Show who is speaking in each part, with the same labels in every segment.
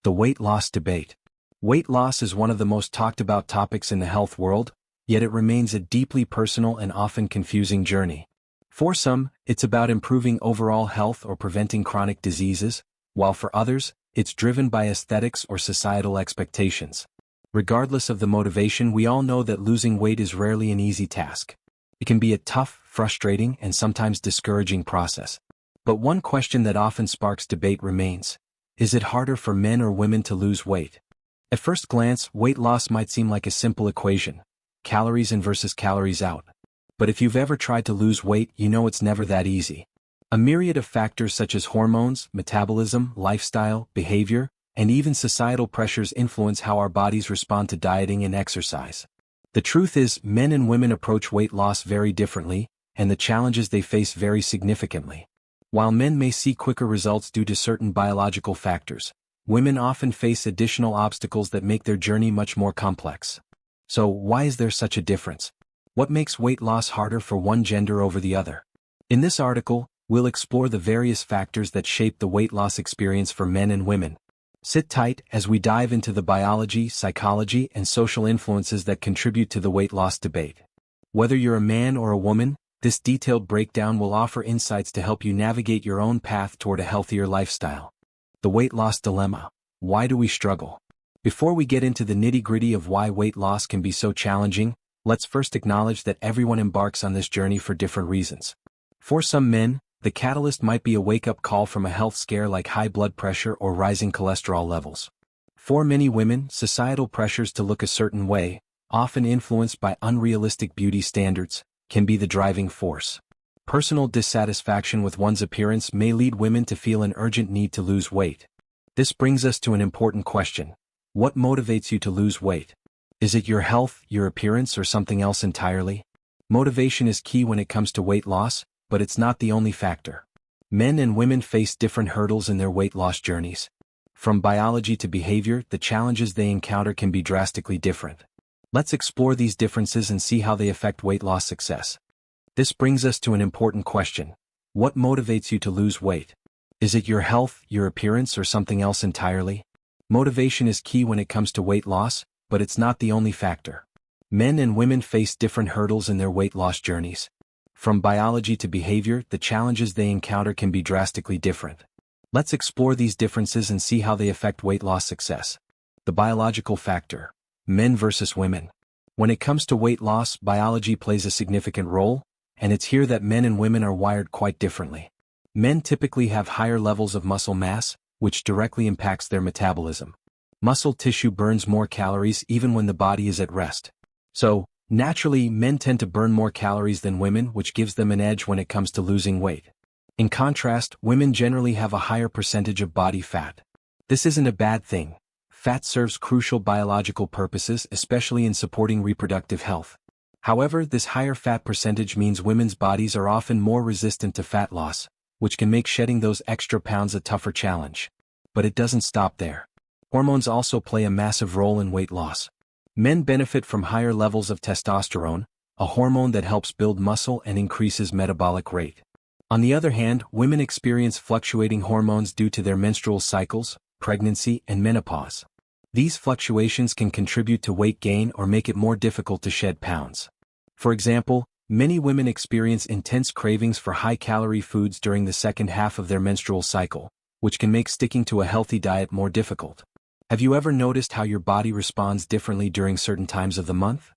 Speaker 1: The weight loss debate. Weight loss is one of the most talked about topics in the health world, yet it remains a deeply personal and often confusing journey. For some, it's about improving overall health or preventing chronic diseases, while for others, it's driven by aesthetics or societal expectations. Regardless of the motivation, we all know that losing weight is rarely an easy task. It can be a tough, frustrating, and sometimes discouraging process. But one question that often sparks debate remains: is it harder for men or women to lose weight? At first glance, weight loss might seem like a simple equation: calories in versus calories out. But if you've ever tried to lose weight, you know it's never that easy. A myriad of factors such as hormones, metabolism, lifestyle, behavior, and even societal pressures influence how our bodies respond to dieting and exercise. The truth is, men and women approach weight loss very differently, and the challenges they face vary significantly. While men may see quicker results due to certain biological factors, women often face additional obstacles that make their journey much more complex. So, why is there such a difference? What makes weight loss harder for one gender over the other? In this article, we'll explore the various factors that shape the weight loss experience for men and women. Sit tight as we dive into the biology, psychology, and social influences that contribute to the weight loss debate. Whether you're a man or a woman, this detailed breakdown will offer insights to help you navigate your own path toward a healthier lifestyle. The weight loss dilemma. Why do we struggle? Before we get into the nitty-gritty of why weight loss can be so challenging, let's first acknowledge that everyone embarks on this journey for different reasons. For some men, the catalyst might be a wake-up call from a health scare like high blood pressure or rising cholesterol levels. For many women, societal pressures to look a certain way, often influenced by unrealistic beauty standards, can be the driving force. Personal dissatisfaction with one's appearance may lead women to feel an urgent need to lose weight. This brings us to an important question: what motivates you to lose weight? Is it your health, your appearance, or something else entirely? Motivation is key when it comes to weight loss, but it's not the only factor. Men and women face different hurdles in their weight loss journeys. From biology to behavior, the challenges they encounter can be drastically different. Let's explore these differences and see how they affect weight loss success. This brings us to an important question: what motivates you to lose weight? Is it your health, your appearance, or something else entirely? Motivation is key when it comes to weight loss, but it's not the only factor. Men and women face different hurdles in their weight loss journeys. From biology to behavior, the challenges they encounter can be drastically different. Let's explore these differences and see how they affect weight loss success. The biological factor. Men versus women. When it comes to weight loss, biology plays a significant role, and it's here that men and women are wired quite differently. Men typically have higher levels of muscle mass, which directly impacts their metabolism. Muscle tissue burns more calories even when the body is at rest. So, naturally, men tend to burn more calories than women, which gives them an edge when it comes to losing weight. In contrast, women generally have a higher percentage of body fat. This isn't a bad thing. Fat serves crucial biological purposes, especially in supporting reproductive health. However, this higher fat percentage means women's bodies are often more resistant to fat loss, which can make shedding those extra pounds a tougher challenge. But it doesn't stop there. Hormones also play a massive role in weight loss. Men benefit from higher levels of testosterone, a hormone that helps build muscle and increases metabolic rate. On the other hand, women experience fluctuating hormones due to their menstrual cycles, pregnancy, and menopause. These fluctuations can contribute to weight gain or make it more difficult to shed pounds. For example, many women experience intense cravings for high-calorie foods during the second half of their menstrual cycle, which can make sticking to a healthy diet more difficult. Have you ever noticed how your body responds differently during certain times of the month?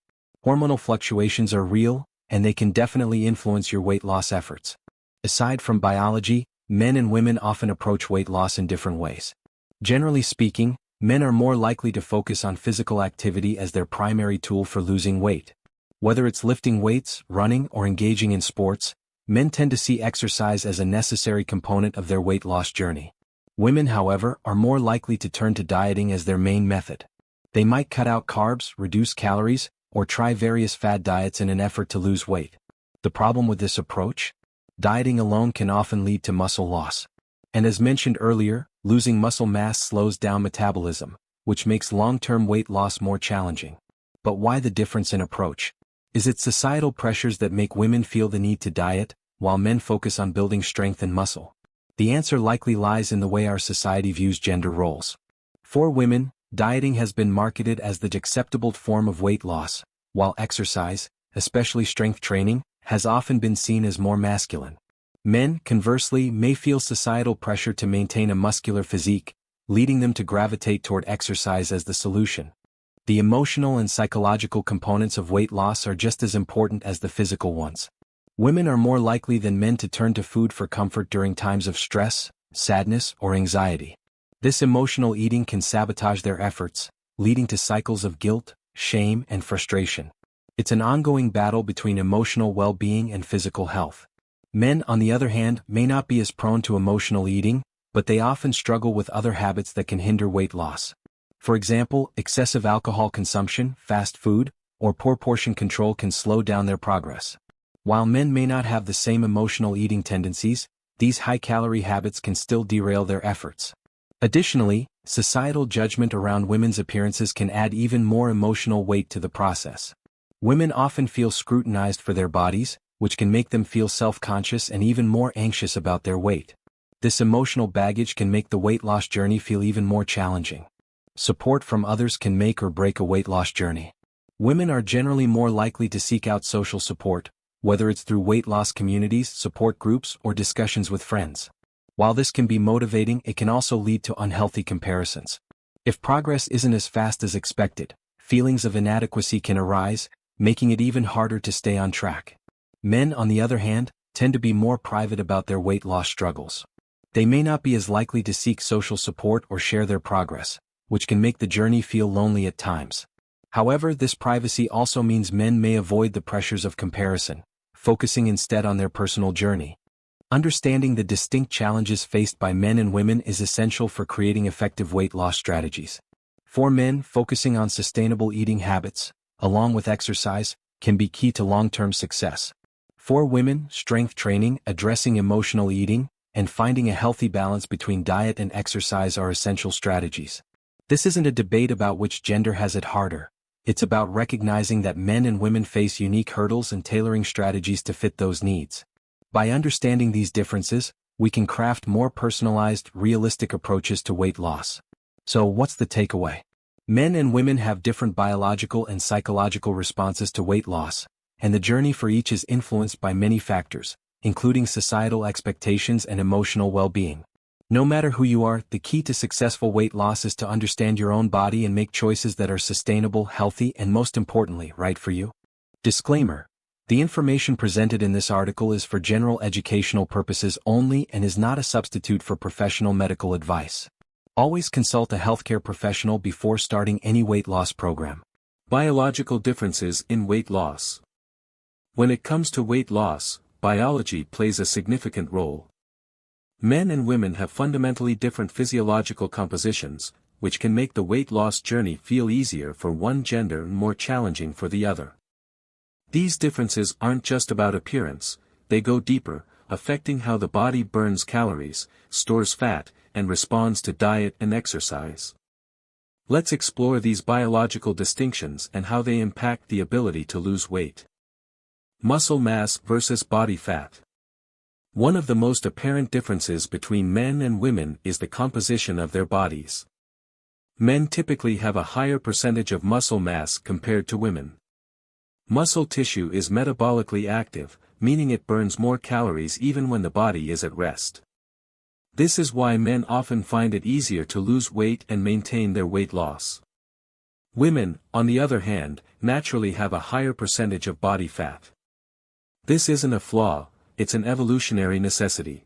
Speaker 1: Hormonal fluctuations are real, and they can definitely influence your weight loss efforts. Aside from biology, men and women often approach weight loss in different ways. Generally speaking, men are more likely to focus on physical activity as their primary tool for losing weight. Whether it's lifting weights, running, or engaging in sports, men tend to see exercise as a necessary component of their weight loss journey. Women, however, are more likely to turn to dieting as their main method. They might cut out carbs, reduce calories, or try various fad diets in an effort to lose weight. The problem with this approach? Dieting alone can often lead to muscle loss. And as mentioned earlier, losing muscle mass slows down metabolism, which makes long-term weight loss more challenging. But why the difference in approach? Is it societal pressures that make women feel the need to diet, while men focus on building strength and muscle? The answer likely lies in the way our society views gender roles. For women, dieting has been marketed as the acceptable form of weight loss, while exercise, especially strength training, has often been seen as more masculine. Men, conversely, may feel societal pressure to maintain a muscular physique, leading them to gravitate toward exercise as the solution. The emotional and psychological components of weight loss are just as important as the physical ones. Women are more likely than men to turn to food for comfort during times of stress, sadness, or anxiety. This emotional eating can sabotage their efforts, leading to cycles of guilt, shame, and frustration. It's an ongoing battle between emotional well-being and physical health. Men, on the other hand, may not be as prone to emotional eating, but they often struggle with other habits that can hinder weight loss. For example, excessive alcohol consumption, fast food, or poor portion control can slow down their progress. While men may not have the same emotional eating tendencies, these high-calorie habits can still derail their efforts. Additionally, societal judgment around women's appearances can add even more emotional weight to the process. Women often feel scrutinized for their bodies, which can make them feel self-conscious and even more anxious about their weight. This emotional baggage can make the weight loss journey feel even more challenging. Support from others can make or break a weight loss journey. Women are generally more likely to seek out social support, whether it's through weight loss communities, support groups, or discussions with friends. While this can be motivating, it can also lead to unhealthy comparisons. If progress isn't as fast as expected, feelings of inadequacy can arise, making it even harder to stay on track. Men, on the other hand, tend to be more private about their weight loss struggles. They may not be as likely to seek social support or share their progress, which can make the journey feel lonely at times. However, this privacy also means men may avoid the pressures of comparison, focusing instead on their personal journey. Understanding the distinct challenges faced by men and women is essential for creating effective weight loss strategies. For men, focusing on sustainable eating habits, along with exercise, can be key to long-term success. For women, strength training, addressing emotional eating, and finding a healthy balance between diet and exercise are essential strategies. This isn't a debate about which gender has it harder. It's about recognizing that men and women face unique hurdles and tailoring strategies to fit those needs. By understanding these differences, we can craft more personalized, realistic approaches to weight loss. So what's the takeaway? Men and women have different biological and psychological responses to weight loss, and the journey for each is influenced by many factors, including societal expectations and emotional well-being. No matter who you are, the key to successful weight loss is to understand your own body and make choices that are sustainable, healthy, and most importantly, right for you. Disclaimer: the information presented in this article is for general educational purposes only and is not a substitute for professional medical advice. Always consult a healthcare professional before starting any weight loss program.
Speaker 2: Biological differences in weight loss. When it comes to weight loss, biology plays a significant role. Men and women have fundamentally different physiological compositions, which can make the weight loss journey feel easier for one gender and more challenging for the other. These differences aren't just about appearance, they go deeper, affecting how the body burns calories, stores fat, and responds to diet and exercise. Let's explore these biological distinctions and how they impact the ability to lose weight. Muscle mass versus body fat. One of the most apparent differences between men and women is the composition of their bodies. Men typically have a higher percentage of muscle mass compared to women. Muscle tissue is metabolically active, meaning it burns more calories even when the body is at rest. This is why men often find it easier to lose weight and maintain their weight loss. Women, on the other hand, naturally have a higher percentage of body fat. This isn't a flaw, it's an evolutionary necessity.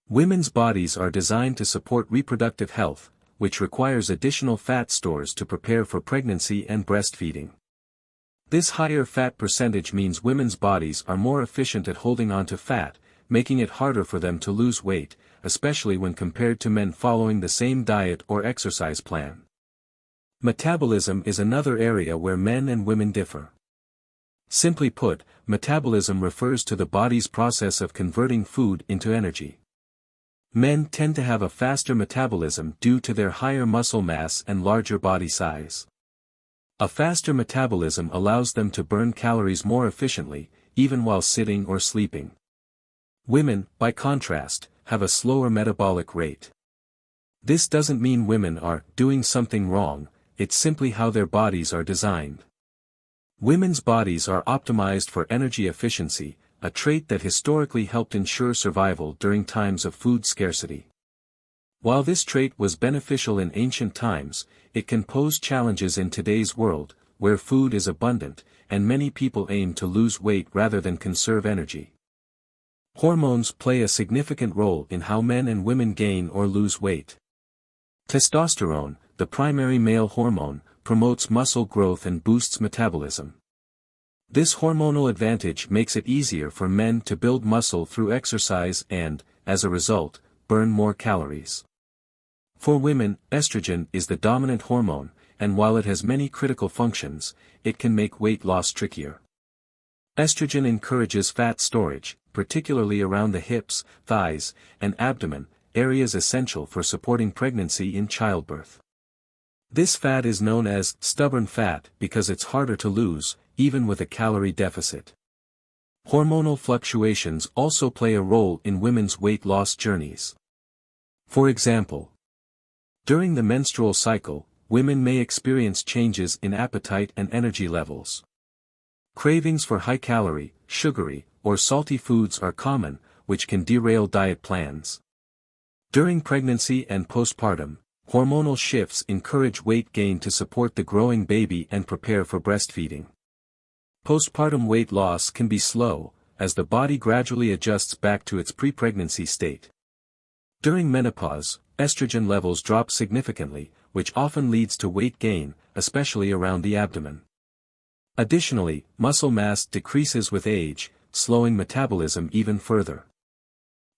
Speaker 2: Women's bodies are designed to support reproductive health, which requires additional fat stores to prepare for pregnancy and breastfeeding. This higher fat percentage means women's bodies are more efficient at holding on to fat, making it harder for them to lose weight, especially when compared to men following the same diet or exercise plan. Metabolism is another area where men and women differ. Simply put, metabolism refers to the body's process of converting food into energy. Men tend to have a faster metabolism due to their higher muscle mass and larger body size. A faster metabolism allows them to burn calories more efficiently, even while sitting or sleeping. Women, by contrast, have a slower metabolic rate. This doesn't mean women are doing something wrong, it's simply how their bodies are designed. Women's bodies are optimized for energy efficiency, a trait that historically helped ensure survival during times of food scarcity. While this trait was beneficial in ancient times, it can pose challenges in today's world, where food is abundant, and many people aim to lose weight rather than conserve energy. Hormones play a significant role in how men and women gain or lose weight. Testosterone, the primary male hormone, promotes muscle growth and boosts metabolism. This hormonal advantage makes it easier for men to build muscle through exercise and, as a result, burn more calories. For women, estrogen is the dominant hormone, and while it has many critical functions, it can make weight loss trickier. Estrogen encourages fat storage, particularly around the hips, thighs, and abdomen, areas essential for supporting pregnancy in childbirth. This fat is known as stubborn fat because it's harder to lose, even with a calorie deficit. Hormonal fluctuations also play a role in women's weight loss journeys. For example, during the menstrual cycle, women may experience changes in appetite and energy levels. Cravings for high-calorie, sugary, or salty foods are common, which can derail diet plans. During pregnancy and postpartum, hormonal shifts encourage weight gain to support the growing baby and prepare for breastfeeding. Postpartum weight loss can be slow, as the body gradually adjusts back to its pre-pregnancy state. During menopause, estrogen levels drop significantly, which often leads to weight gain, especially around the abdomen. Additionally, muscle mass decreases with age, slowing metabolism even further.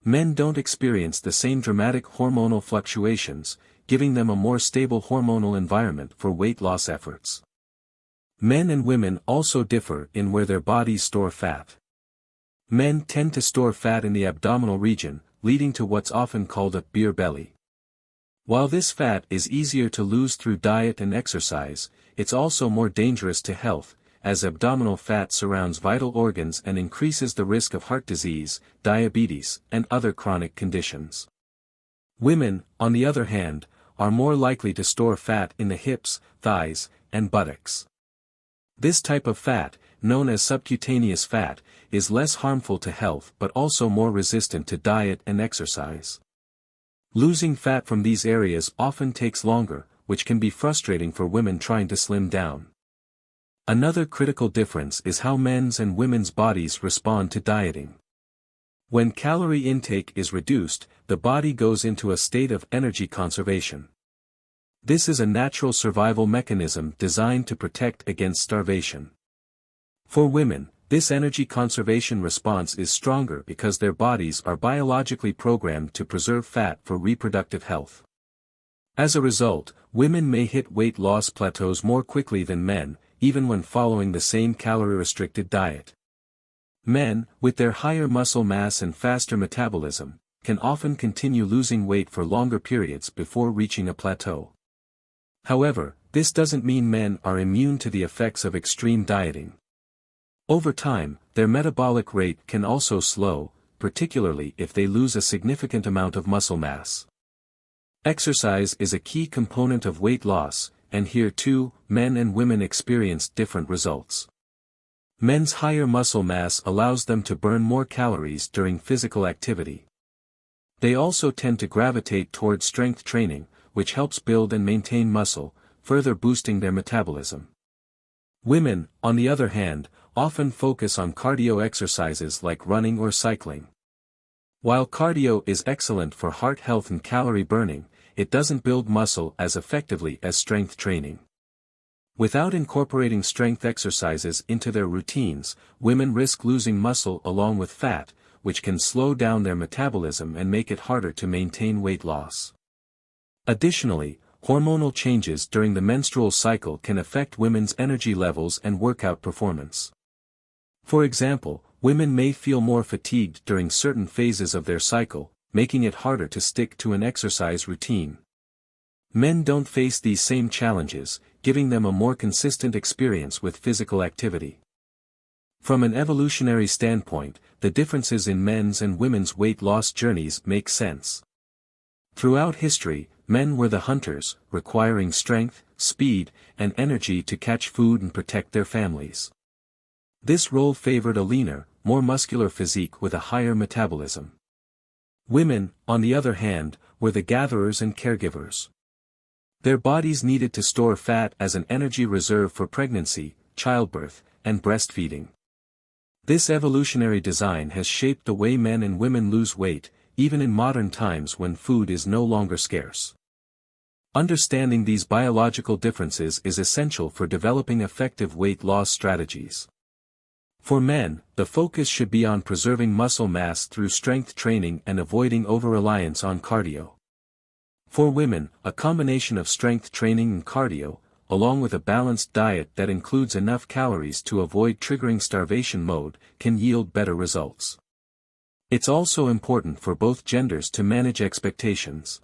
Speaker 2: Men don't experience the same dramatic hormonal fluctuations, giving them a more stable hormonal environment for weight loss efforts. Men and women also differ in where their bodies store fat. Men tend to store fat in the abdominal region, leading to what's often called a beer belly. While this fat is easier to lose through diet and exercise, it's also more dangerous to health, as abdominal fat surrounds vital organs and increases the risk of heart disease, diabetes, and other chronic conditions. Women, on the other hand, are more likely to store fat in the hips, thighs, and buttocks. This type of fat, known as subcutaneous fat, is less harmful to health but also more resistant to diet and exercise. Losing fat from these areas often takes longer, which can be frustrating for women trying to slim down. Another critical difference is how men's and women's bodies respond to dieting. When calorie intake is reduced, the body goes into a state of energy conservation. This is a natural survival mechanism designed to protect against starvation. For women, this energy conservation response is stronger because their bodies are biologically programmed to preserve fat for reproductive health. As a result, women may hit weight loss plateaus more quickly than men, even when following the same calorie-restricted diet. Men, with their higher muscle mass and faster metabolism, can often continue losing weight for longer periods before reaching a plateau. However, this doesn't mean men are immune to the effects of extreme dieting. Over time, their metabolic rate can also slow, particularly if they lose a significant amount of muscle mass. Exercise is a key component of weight loss, and here too, men and women experience different results. Men's higher muscle mass allows them to burn more calories during physical activity. They also tend to gravitate toward strength training, which helps build and maintain muscle, further boosting their metabolism. Women, on the other hand, often focus on cardio exercises like running or cycling. While cardio is excellent for heart health and calorie burning, it doesn't build muscle as effectively as strength training. Without incorporating strength exercises into their routines, women risk losing muscle along with fat, which can slow down their metabolism and make it harder to maintain weight loss. Additionally, hormonal changes during the menstrual cycle can affect women's energy levels and workout performance. For example, women may feel more fatigued during certain phases of their cycle, making it harder to stick to an exercise routine. Men don't face these same challenges, giving them a more consistent experience with physical activity. From an evolutionary standpoint, the differences in men's and women's weight loss journeys make sense. Throughout history, men were the hunters, requiring strength, speed, and energy to catch food and protect their families. This role favored a leaner, more muscular physique with a higher metabolism. Women, on the other hand, were the gatherers and caregivers. Their bodies needed to store fat as an energy reserve for pregnancy, childbirth, and breastfeeding. This evolutionary design has shaped the way men and women lose weight, even in modern times when food is no longer scarce. Understanding these biological differences is essential for developing effective weight loss strategies. For men, the focus should be on preserving muscle mass through strength training and avoiding over-reliance on cardio. For women, a combination of strength training and cardio, along with a balanced diet that includes enough calories to avoid triggering starvation mode, can yield better results. It's also important for both genders to manage expectations.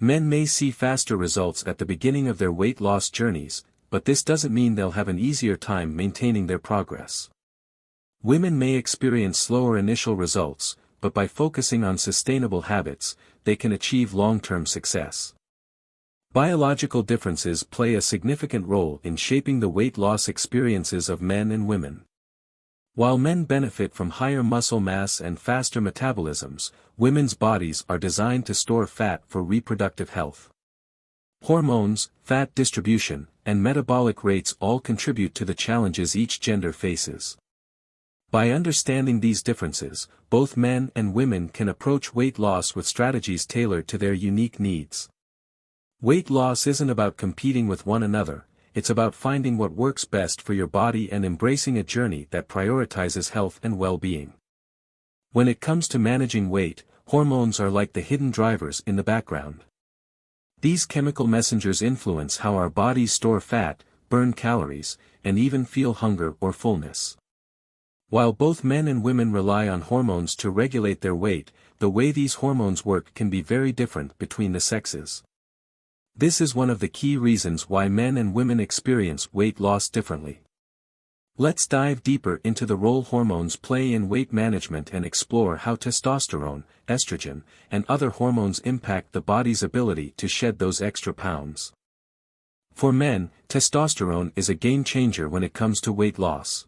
Speaker 2: Men may see faster results at the beginning of their weight loss journeys, but this doesn't mean they'll have an easier time maintaining their progress. Women may experience slower initial results, but by focusing on sustainable habits, they can achieve long-term success. Biological differences play a significant role in shaping the weight loss experiences of men and women. While men benefit from higher muscle mass and faster metabolisms, women's bodies are designed to store fat for reproductive health. Hormones, fat distribution, and metabolic rates all contribute to the challenges each gender faces. By understanding these differences, both men and women can approach weight loss with strategies tailored to their unique needs. Weight loss isn't about competing with one another, it's about finding what works best for your body and embracing a journey that prioritizes health and well-being. When it comes to managing weight, hormones are like the hidden drivers in the background. These chemical messengers influence how our bodies store fat, burn calories, and even feel hunger or fullness. While both men and women rely on hormones to regulate their weight, the way these hormones work can be very different between the sexes. This is one of the key reasons why men and women experience weight loss differently. Let's dive deeper into the role hormones play in weight management and explore how testosterone, estrogen, and other hormones impact the body's ability to shed those extra pounds. For men, testosterone is a game changer when it comes to weight loss.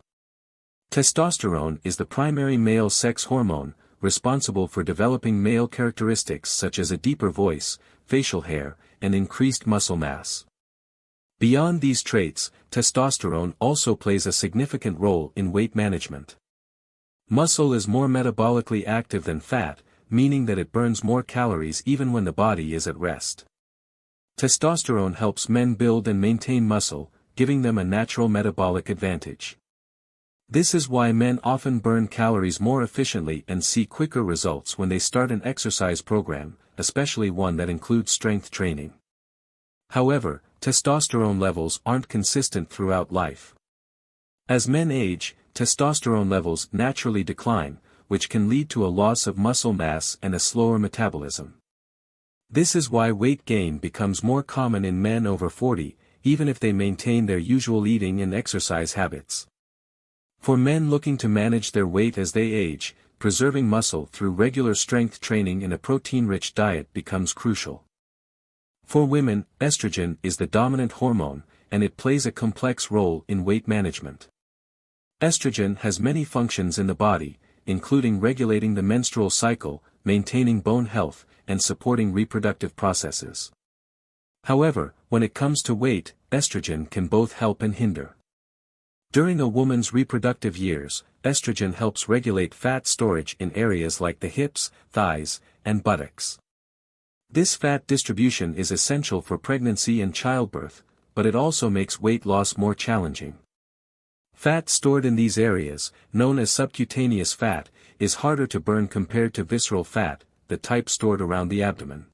Speaker 2: Testosterone is the primary male sex hormone, responsible for developing male characteristics such as a deeper voice, facial hair, and increased muscle mass. Beyond these traits, testosterone also plays a significant role in weight management. Muscle is more metabolically active than fat, meaning that it burns more calories even when the body is at rest. Testosterone helps men build and maintain muscle, giving them a natural metabolic advantage. This is why men often burn calories more efficiently and see quicker results when they start an exercise program, especially one that includes strength training. However, testosterone levels aren't consistent throughout life. As men age, testosterone levels naturally decline, which can lead to a loss of muscle mass and a slower metabolism. This is why weight gain becomes more common in men over 40, even if they maintain their usual eating and exercise habits. For men looking to manage their weight as they age, preserving muscle through regular strength training and a protein-rich diet becomes crucial. For women, estrogen is the dominant hormone, and it plays a complex role in weight management. Estrogen has many functions in the body, including regulating the menstrual cycle, maintaining bone health, and supporting reproductive processes. However, when it comes to weight, estrogen can both help and hinder. During a woman's reproductive years, estrogen helps regulate fat storage in areas like the hips, thighs, and buttocks. This fat distribution is essential for pregnancy and childbirth, but it also makes weight loss more challenging. Fat stored in these areas, known as subcutaneous fat, is harder to burn compared to visceral fat, the type stored around the abdomen.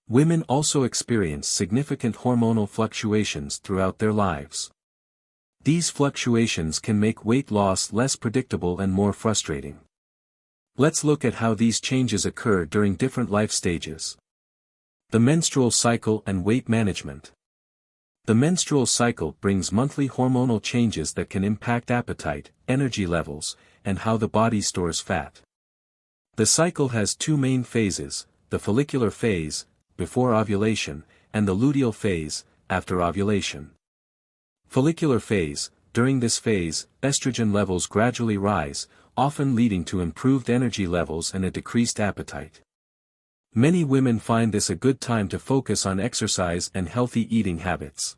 Speaker 2: Women also experience significant hormonal fluctuations throughout their lives. These fluctuations can make weight loss less predictable and more frustrating. Let's look at how these changes occur during different life stages. The menstrual cycle and weight management. The menstrual cycle brings monthly hormonal changes that can impact appetite, energy levels, and how the body stores fat. The cycle has two main phases: the follicular phase, before ovulation, and the luteal phase, after ovulation. Follicular phase: during this phase, estrogen levels gradually rise, often leading to improved energy levels and a decreased appetite. Many women find this a good time to focus on exercise and healthy eating habits.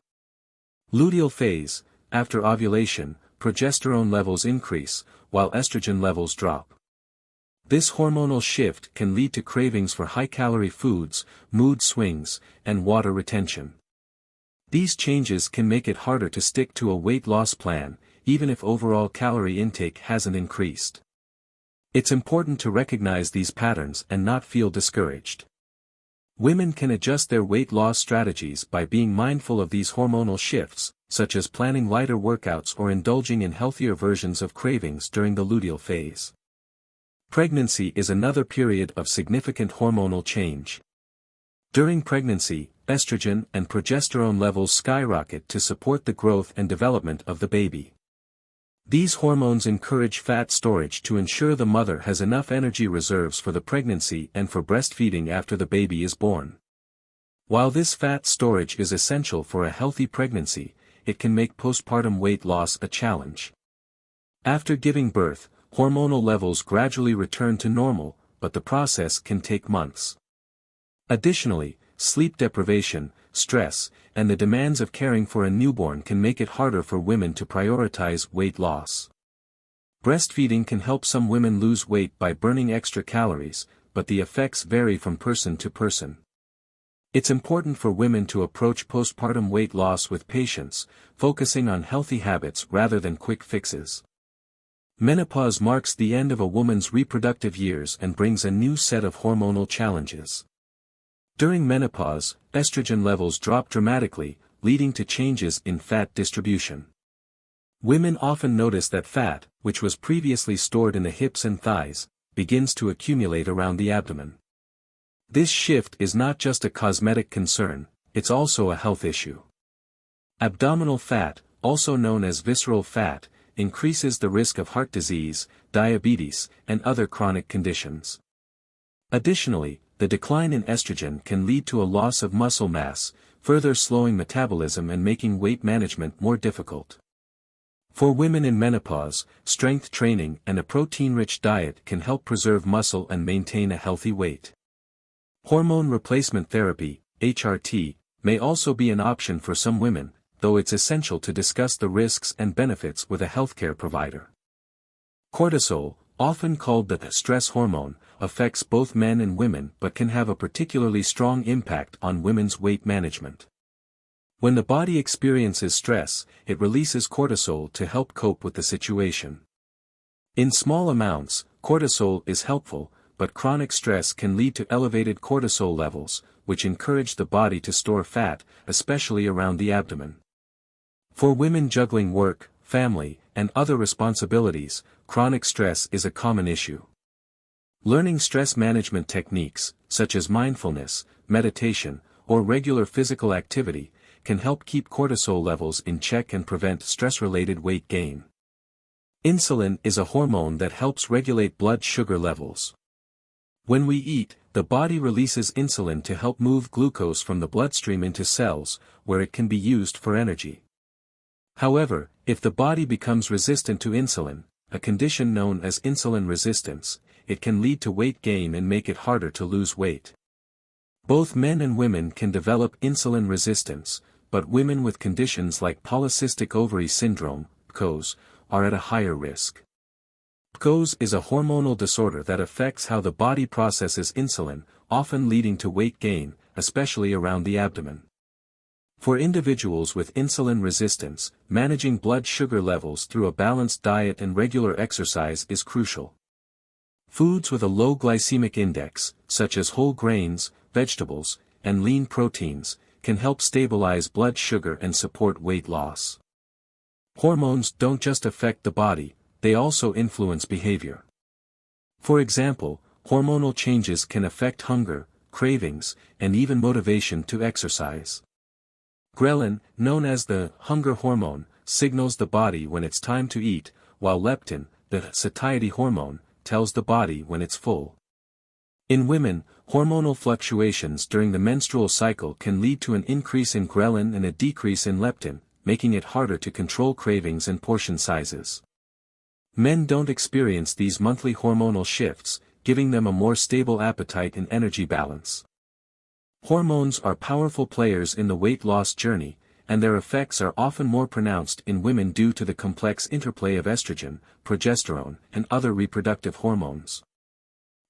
Speaker 2: Luteal phase: after ovulation, progesterone levels increase, while estrogen levels drop. This hormonal shift can lead to cravings for high-calorie foods, mood swings, and water retention. These changes can make it harder to stick to a weight loss plan, even if overall calorie intake hasn't increased. It's important to recognize these patterns and not feel discouraged. Women can adjust their weight loss strategies by being mindful of these hormonal shifts, such as planning lighter workouts or indulging in healthier versions of cravings during the luteal phase. Pregnancy is another period of significant hormonal change. During pregnancy, estrogen and progesterone levels skyrocket to support the growth and development of the baby. These hormones encourage fat storage to ensure the mother has enough energy reserves for the pregnancy and for breastfeeding after the baby is born. While this fat storage is essential for a healthy pregnancy, it can make postpartum weight loss a challenge. After giving birth, hormonal levels gradually return to normal, but the process can take months. Additionally, sleep deprivation, stress, and the demands of caring for a newborn can make it harder for women to prioritize weight loss. Breastfeeding can help some women lose weight by burning extra calories, but the effects vary from person to person. It's important for women to approach postpartum weight loss with patience, focusing on healthy habits rather than quick fixes. Menopause marks the end of a woman's reproductive years and brings a new set of hormonal challenges. During menopause, estrogen levels drop dramatically, leading to changes in fat distribution. Women often notice that fat, which was previously stored in the hips and thighs, begins to accumulate around the abdomen. This shift is not just a cosmetic concern, it's also a health issue. Abdominal fat, also known as visceral fat, increases the risk of heart disease, diabetes, and other chronic conditions. Additionally, the decline in estrogen can lead to a loss of muscle mass, further slowing metabolism and making weight management more difficult. For women in menopause, strength training and a protein-rich diet can help preserve muscle and maintain a healthy weight. Hormone replacement therapy, HRT, may also be an option for some women, though it's essential to discuss the risks and benefits with a healthcare provider. Cortisol, often called the stress hormone, affects both men and women but can have a particularly strong impact on women's weight management. When the body experiences stress, it releases cortisol to help cope with the situation. In small amounts, cortisol is helpful, but chronic stress can lead to elevated cortisol levels, which encourage the body to store fat, especially around the abdomen. For women juggling work, family, and other responsibilities, chronic stress is a common issue. Learning stress management techniques, such as mindfulness, meditation, or regular physical activity, can help keep cortisol levels in check and prevent stress-related weight gain. Insulin is a hormone that helps regulate blood sugar levels. When we eat, the body releases insulin to help move glucose from the bloodstream into cells, where it can be used for energy. However, if the body becomes resistant to insulin, a condition known as insulin resistance, it can lead to weight gain and make it harder to lose weight. Both men and women can develop insulin resistance, but women with conditions like polycystic ovary syndrome, PCOS, are at a higher risk. PCOS is a hormonal disorder that affects how the body processes insulin, often leading to weight gain, especially around the abdomen. For individuals with insulin resistance, managing blood sugar levels through a balanced diet and regular exercise is crucial. Foods with a low glycemic index, such as whole grains, vegetables, and lean proteins, can help stabilize blood sugar and support weight loss. Hormones don't just affect the body, they also influence behavior. For example, hormonal changes can affect hunger, cravings, and even motivation to exercise. Ghrelin, known as the hunger hormone, signals the body when it's time to eat, while leptin, the satiety hormone, tells the body when it's full. In women, hormonal fluctuations during the menstrual cycle can lead to an increase in ghrelin and a decrease in leptin, making it harder to control cravings and portion sizes. Men don't experience these monthly hormonal shifts, giving them a more stable appetite and energy balance. Hormones are powerful players in the weight loss journey, and their effects are often more pronounced in women due to the complex interplay of estrogen, progesterone, and other reproductive hormones.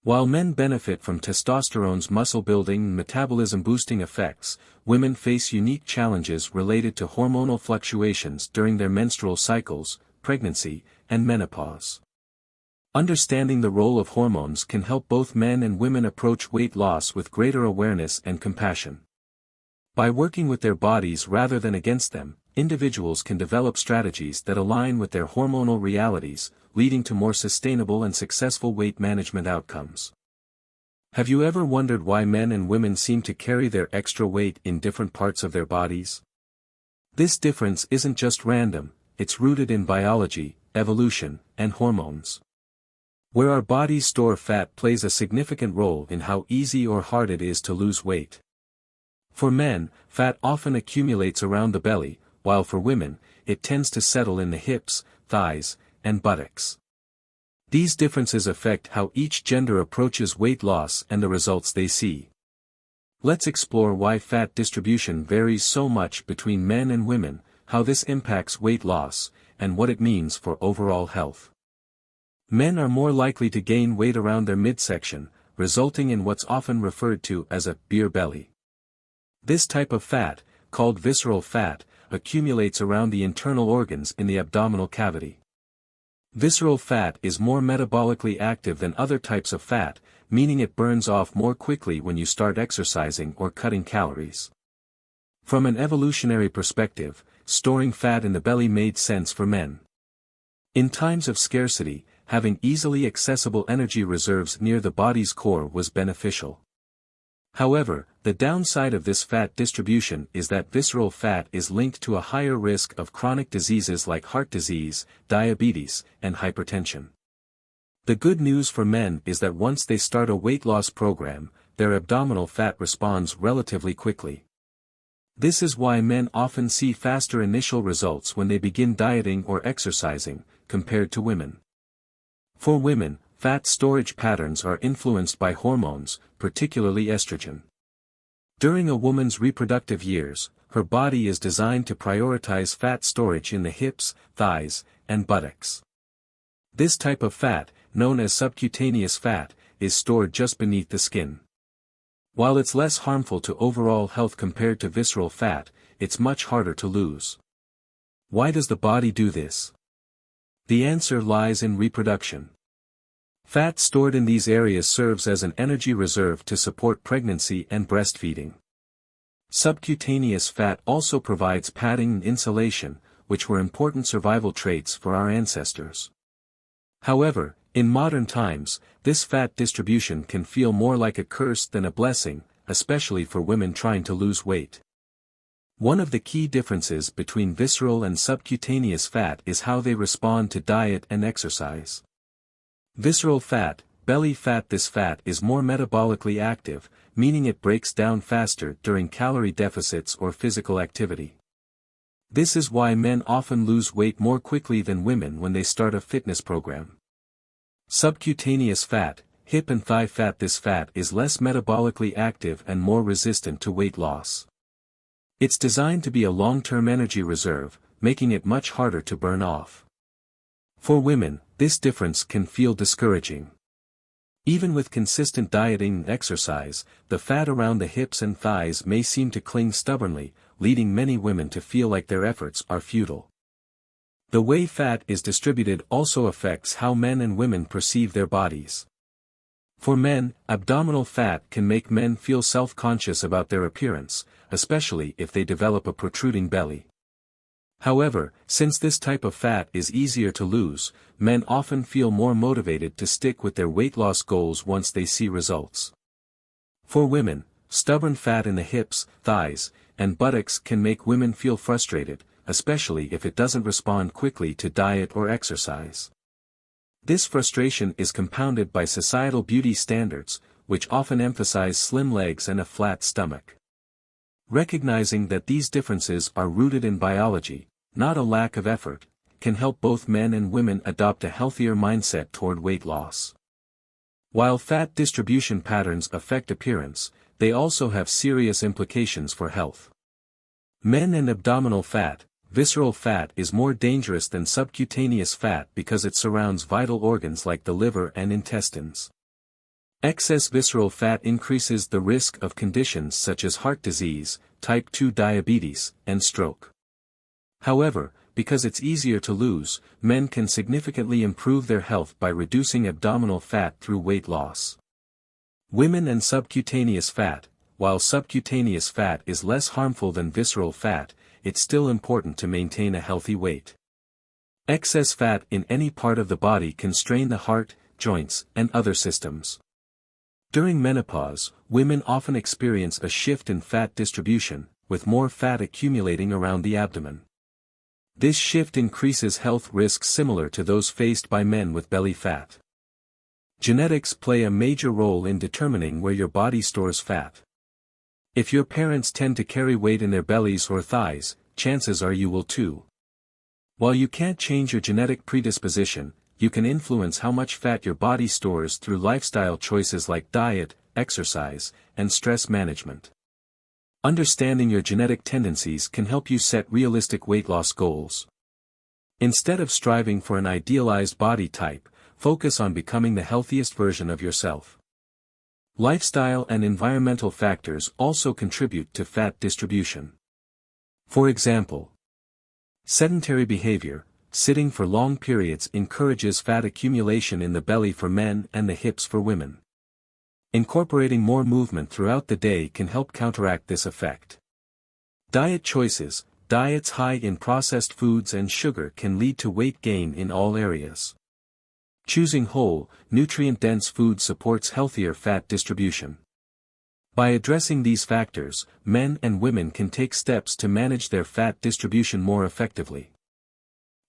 Speaker 2: While men benefit from testosterone's muscle-building and metabolism-boosting effects, women face unique challenges related to hormonal fluctuations during their menstrual cycles, pregnancy, and menopause. Understanding the role of hormones can help both men and women approach weight loss with greater awareness and compassion. By working with their bodies rather than against them, individuals can develop strategies that align with their hormonal realities, leading to more sustainable and successful weight management outcomes. Have you ever wondered why men and women seem to carry their extra weight in different parts of their bodies? This difference isn't just random, it's rooted in biology, evolution, and hormones. Where our bodies store fat plays a significant role in how easy or hard it is to lose weight. For men, fat often accumulates around the belly, while for women, it tends to settle in the hips, thighs, and buttocks. These differences affect how each gender approaches weight loss and the results they see. Let's explore why fat distribution varies so much between men and women, how this impacts weight loss, and what it means for overall health. Men are more likely to gain weight around their midsection, resulting in what's often referred to as a beer belly. This type of fat, called visceral fat, accumulates around the internal organs in the abdominal cavity. Visceral fat is more metabolically active than other types of fat, meaning it burns off more quickly when you start exercising or cutting calories. From an evolutionary perspective, storing fat in the belly made sense for men. In times of scarcity, having easily accessible energy reserves near the body's core was beneficial. However, the downside of this fat distribution is that visceral fat is linked to a higher risk of chronic diseases like heart disease, diabetes, and hypertension. The good news for men is that once they start a weight loss program, their abdominal fat responds relatively quickly. This is why men often see faster initial results when they begin dieting or exercising, compared to women. For women, fat storage patterns are influenced by hormones, particularly estrogen. During a woman's reproductive years, her body is designed to prioritize fat storage in the hips, thighs, and buttocks. This type of fat, known as subcutaneous fat, is stored just beneath the skin. While it's less harmful to overall health compared to visceral fat, it's much harder to lose. Why does the body do this? The answer lies in reproduction. Fat stored in these areas serves as an energy reserve to support pregnancy and breastfeeding. Subcutaneous fat also provides padding and insulation, which were important survival traits for our ancestors. However, in modern times, this fat distribution can feel more like a curse than a blessing, especially for women trying to lose weight. One of the key differences between visceral and subcutaneous fat is how they respond to diet and exercise. Visceral fat, belly fat. This fat is more metabolically active, meaning it breaks down faster during calorie deficits or physical activity. This is why men often lose weight more quickly than women when they start a fitness program. Subcutaneous fat, hip and thigh fat. This fat is less metabolically active and more resistant to weight loss. It's designed to be a long-term energy reserve, making it much harder to burn off. For women, this difference can feel discouraging. Even with consistent dieting and exercise, the fat around the hips and thighs may seem to cling stubbornly, leading many women to feel like their efforts are futile. The way fat is distributed also affects how men and women perceive their bodies. For men, abdominal fat can make men feel self-conscious about their appearance, especially if they develop a protruding belly. However, since this type of fat is easier to lose, men often feel more motivated to stick with their weight loss goals once they see results. For women, stubborn fat in the hips, thighs, and buttocks can make women feel frustrated, especially if it doesn't respond quickly to diet or exercise. This frustration is compounded by societal beauty standards, which often emphasize slim legs and a flat stomach. Recognizing that these differences are rooted in biology, not a lack of effort, can help both men and women adopt a healthier mindset toward weight loss. While fat distribution patterns affect appearance, they also have serious implications for health. Men and abdominal fat, visceral fat is more dangerous than subcutaneous fat because it surrounds vital organs like the liver and intestines. Excess visceral fat increases the risk of conditions such as heart disease, type 2 diabetes, and stroke. However, because it's easier to lose, men can significantly improve their health by reducing abdominal fat through weight loss. Women and subcutaneous fat, while subcutaneous fat is less harmful than visceral fat, it's still important to maintain a healthy weight. Excess fat in any part of the body can strain the heart, joints, and other systems. During menopause, women often experience a shift in fat distribution, with more fat accumulating around the abdomen. This shift increases health risks similar to those faced by men with belly fat. Genetics play a major role in determining where your body stores fat. If your parents tend to carry weight in their bellies or thighs, chances are you will too. While you can't change your genetic predisposition, you can influence how much fat your body stores through lifestyle choices like diet, exercise, and stress management. Understanding your genetic tendencies can help you set realistic weight loss goals. Instead of striving for an idealized body type, focus on becoming the healthiest version of yourself. Lifestyle and environmental factors also contribute to fat distribution. For example, sedentary behavior, sitting for long periods encourages fat accumulation in the belly for men and the hips for women. Incorporating more movement throughout the day can help counteract this effect. Diet choices, diets high in processed foods and sugar can lead to weight gain in all areas. Choosing whole, nutrient-dense food supports healthier fat distribution. By addressing these factors, men and women can take steps to manage their fat distribution more effectively.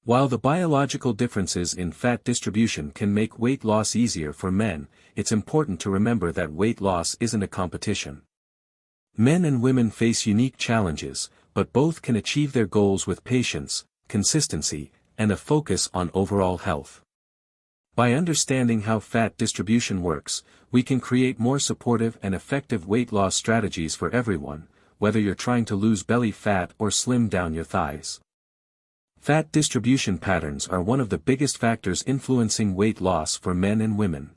Speaker 2: While the biological differences in fat distribution can make weight loss easier for men, it's important to remember that weight loss isn't a competition. Men and women face unique challenges, but both can achieve their goals with patience, consistency, and a focus on overall health. By understanding how fat distribution works, we can create more supportive and effective weight loss strategies for everyone, whether you're trying to lose belly fat or slim down your thighs. Fat distribution patterns are one of the biggest factors influencing weight loss for men and women.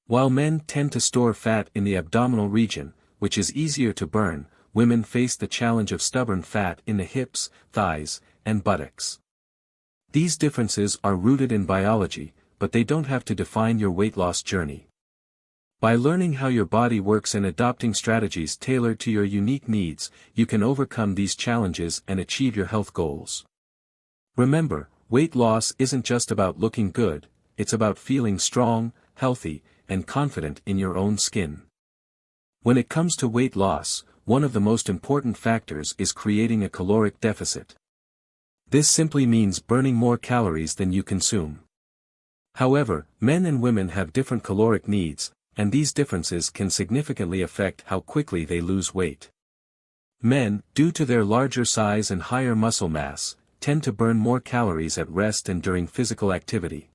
Speaker 2: While men tend to store fat in the abdominal region, which is easier to burn, women face the challenge of stubborn fat in the hips, thighs, and buttocks. These differences are rooted in biology, but they don't have to define your weight loss journey. By learning how your body works and adopting strategies tailored to your unique needs, you can overcome these challenges and achieve your health goals. Remember, weight loss isn't just about looking good, it's about feeling strong, healthy, and confident in your own skin. When it comes to weight loss, one of the most important factors is creating a caloric deficit. This simply means burning more calories than you consume. However, men and women have different caloric needs, and these differences can significantly affect how quickly they lose weight. Men, due to their larger size and higher muscle mass, tend to burn more calories at rest and during physical activity.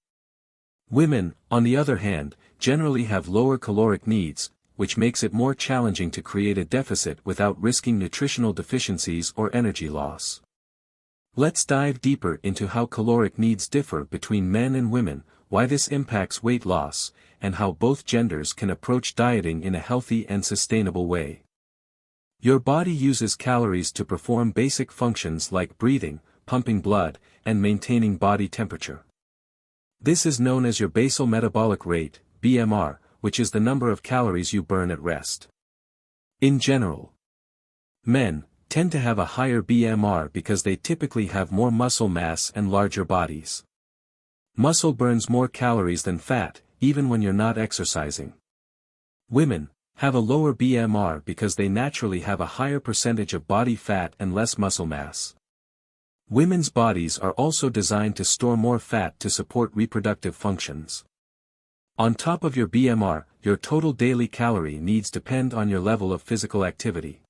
Speaker 2: Women, on the other hand, generally have lower caloric needs, which makes it more challenging to create a deficit without risking nutritional deficiencies or energy loss. Let's dive deeper into how caloric needs differ between men and women, why this impacts weight loss, and how both genders can approach dieting in a healthy and sustainable way. Your body uses calories to perform basic functions like breathing, pumping blood, and maintaining body temperature. This is known as your basal metabolic rate, BMR, which is the number of calories you burn at rest. In general, men tend to have a higher BMR because they typically have more muscle mass and larger bodies. Muscle burns more calories than fat, even when you're not exercising. Women have a lower BMR because they naturally have a higher percentage of body fat and less muscle mass. Women's bodies are also designed to store more fat to support reproductive functions. On top of your BMR, your total daily calorie needs depend on your level of physical activity.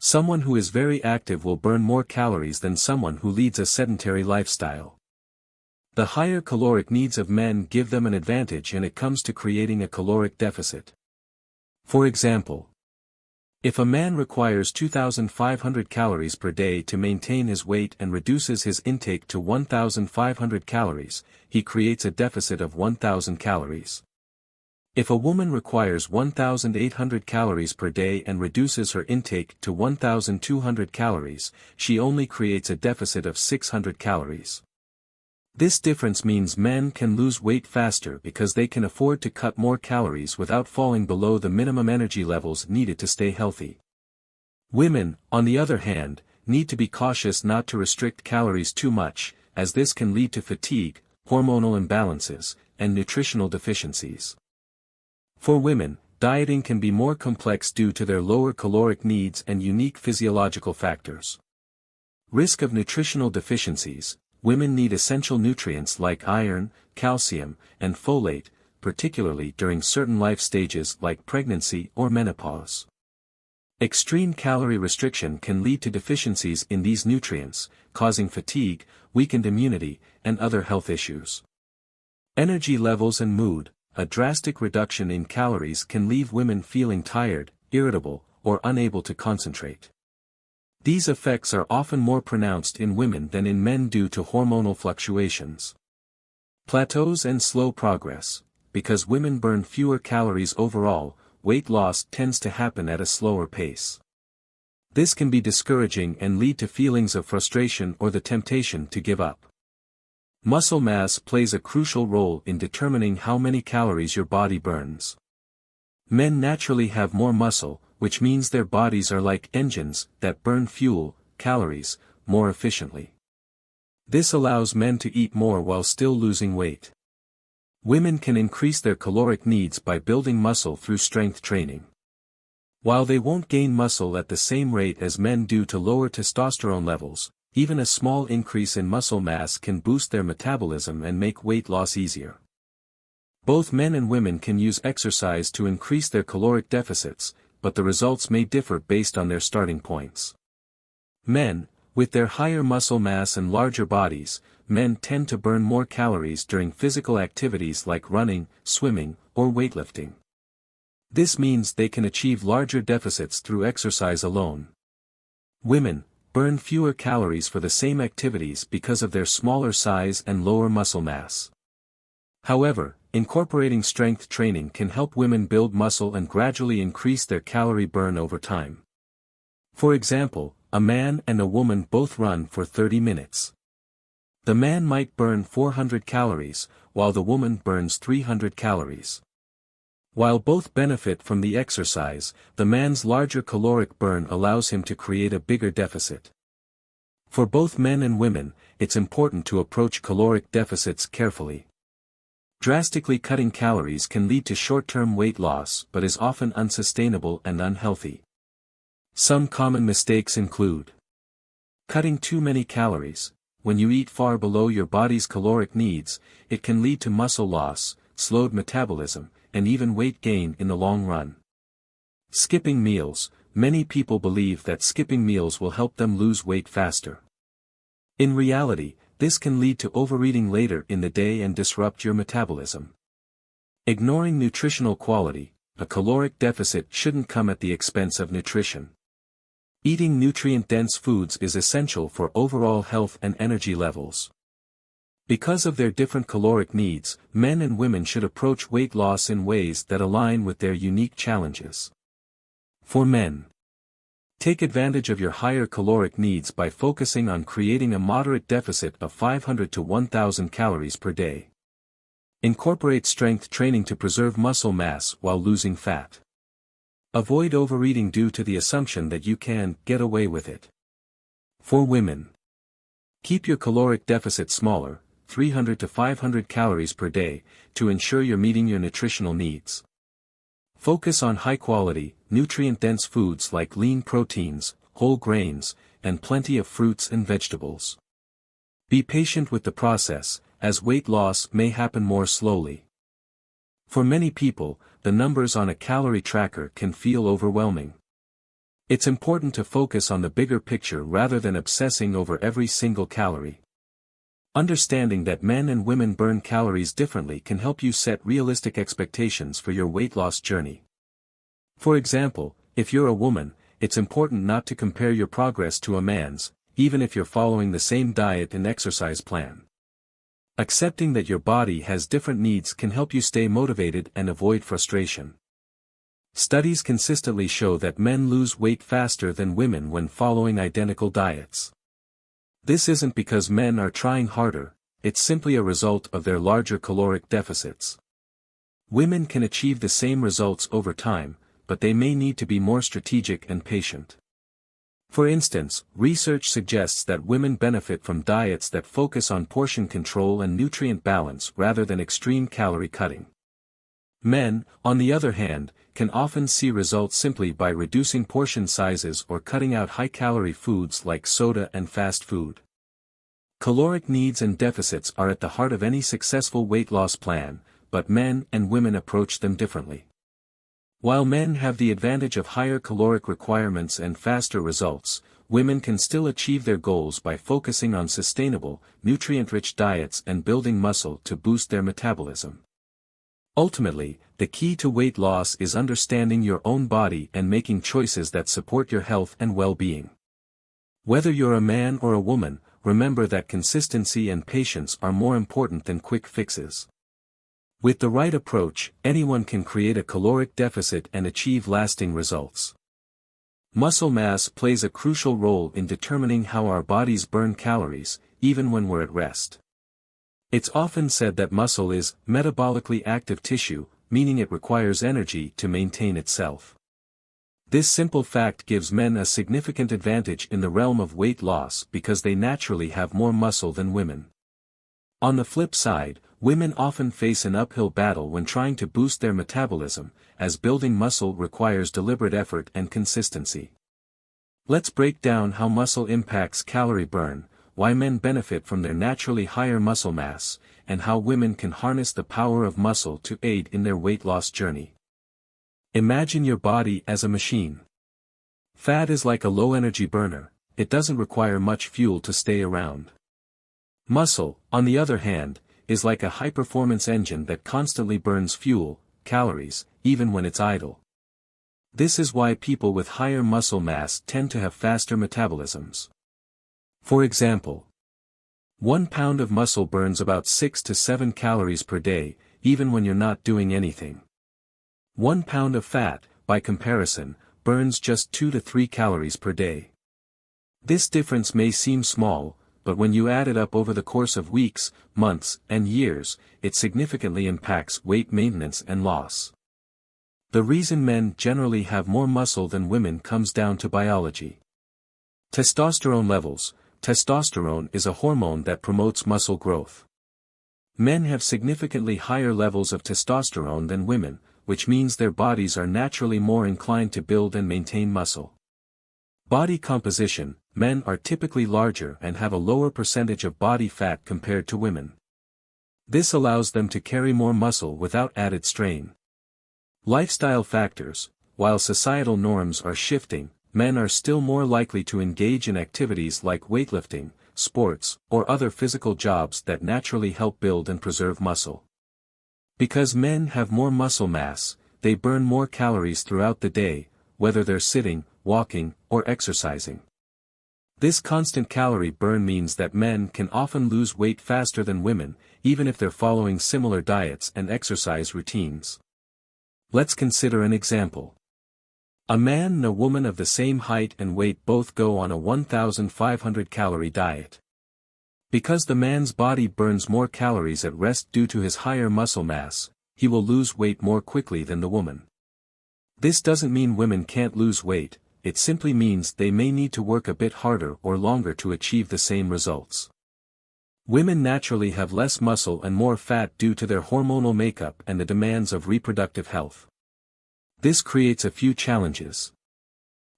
Speaker 2: Someone who is very active will burn more calories than someone who leads a sedentary lifestyle. The higher caloric needs of men give them an advantage when it comes to creating a caloric deficit. For example, if a man requires 2,500 calories per day to maintain his weight and reduces his intake to 1,500 calories, he creates a deficit of 1,000 calories. If a woman requires 1,800 calories per day and reduces her intake to 1,200 calories, she only creates a deficit of 600 calories. This difference means men can lose weight faster because they can afford to cut more calories without falling below the minimum energy levels needed to stay healthy. Women, on the other hand, need to be cautious not to restrict calories too much, as this can lead to fatigue, hormonal imbalances, and nutritional deficiencies. For women, dieting can be more complex due to their lower caloric needs and unique physiological factors. Risk of nutritional deficiencies. Women need essential nutrients like iron, calcium, and folate, particularly during certain life stages like pregnancy or menopause. Extreme calorie restriction can lead to deficiencies in these nutrients, causing fatigue, weakened immunity, and other health issues. Energy levels and mood. A drastic reduction in calories can leave women feeling tired, irritable, or unable to concentrate. These effects are often more pronounced in women than in men due to hormonal fluctuations. Plateaus and slow progress. Because women burn fewer calories overall, weight loss tends to happen at a slower pace. This can be discouraging and lead to feelings of frustration or the temptation to give up. Muscle mass plays a crucial role in determining how many calories your body burns. Men naturally have more muscle, which means their bodies are like engines that burn fuel, calories, more efficiently. This allows men to eat more while still losing weight. Women can increase their caloric needs by building muscle through strength training. While they won't gain muscle at the same rate as men due to lower testosterone levels, even a small increase in muscle mass can boost their metabolism and make weight loss easier. Both men and women can use exercise to increase their caloric deficits, but the results may differ based on their starting points. Men, with their higher muscle mass and larger bodies, men tend to burn more calories during physical activities like running, swimming, or weightlifting. This means they can achieve larger deficits through exercise alone. Women burn fewer calories for the same activities because of their smaller size and lower muscle mass. However, incorporating strength training can help women build muscle and gradually increase their calorie burn over time. For example, a man and a woman both run for 30 minutes. The man might burn 400 calories, while the woman burns 300 calories. While both benefit from the exercise, the man's larger caloric burn allows him to create a bigger deficit. For both men and women, it's important to approach caloric deficits carefully. Drastically cutting calories can lead to short-term weight loss but is often unsustainable and unhealthy. Some common mistakes include cutting too many calories. When you eat far below your body's caloric needs, it can lead to muscle loss, slowed metabolism, and even weight gain in the long run. Skipping meals. Many people believe that skipping meals will help them lose weight faster. In reality, this can lead to overeating later in the day and disrupt your metabolism. Ignoring nutritional quality. A caloric deficit shouldn't come at the expense of nutrition. Eating nutrient-dense foods is essential for overall health and energy levels. Because of their different caloric needs, men and women should approach weight loss in ways that align with their unique challenges. For men, take advantage of your higher caloric needs by focusing on creating a moderate deficit of 500 to 1,000 calories per day. Incorporate strength training to preserve muscle mass while losing fat. Avoid overeating due to the assumption that you can get away with it. For women, keep your caloric deficit smaller, 300 to 500 calories per day, to ensure you're meeting your nutritional needs. Focus on high-quality, nutrient-dense foods like lean proteins, whole grains, and plenty of fruits and vegetables. Be patient with the process, as weight loss may happen more slowly. For many people, the numbers on a calorie tracker can feel overwhelming. It's important to focus on the bigger picture rather than obsessing over every single calorie. Understanding that men and women burn calories differently can help you set realistic expectations for your weight loss journey. For example, if you're a woman, it's important not to compare your progress to a man's, even if you're following the same diet and exercise plan. Accepting that your body has different needs can help you stay motivated and avoid frustration. Studies consistently show that men lose weight faster than women when following identical diets. This isn't because men are trying harder, it's simply a result of their larger caloric deficits. Women can achieve the same results over time, but they may need to be more strategic and patient. For instance, research suggests that women benefit from diets that focus on portion control and nutrient balance rather than extreme calorie cutting. Men, on the other hand, can often see results simply by reducing portion sizes or cutting out high-calorie foods like soda and fast food. Caloric needs and deficits are at the heart of any successful weight loss plan, but men and women approach them differently. While men have the advantage of higher caloric requirements and faster results, women can still achieve their goals by focusing on sustainable, nutrient-rich diets and building muscle to boost their metabolism. Ultimately, the key to weight loss is understanding your own body and making choices that support your health and well-being. Whether you're a man or a woman, remember that consistency and patience are more important than quick fixes. With the right approach, anyone can create a caloric deficit and achieve lasting results. Muscle mass plays a crucial role in determining how our bodies burn calories, even when we're at rest. It's often said that muscle is metabolically active tissue, meaning it requires energy to maintain itself. This simple fact gives men a significant advantage in the realm of weight loss because they naturally have more muscle than women. On the flip side, women often face an uphill battle when trying to boost their metabolism, as building muscle requires deliberate effort and consistency. Let's break down how muscle impacts calorie burn, why men benefit from their naturally higher muscle mass, and how women can harness the power of muscle to aid in their weight loss journey. Imagine your body as a machine. Fat is like a low-energy burner, it doesn't require much fuel to stay around. Muscle, on the other hand, is like a high-performance engine that constantly burns fuel, calories, even when it's idle. This is why people with higher muscle mass tend to have faster metabolisms. For example, 1 pound of muscle burns about 6 to 7 calories per day, even when you're not doing anything. 1 pound of fat, by comparison, burns just 2 to 3 calories per day. This difference may seem small, but when you add it up over the course of weeks, months, and years, it significantly impacts weight maintenance and loss. The reason men generally have more muscle than women comes down to biology. Testosterone levels. Testosterone is a hormone that promotes muscle growth. Men have significantly higher levels of testosterone than women, which means their bodies are naturally more inclined to build and maintain muscle. Body composition. Men are typically larger and have a lower percentage of body fat compared to women. This allows them to carry more muscle without added strain. Lifestyle factors. While societal norms are shifting, men are still more likely to engage in activities like weightlifting, sports, or other physical jobs that naturally help build and preserve muscle. Because men have more muscle mass, they burn more calories throughout the day, whether they're sitting, walking, or exercising. This constant calorie burn means that men can often lose weight faster than women, even if they're following similar diets and exercise routines. Let's consider an example. A man and a woman of the same height and weight both go on a 1,500 calorie diet. Because the man's body burns more calories at rest due to his higher muscle mass, he will lose weight more quickly than the woman. This doesn't mean women can't lose weight, it simply means they may need to work a bit harder or longer to achieve the same results. Women naturally have less muscle and more fat due to their hormonal makeup and the demands of reproductive health. This creates a few challenges.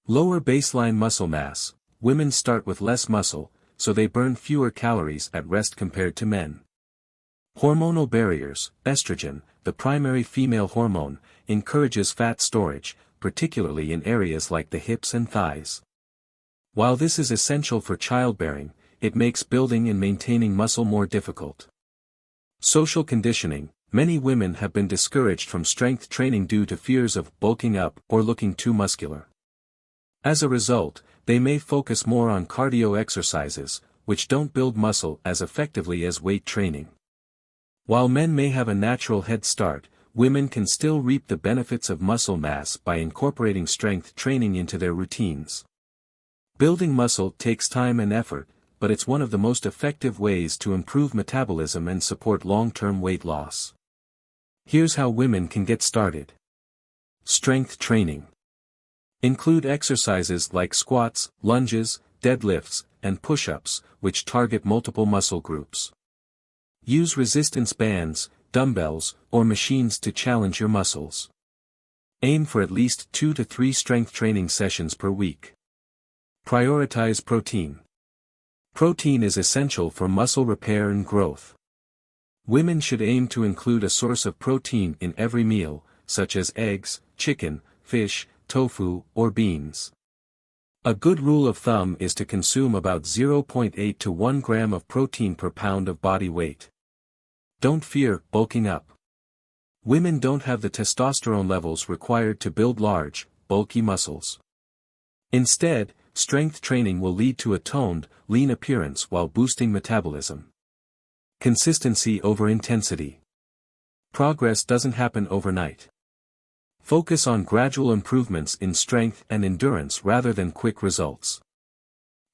Speaker 2: Lower baseline muscle mass. Women start with less muscle, so they burn fewer calories at rest compared to men. Hormonal barriers. Estrogen, the primary female hormone, encourages fat storage, particularly in areas like the hips and thighs. While this is essential for childbearing, it makes building and maintaining muscle more difficult. Social conditioning. Many women have been discouraged from strength training due to fears of bulking up or looking too muscular. As a result, they may focus more on cardio exercises, which don't build muscle as effectively as weight training. While men may have a natural head start, women can still reap the benefits of muscle mass by incorporating strength training into their routines. Building muscle takes time and effort, but it's one of the most effective ways to improve metabolism and support long-term weight loss. Here's how women can get started. Strength training. Include exercises like squats, lunges, deadlifts, and push-ups, which target multiple muscle groups. Use resistance bands, dumbbells, or machines to challenge your muscles. Aim for at least 2 to 3 strength training sessions per week. Prioritize protein. Protein is essential for muscle repair and growth. Women should aim to include a source of protein in every meal, such as eggs, chicken, fish, tofu, or beans. A good rule of thumb is to consume about 0.8 to 1 gram of protein per pound of body weight. Don't fear bulking up. Women don't have the testosterone levels required to build large, bulky muscles. Instead, strength training will lead to a toned, lean appearance while boosting metabolism. Consistency over intensity. Progress doesn't happen overnight. Focus on gradual improvements in strength and endurance rather than quick results.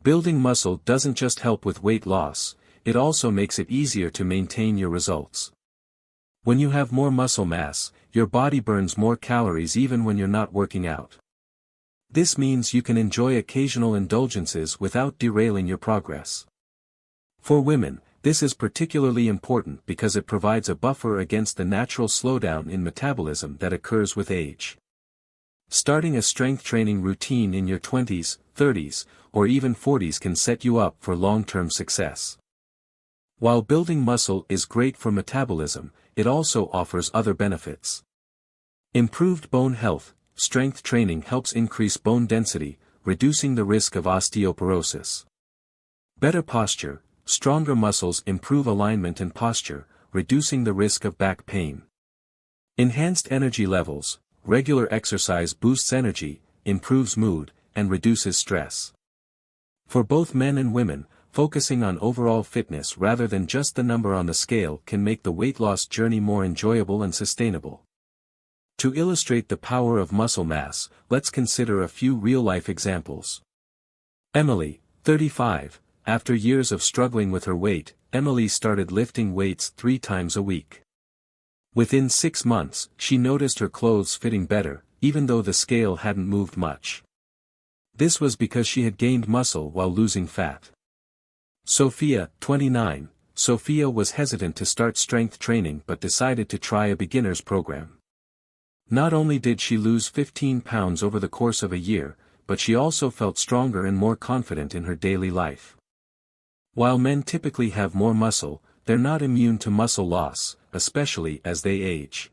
Speaker 2: Building muscle doesn't just help with weight loss, it also makes it easier to maintain your results. When you have more muscle mass, your body burns more calories even when you're not working out. This means you can enjoy occasional indulgences without derailing your progress. For women, this is particularly important because it provides a buffer against the natural slowdown in metabolism that occurs with age. Starting a strength training routine in your 20s, 30s, or even 40s can set you up for long-term success. While building muscle is great for metabolism, it also offers other benefits. Improved bone health. Strength training helps increase bone density, reducing the risk of osteoporosis. Better posture. Stronger muscles improve alignment and posture, reducing the risk of back pain. Enhanced energy levels. Regular exercise boosts energy, improves mood, and reduces stress. For both men and women, focusing on overall fitness rather than just the number on the scale can make the weight loss journey more enjoyable and sustainable. To illustrate the power of muscle mass, let's consider a few real-life examples. Emily, 35. After years of struggling with her weight, Emily started lifting weights 3 times a week. Within 6 months, she noticed her clothes fitting better, even though the scale hadn't moved much. This was because she had gained muscle while losing fat. Sophia, 29. Sophia was hesitant to start strength training but decided to try a beginner's program. Not only did she lose 15 pounds over the course of a year, but she also felt stronger and more confident in her daily life. While men typically have more muscle, they're not immune to muscle loss, especially as they age.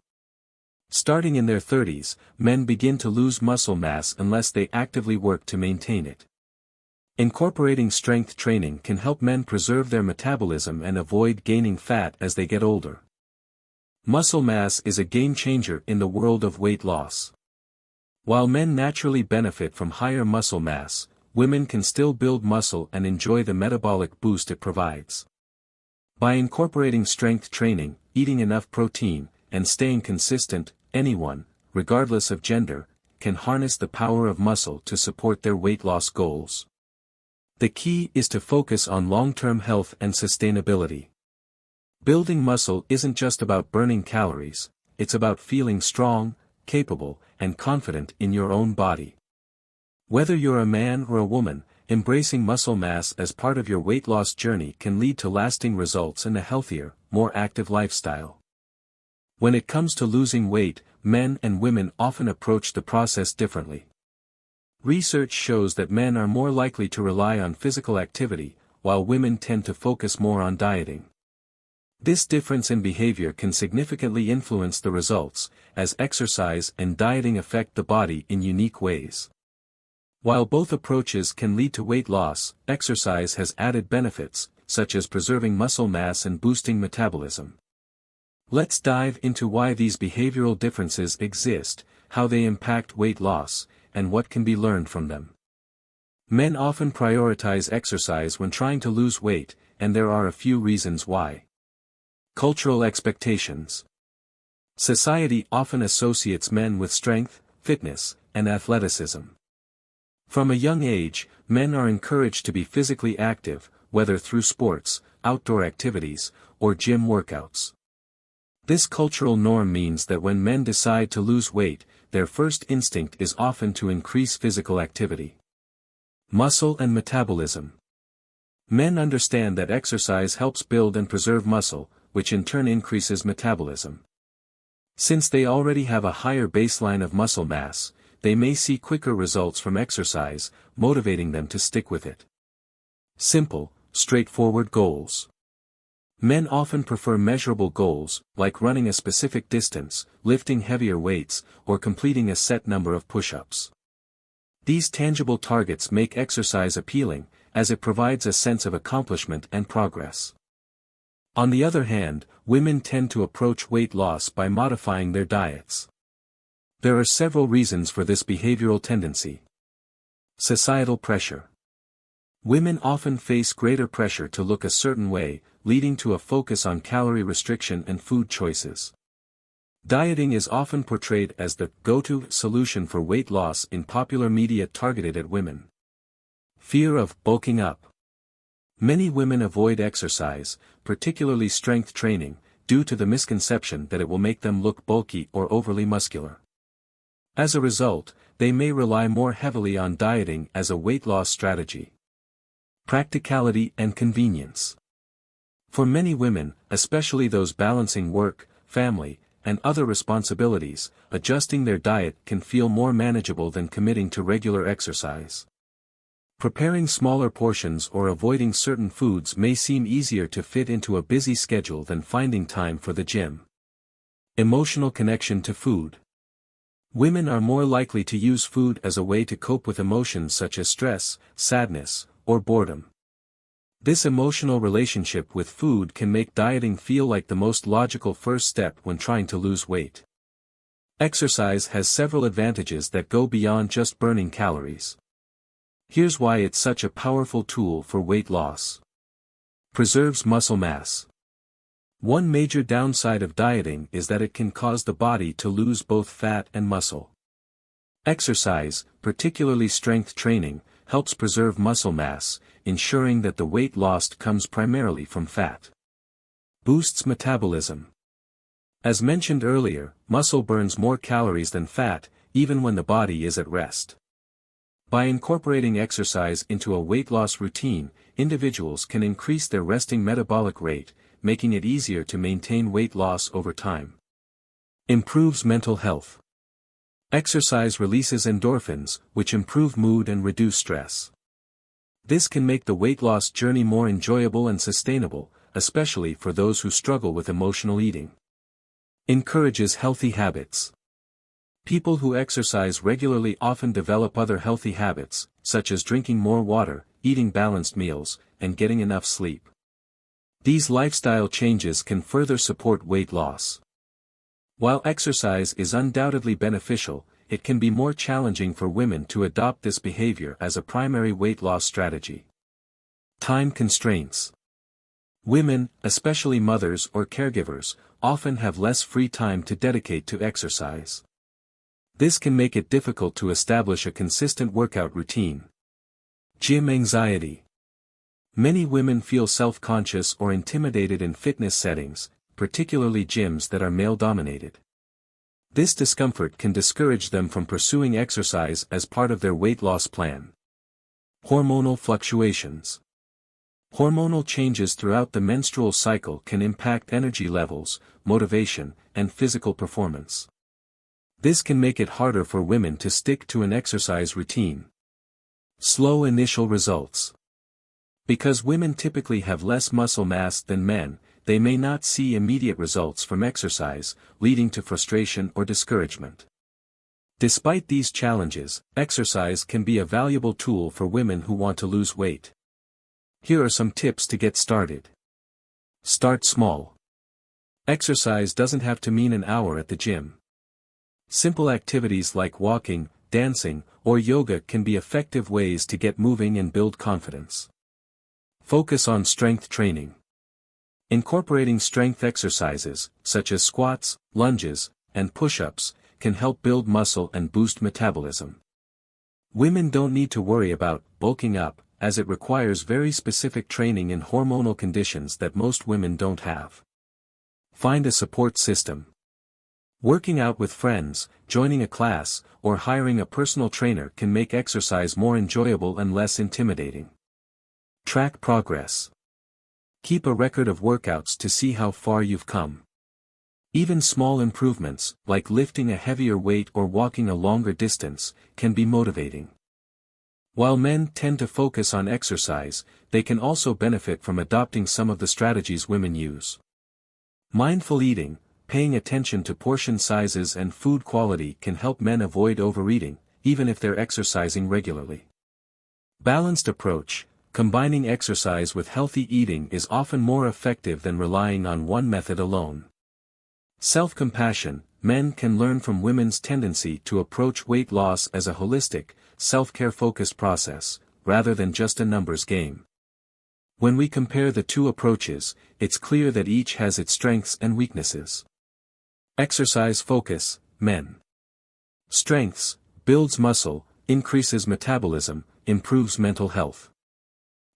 Speaker 2: Starting in their 30s, men begin to lose muscle mass unless they actively work to maintain it. Incorporating strength training can help men preserve their metabolism and avoid gaining fat as they get older. Muscle mass is a game changer in the world of weight loss. While men naturally benefit from higher muscle mass, women can still build muscle and enjoy the metabolic boost it provides. By incorporating strength training, eating enough protein, and staying consistent, anyone, regardless of gender, can harness the power of muscle to support their weight loss goals. The key is to focus on long-term health and sustainability. Building muscle isn't just about burning calories, it's about feeling strong, capable, and confident in your own body. Whether you're a man or a woman, embracing muscle mass as part of your weight loss journey can lead to lasting results and a healthier, more active lifestyle. When it comes to losing weight, men and women often approach the process differently. Research shows that men are more likely to rely on physical activity, while women tend to focus more on dieting. This difference in behavior can significantly influence the results, as exercise and dieting affect the body in unique ways. While both approaches can lead to weight loss, exercise has added benefits, such as preserving muscle mass and boosting metabolism. Let's dive into why these behavioral differences exist, how they impact weight loss, and what can be learned from them. Men often prioritize exercise when trying to lose weight, and there are a few reasons why. Cultural expectations. Society often associates men with strength, fitness, and athleticism. From a young age, men are encouraged to be physically active, whether through sports, outdoor activities, or gym workouts. This cultural norm means that when men decide to lose weight, their first instinct is often to increase physical activity. Muscle and metabolism. Men understand that exercise helps build and preserve muscle, which in turn increases metabolism. Since they already have a higher baseline of muscle mass, they may see quicker results from exercise, motivating them to stick with it. Simple, straightforward goals. Men often prefer measurable goals, like running a specific distance, lifting heavier weights, or completing a set number of push-ups. These tangible targets make exercise appealing, as it provides a sense of accomplishment and progress. On the other hand, women tend to approach weight loss by modifying their diets. There are several reasons for this behavioral tendency. Societal pressure. Women often face greater pressure to look a certain way, leading to a focus on calorie restriction and food choices. Dieting is often portrayed as the go-to solution for weight loss in popular media targeted at women. Fear of bulking up. Many women avoid exercise, particularly strength training, due to the misconception that it will make them look bulky or overly muscular. As a result, they may rely more heavily on dieting as a weight loss strategy. Practicality and convenience. For many women, especially those balancing work, family, and other responsibilities, adjusting their diet can feel more manageable than committing to regular exercise. Preparing smaller portions or avoiding certain foods may seem easier to fit into a busy schedule than finding time for the gym. Emotional connection to food. Women are more likely to use food as a way to cope with emotions such as stress, sadness, or boredom. This emotional relationship with food can make dieting feel like the most logical first step when trying to lose weight. Exercise has several advantages that go beyond just burning calories. Here's why it's such a powerful tool for weight loss. Preserves muscle mass. One major downside of dieting is that it can cause the body to lose both fat and muscle. Exercise, particularly strength training, helps preserve muscle mass, ensuring that the weight lost comes primarily from fat. Boosts metabolism. As mentioned earlier, muscle burns more calories than fat, even when the body is at rest. By incorporating exercise into a weight loss routine, individuals can increase their resting metabolic rate, making it easier to maintain weight loss over time. Improves mental health. Exercise releases endorphins, which improve mood and reduce stress. This can make the weight loss journey more enjoyable and sustainable, especially for those who struggle with emotional eating. Encourages healthy habits. People who exercise regularly often develop other healthy habits, such as drinking more water, eating balanced meals, and getting enough sleep. These lifestyle changes can further support weight loss. While exercise is undoubtedly beneficial, it can be more challenging for women to adopt this behavior as a primary weight loss strategy. Time constraints. Women, especially mothers or caregivers, often have less free time to dedicate to exercise. This can make it difficult to establish a consistent workout routine. Gym anxiety. Many women feel self-conscious or intimidated in fitness settings, particularly gyms that are male-dominated. This discomfort can discourage them from pursuing exercise as part of their weight loss plan. Hormonal fluctuations. Hormonal changes throughout the menstrual cycle can impact energy levels, motivation, and physical performance. This can make it harder for women to stick to an exercise routine. Slow initial results. Because women typically have less muscle mass than men, they may not see immediate results from exercise, leading to frustration or discouragement. Despite these challenges, exercise can be a valuable tool for women who want to lose weight. Here are some tips to get started. Start small. Exercise doesn't have to mean an hour at the gym. Simple activities like walking, dancing, or yoga can be effective ways to get moving and build confidence. Focus on strength training. Incorporating strength exercises, such as squats, lunges, and push-ups, can help build muscle and boost metabolism. Women don't need to worry about bulking up, as it requires very specific training in hormonal conditions that most women don't have. Find a support system. Working out with friends, joining a class, or hiring a personal trainer can make exercise more enjoyable and less intimidating. Track progress. Keep a record of workouts to see how far you've come. Even small improvements, like lifting a heavier weight or walking a longer distance, can be motivating. While men tend to focus on exercise, they can also benefit from adopting some of the strategies women use. Mindful eating, paying attention to portion sizes and food quality can help men avoid overeating, even if they're exercising regularly. Balanced approach, combining exercise with healthy eating is often more effective than relying on one method alone. Self-compassion, men can learn from women's tendency to approach weight loss as a holistic, self-care focused process, rather than just a numbers game. When we compare the two approaches, it's clear that each has its strengths and weaknesses. Exercise focus, men. Strengths, builds muscle, increases metabolism, improves mental health.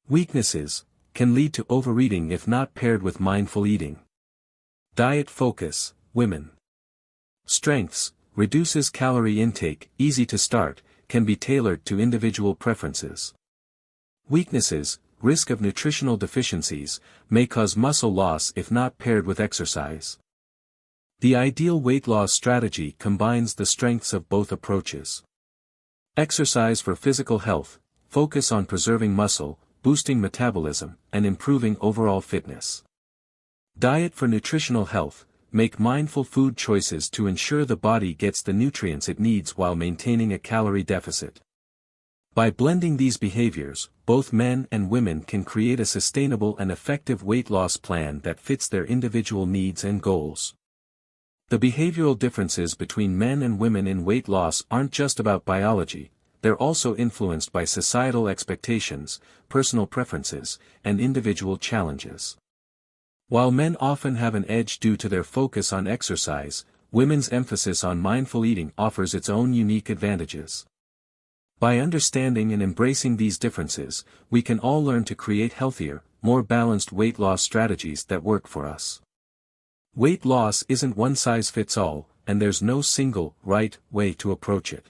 Speaker 2: Weaknesses, can lead to overeating if not paired with mindful eating. Diet focus, women. Strengths, reduces calorie intake, easy to start, can be tailored to individual preferences. Weaknesses, risk of nutritional deficiencies, may cause muscle loss if not paired with exercise. The ideal weight loss strategy combines the strengths of both approaches. Exercise for physical health, focus on preserving muscle, boosting metabolism, and improving overall fitness. Diet for nutritional health, make mindful food choices to ensure the body gets the nutrients it needs while maintaining a calorie deficit. By blending these behaviors, both men and women can create a sustainable and effective weight loss plan that fits their individual needs and goals. The behavioral differences between men and women in weight loss aren't just about biology, they're also influenced by societal expectations, personal preferences, and individual challenges. While men often have an edge due to their focus on exercise, women's emphasis on mindful eating offers its own unique advantages. By understanding and embracing these differences, we can all learn to create healthier, more balanced weight loss strategies that work for us. Weight loss isn't one size fits all, and there's no single, right, way to approach it.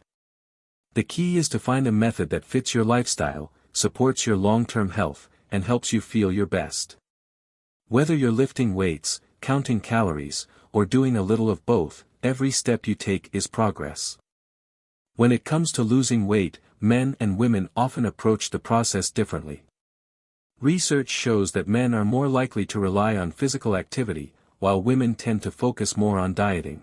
Speaker 2: The key is to find a method that fits your lifestyle, supports your long-term health, and helps you feel your best. Whether you're lifting weights, counting calories, or doing a little of both, every step you take is progress. When it comes to losing weight, men and women often approach the process differently. Research shows that men are more likely to rely on physical activity, while women tend to focus more on dieting.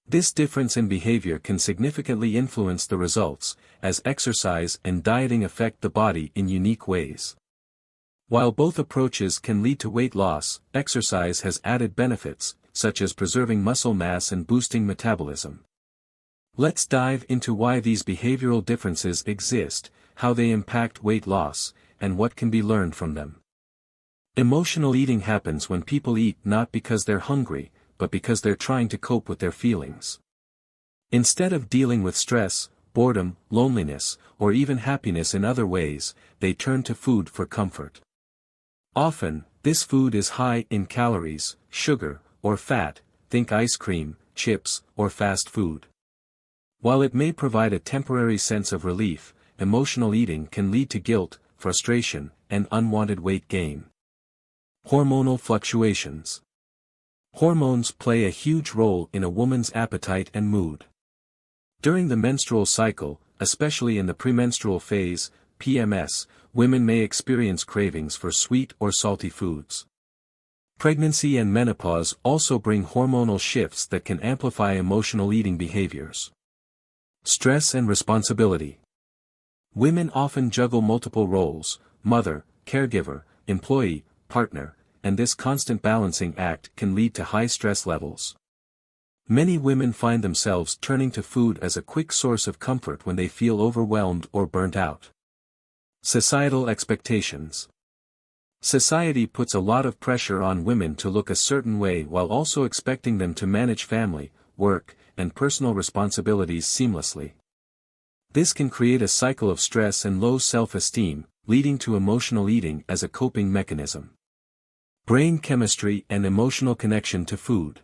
Speaker 2: This difference in behavior can significantly influence the results, as exercise and dieting affect the body in unique ways. While both approaches can lead to weight loss, exercise has added benefits, such as preserving muscle mass and boosting metabolism. Let's dive into why these behavioral differences exist, how they impact weight loss, and what can be learned from them. Emotional eating happens when people eat not because they're hungry, but because they're trying to cope with their feelings. Instead of dealing with stress, boredom, loneliness, or even happiness in other ways, they turn to food for comfort. Often, this food is high in calories, sugar, or fat, think ice cream, chips, or fast food. While it may provide a temporary sense of relief, emotional eating can lead to guilt, frustration, and unwanted weight gain. Hormonal fluctuations. Hormones play a huge role in a woman's appetite and mood. During the menstrual cycle, especially in the premenstrual phase, PMS, women may experience cravings for sweet or salty foods. Pregnancy and menopause also bring hormonal shifts that can amplify emotional eating behaviors. Stress and responsibility. Women often juggle multiple roles: mother, caregiver, employee, partner, and this constant balancing act can lead to high stress levels. Many women find themselves turning to food as a quick source of comfort when they feel overwhelmed or burnt out. Societal expectations. Society puts a lot of pressure on women to look a certain way while also expecting them to manage family, work, and personal responsibilities seamlessly. This can create a cycle of stress and low self-esteem, leading to emotional eating as a coping mechanism. Brain chemistry and emotional connection to food.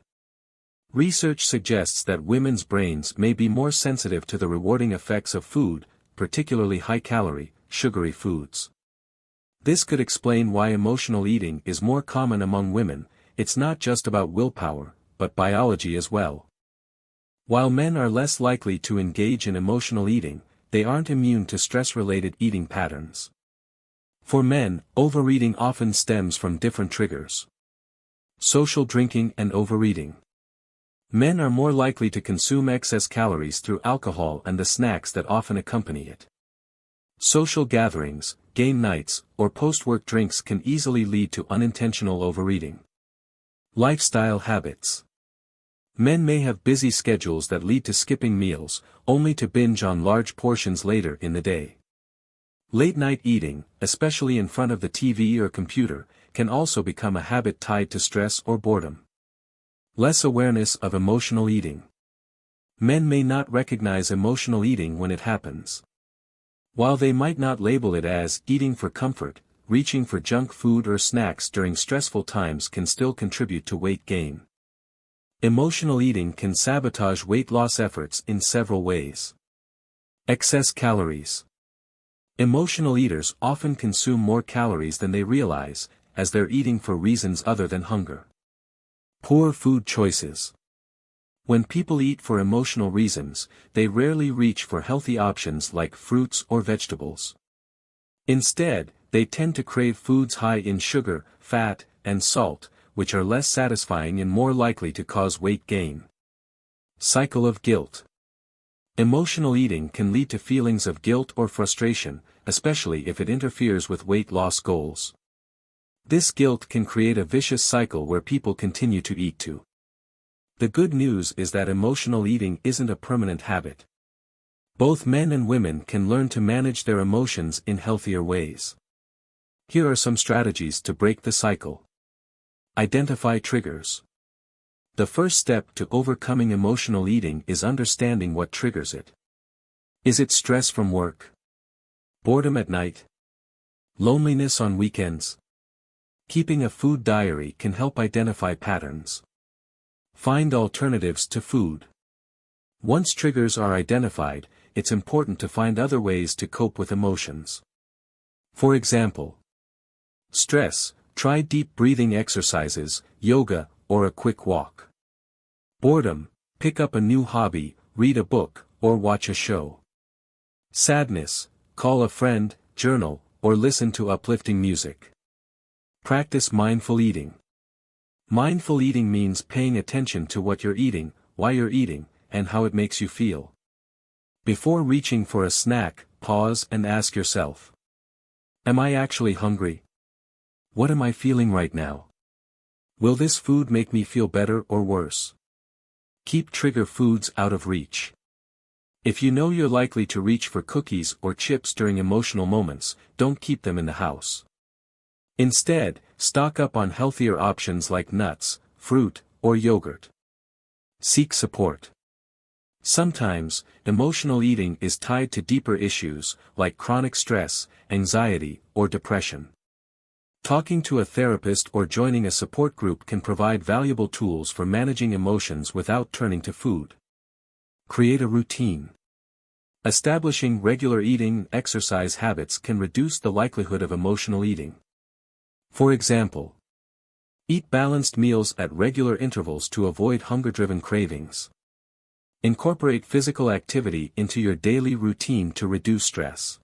Speaker 2: Research suggests that women's brains may be more sensitive to the rewarding effects of food, particularly high-calorie, sugary foods. This could explain why emotional eating is more common among women. It's not just about willpower, but biology as well. While men are less likely to engage in emotional eating, they aren't immune to stress-related eating patterns. For men, overeating often stems from different triggers. Social drinking and overeating. Men are more likely to consume excess calories through alcohol and the snacks that often accompany it. Social gatherings, game nights, or post-work drinks can easily lead to unintentional overeating. Lifestyle habits. Men may have busy schedules that lead to skipping meals, only to binge on large portions later in the day. Late-night eating, especially in front of the TV or computer, can also become a habit tied to stress or boredom. Less awareness of emotional eating. Men may not recognize emotional eating when it happens. While they might not label it as eating for comfort, reaching for junk food or snacks during stressful times can still contribute to weight gain. Emotional eating can sabotage weight loss efforts in several ways. Excess calories. Emotional eaters often consume more calories than they realize, as they're eating for reasons other than hunger. Poor food choices. When people eat for emotional reasons, they rarely reach for healthy options like fruits or vegetables. Instead, they tend to crave foods high in sugar, fat, and salt, which are less satisfying and more likely to cause weight gain. Cycle of guilt. Emotional eating can lead to feelings of guilt or frustration, especially if it interferes with weight loss goals. This guilt can create a vicious cycle where people continue to eat too. The good news is that emotional eating isn't a permanent habit. Both men and women can learn to manage their emotions in healthier ways. Here are some strategies to break the cycle. Identify triggers. The first step to overcoming emotional eating is understanding what triggers it. Is it stress from work? Boredom at night? Loneliness on weekends? Keeping a food diary can help identify patterns. Find alternatives to food. Once triggers are identified, it's important to find other ways to cope with emotions. For example, stress, try deep breathing exercises, yoga, or a quick walk. Boredom, pick up a new hobby, read a book, or watch a show. Sadness, call a friend, journal, or listen to uplifting music. Practice mindful eating. Mindful eating means paying attention to what you're eating, why you're eating, and how it makes you feel. Before reaching for a snack, pause and ask yourself, am I actually hungry? What am I feeling right now? Will this food make me feel better or worse? Keep trigger foods out of reach. If you know you're likely to reach for cookies or chips during emotional moments, don't keep them in the house. Instead, stock up on healthier options like nuts, fruit, or yogurt. Seek support. Sometimes, emotional eating is tied to deeper issues, like chronic stress, anxiety, or depression. Talking to a therapist or joining a support group can provide valuable tools for managing emotions without turning to food. Create a routine. Establishing regular eating and exercise habits can reduce the likelihood of emotional eating. For example, eat balanced meals at regular intervals to avoid hunger-driven cravings. Incorporate physical activity into your daily routine to reduce stress.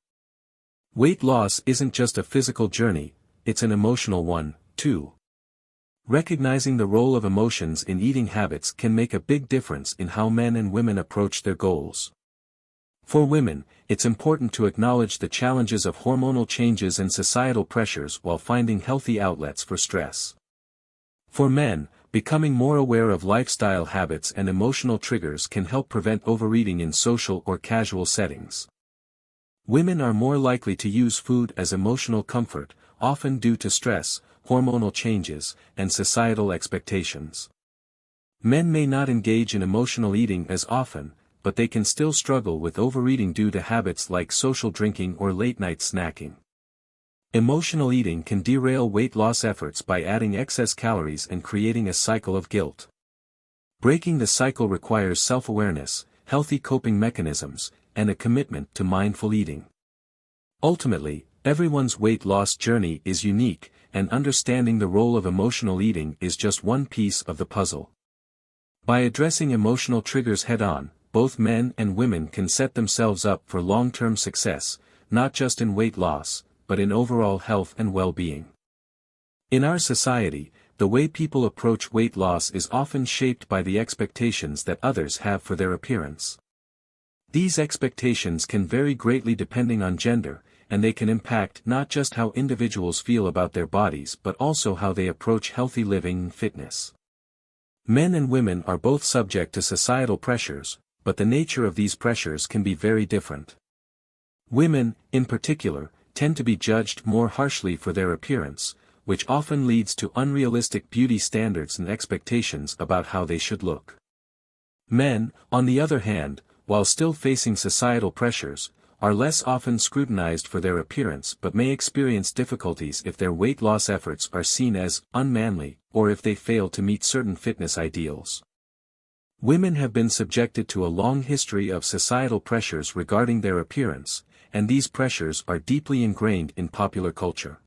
Speaker 2: Weight loss isn't just a physical journey, it's an emotional one, too. Recognizing the role of emotions in eating habits can make a big difference in how men and women approach their goals. For women, it's important to acknowledge the challenges of hormonal changes and societal pressures while finding healthy outlets for stress. For men, becoming more aware of lifestyle habits and emotional triggers can help prevent overeating in social or casual settings. Women are more likely to use food as emotional comfort, often due to stress, hormonal changes, and societal expectations. Men may not engage in emotional eating as often, but they can still struggle with overeating due to habits like social drinking or late-night snacking. Emotional eating can derail weight loss efforts by adding excess calories and creating a cycle of guilt. Breaking the cycle requires self-awareness, healthy coping mechanisms, and a commitment to mindful eating. Ultimately, everyone's weight loss journey is unique, and understanding the role of emotional eating is just one piece of the puzzle. By addressing emotional triggers head-on, both men and women can set themselves up for long-term success, not just in weight loss, but in overall health and well-being. In our society, the way people approach weight loss is often shaped by the expectations that others have for their appearance. These expectations can vary greatly depending on gender, and they can impact not just how individuals feel about their bodies but also how they approach healthy living and fitness. Men and women are both subject to societal pressures, but the nature of these pressures can be very different. Women, in particular, tend to be judged more harshly for their appearance, which often leads to unrealistic beauty standards and expectations about how they should look. Men, on the other hand, while still facing societal pressures, are less often scrutinized for their appearance but may experience difficulties if their weight loss efforts are seen as unmanly, or if they fail to meet certain fitness ideals. Women have been subjected to a long history of societal pressures regarding their appearance, and these pressures are deeply ingrained in popular culture.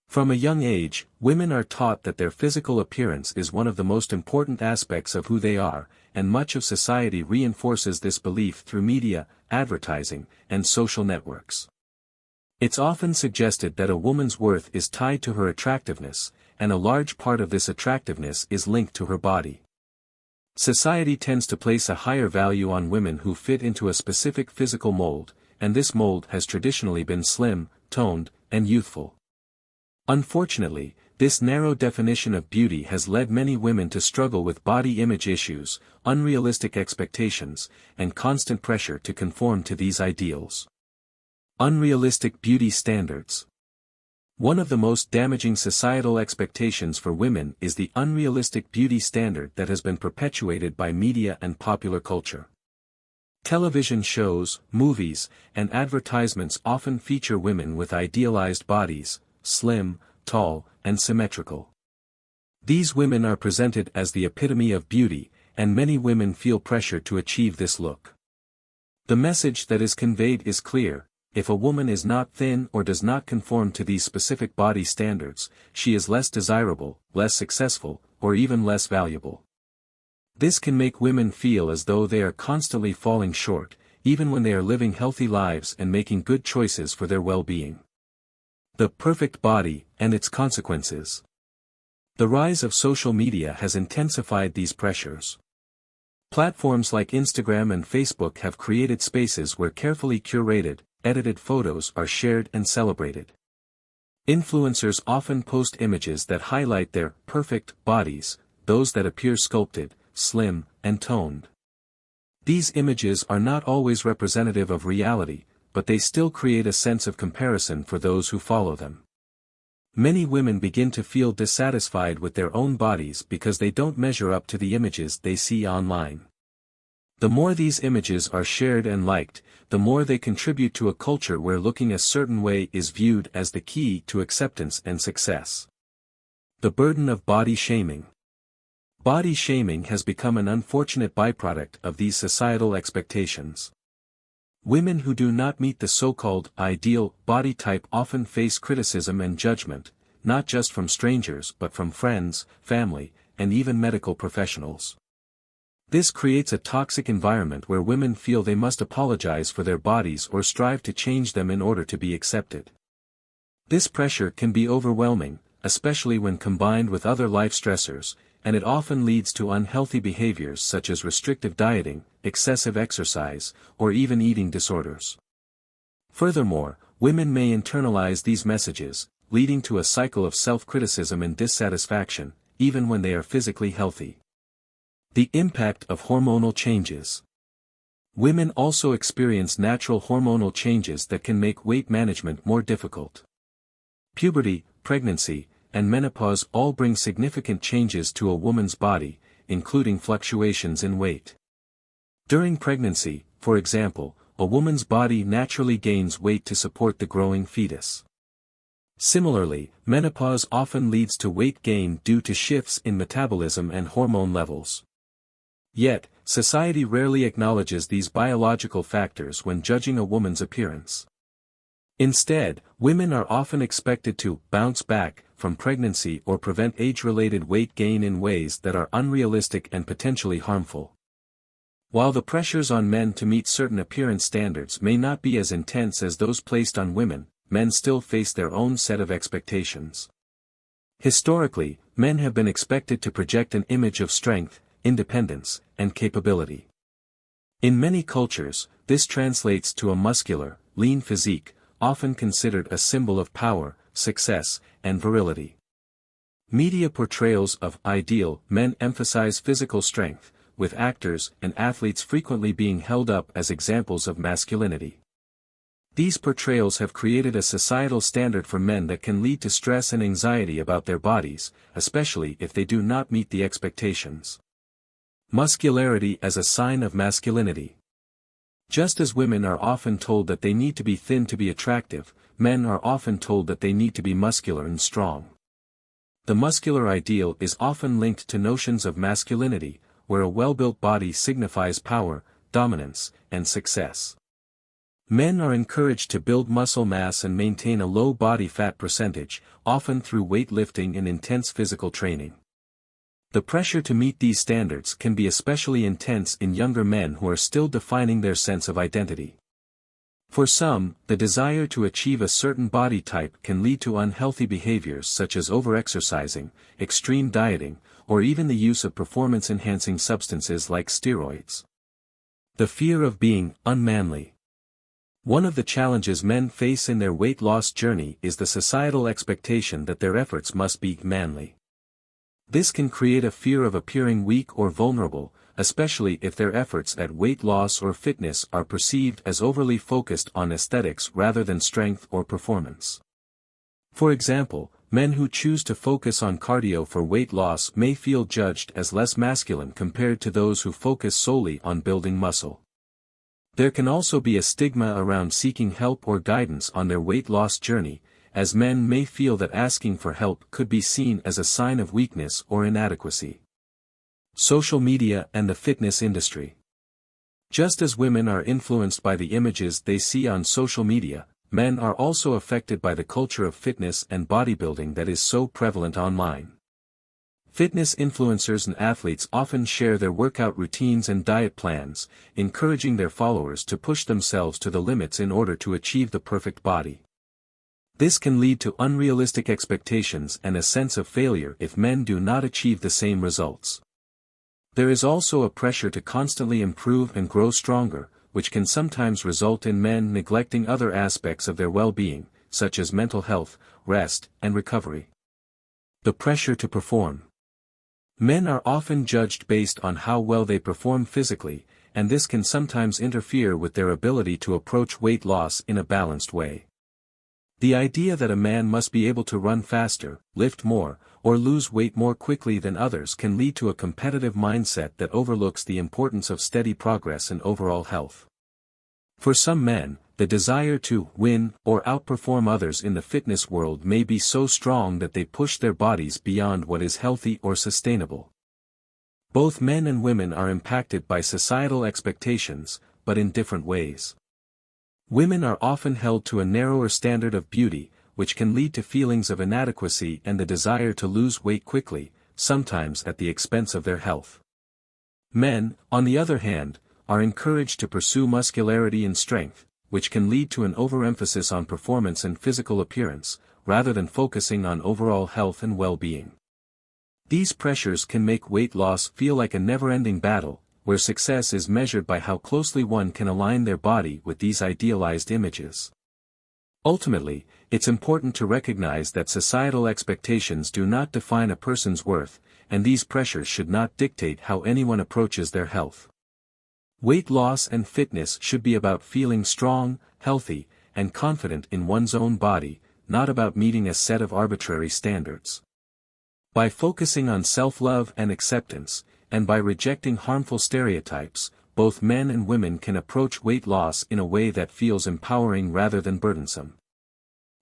Speaker 2: From a young age, women are taught that their physical appearance is one of the most important aspects of who they are, and much of society reinforces this belief through media, advertising, and social networks. It's often suggested that a woman's worth is tied to her attractiveness, and a large part of this attractiveness is linked to her body. Society tends to place a higher value on women who fit into a specific physical mold, and this mold has traditionally been slim, toned, and youthful. Unfortunately, this narrow definition of beauty has led many women to struggle with body image issues, unrealistic expectations, and constant pressure to conform to these ideals. Unrealistic beauty standards. One of the most damaging societal expectations for women is the unrealistic beauty standard that has been perpetuated by media and popular culture. Television shows, movies, and advertisements often feature women with idealized bodies, slim, tall, and symmetrical. These women are presented as the epitome of beauty, and many women feel pressure to achieve this look. The message that is conveyed is clear: if a woman is not thin or does not conform to these specific body standards, she is less desirable, less successful, or even less valuable. This can make women feel as though they are constantly falling short, even when they are living healthy lives and making good choices for their well-being. The perfect body, and its consequences. The rise of social media has intensified these pressures. Platforms like Instagram and Facebook have created spaces where carefully curated, edited photos are shared and celebrated. Influencers often post images that highlight their perfect bodies, those that appear sculpted, slim, and toned. These images are not always representative of reality, but they still create a sense of comparison for those who follow them. Many women begin to feel dissatisfied with their own bodies because they don't measure up to the images they see online. The more these images are shared and liked, the more they contribute to a culture where looking a certain way is viewed as the key to acceptance and success. The burden of body shaming. Body shaming has become an unfortunate byproduct of these societal expectations. Women who do not meet the so-called ideal body type often face criticism and judgment, not just from strangers but from friends, family, and even medical professionals. This creates a toxic environment where women feel they must apologize for their bodies or strive to change them in order to be accepted. This pressure can be overwhelming, especially when combined with other life stressors, and it often leads to unhealthy behaviors such as restrictive dieting, excessive exercise, or even eating disorders. Furthermore, women may internalize these messages, leading to a cycle of self-criticism and dissatisfaction, even when they are physically healthy. The impact of hormonal changes. Women also experience natural hormonal changes that can make weight management more difficult. Puberty, pregnancy, and menopause all bring significant changes to a woman's body, including fluctuations in weight. During pregnancy, for example, a woman's body naturally gains weight to support the growing fetus. Similarly, menopause often leads to weight gain due to shifts in metabolism and hormone levels. Yet, society rarely acknowledges these biological factors when judging a woman's appearance. Instead, women are often expected to bounce back from pregnancy or prevent age-related weight gain in ways that are unrealistic and potentially harmful. While the pressures on men to meet certain appearance standards may not be as intense as those placed on women, men still face their own set of expectations. Historically, men have been expected to project an image of strength, independence, and capability. In many cultures, this translates to a muscular, lean physique, often considered a symbol of power, success, and virility. Media portrayals of ideal men emphasize physical strength, with actors and athletes frequently being held up as examples of masculinity. These portrayals have created a societal standard for men that can lead to stress and anxiety about their bodies, especially if they do not meet the expectations. Muscularity as a sign of masculinity. Just as women are often told that they need to be thin to be attractive, men are often told that they need to be muscular and strong. The muscular ideal is often linked to notions of masculinity, where a well-built body signifies power, dominance, and success. Men are encouraged to build muscle mass and maintain a low body fat percentage, often through weightlifting and intense physical training. The pressure to meet these standards can be especially intense in younger men who are still defining their sense of identity. For some, the desire to achieve a certain body type can lead to unhealthy behaviors such as overexercising, extreme dieting, or even the use of performance-enhancing substances like steroids. The fear of being unmanly. One of the challenges men face in their weight loss journey is the societal expectation that their efforts must be manly. This can create a fear of appearing weak or vulnerable, especially if their efforts at weight loss or fitness are perceived as overly focused on aesthetics rather than strength or performance. For example, men who choose to focus on cardio for weight loss may feel judged as less masculine compared to those who focus solely on building muscle. There can also be a stigma around seeking help or guidance on their weight loss journey, as men may feel that asking for help could be seen as a sign of weakness or inadequacy. Social media and the fitness industry. Just as women are influenced by the images they see on social media, men are also affected by the culture of fitness and bodybuilding that is so prevalent online. Fitness influencers and athletes often share their workout routines and diet plans, encouraging their followers to push themselves to the limits in order to achieve the perfect body. This can lead to unrealistic expectations and a sense of failure if men do not achieve the same results. There is also a pressure to constantly improve and grow stronger, which can sometimes result in men neglecting other aspects of their well-being, such as mental health, rest, and recovery. The pressure to perform. Men are often judged based on how well they perform physically, and this can sometimes interfere with their ability to approach weight loss in a balanced way. The idea that a man must be able to run faster, lift more, or lose weight more quickly than others can lead to a competitive mindset that overlooks the importance of steady progress and overall health. For some men, the desire to win or outperform others in the fitness world may be so strong that they push their bodies beyond what is healthy or sustainable. Both men and women are impacted by societal expectations, but in different ways. Women are often held to a narrower standard of beauty, which can lead to feelings of inadequacy and the desire to lose weight quickly, sometimes at the expense of their health. Men, on the other hand, are encouraged to pursue muscularity and strength, which can lead to an overemphasis on performance and physical appearance, rather than focusing on overall health and well-being. These pressures can make weight loss feel like a never-ending battle, where success is measured by how closely one can align their body with these idealized images. Ultimately, it's important to recognize that societal expectations do not define a person's worth, and these pressures should not dictate how anyone approaches their health. Weight loss and fitness should be about feeling strong, healthy, and confident in one's own body, not about meeting a set of arbitrary standards. By focusing on self-love and acceptance, and by rejecting harmful stereotypes, both men and women can approach weight loss in a way that feels empowering rather than burdensome.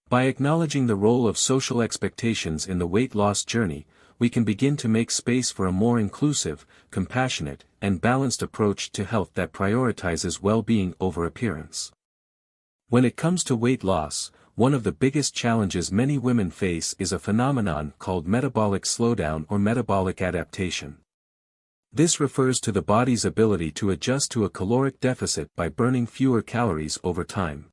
Speaker 2: By acknowledging the role of social expectations in the weight loss journey, we can begin to make space for a more inclusive, compassionate, and balanced approach to health that prioritizes well-being over appearance. When it comes to weight loss, one of the biggest challenges many women face is a phenomenon called metabolic slowdown or metabolic adaptation. This refers to the body's ability to adjust to a caloric deficit by burning fewer calories over time.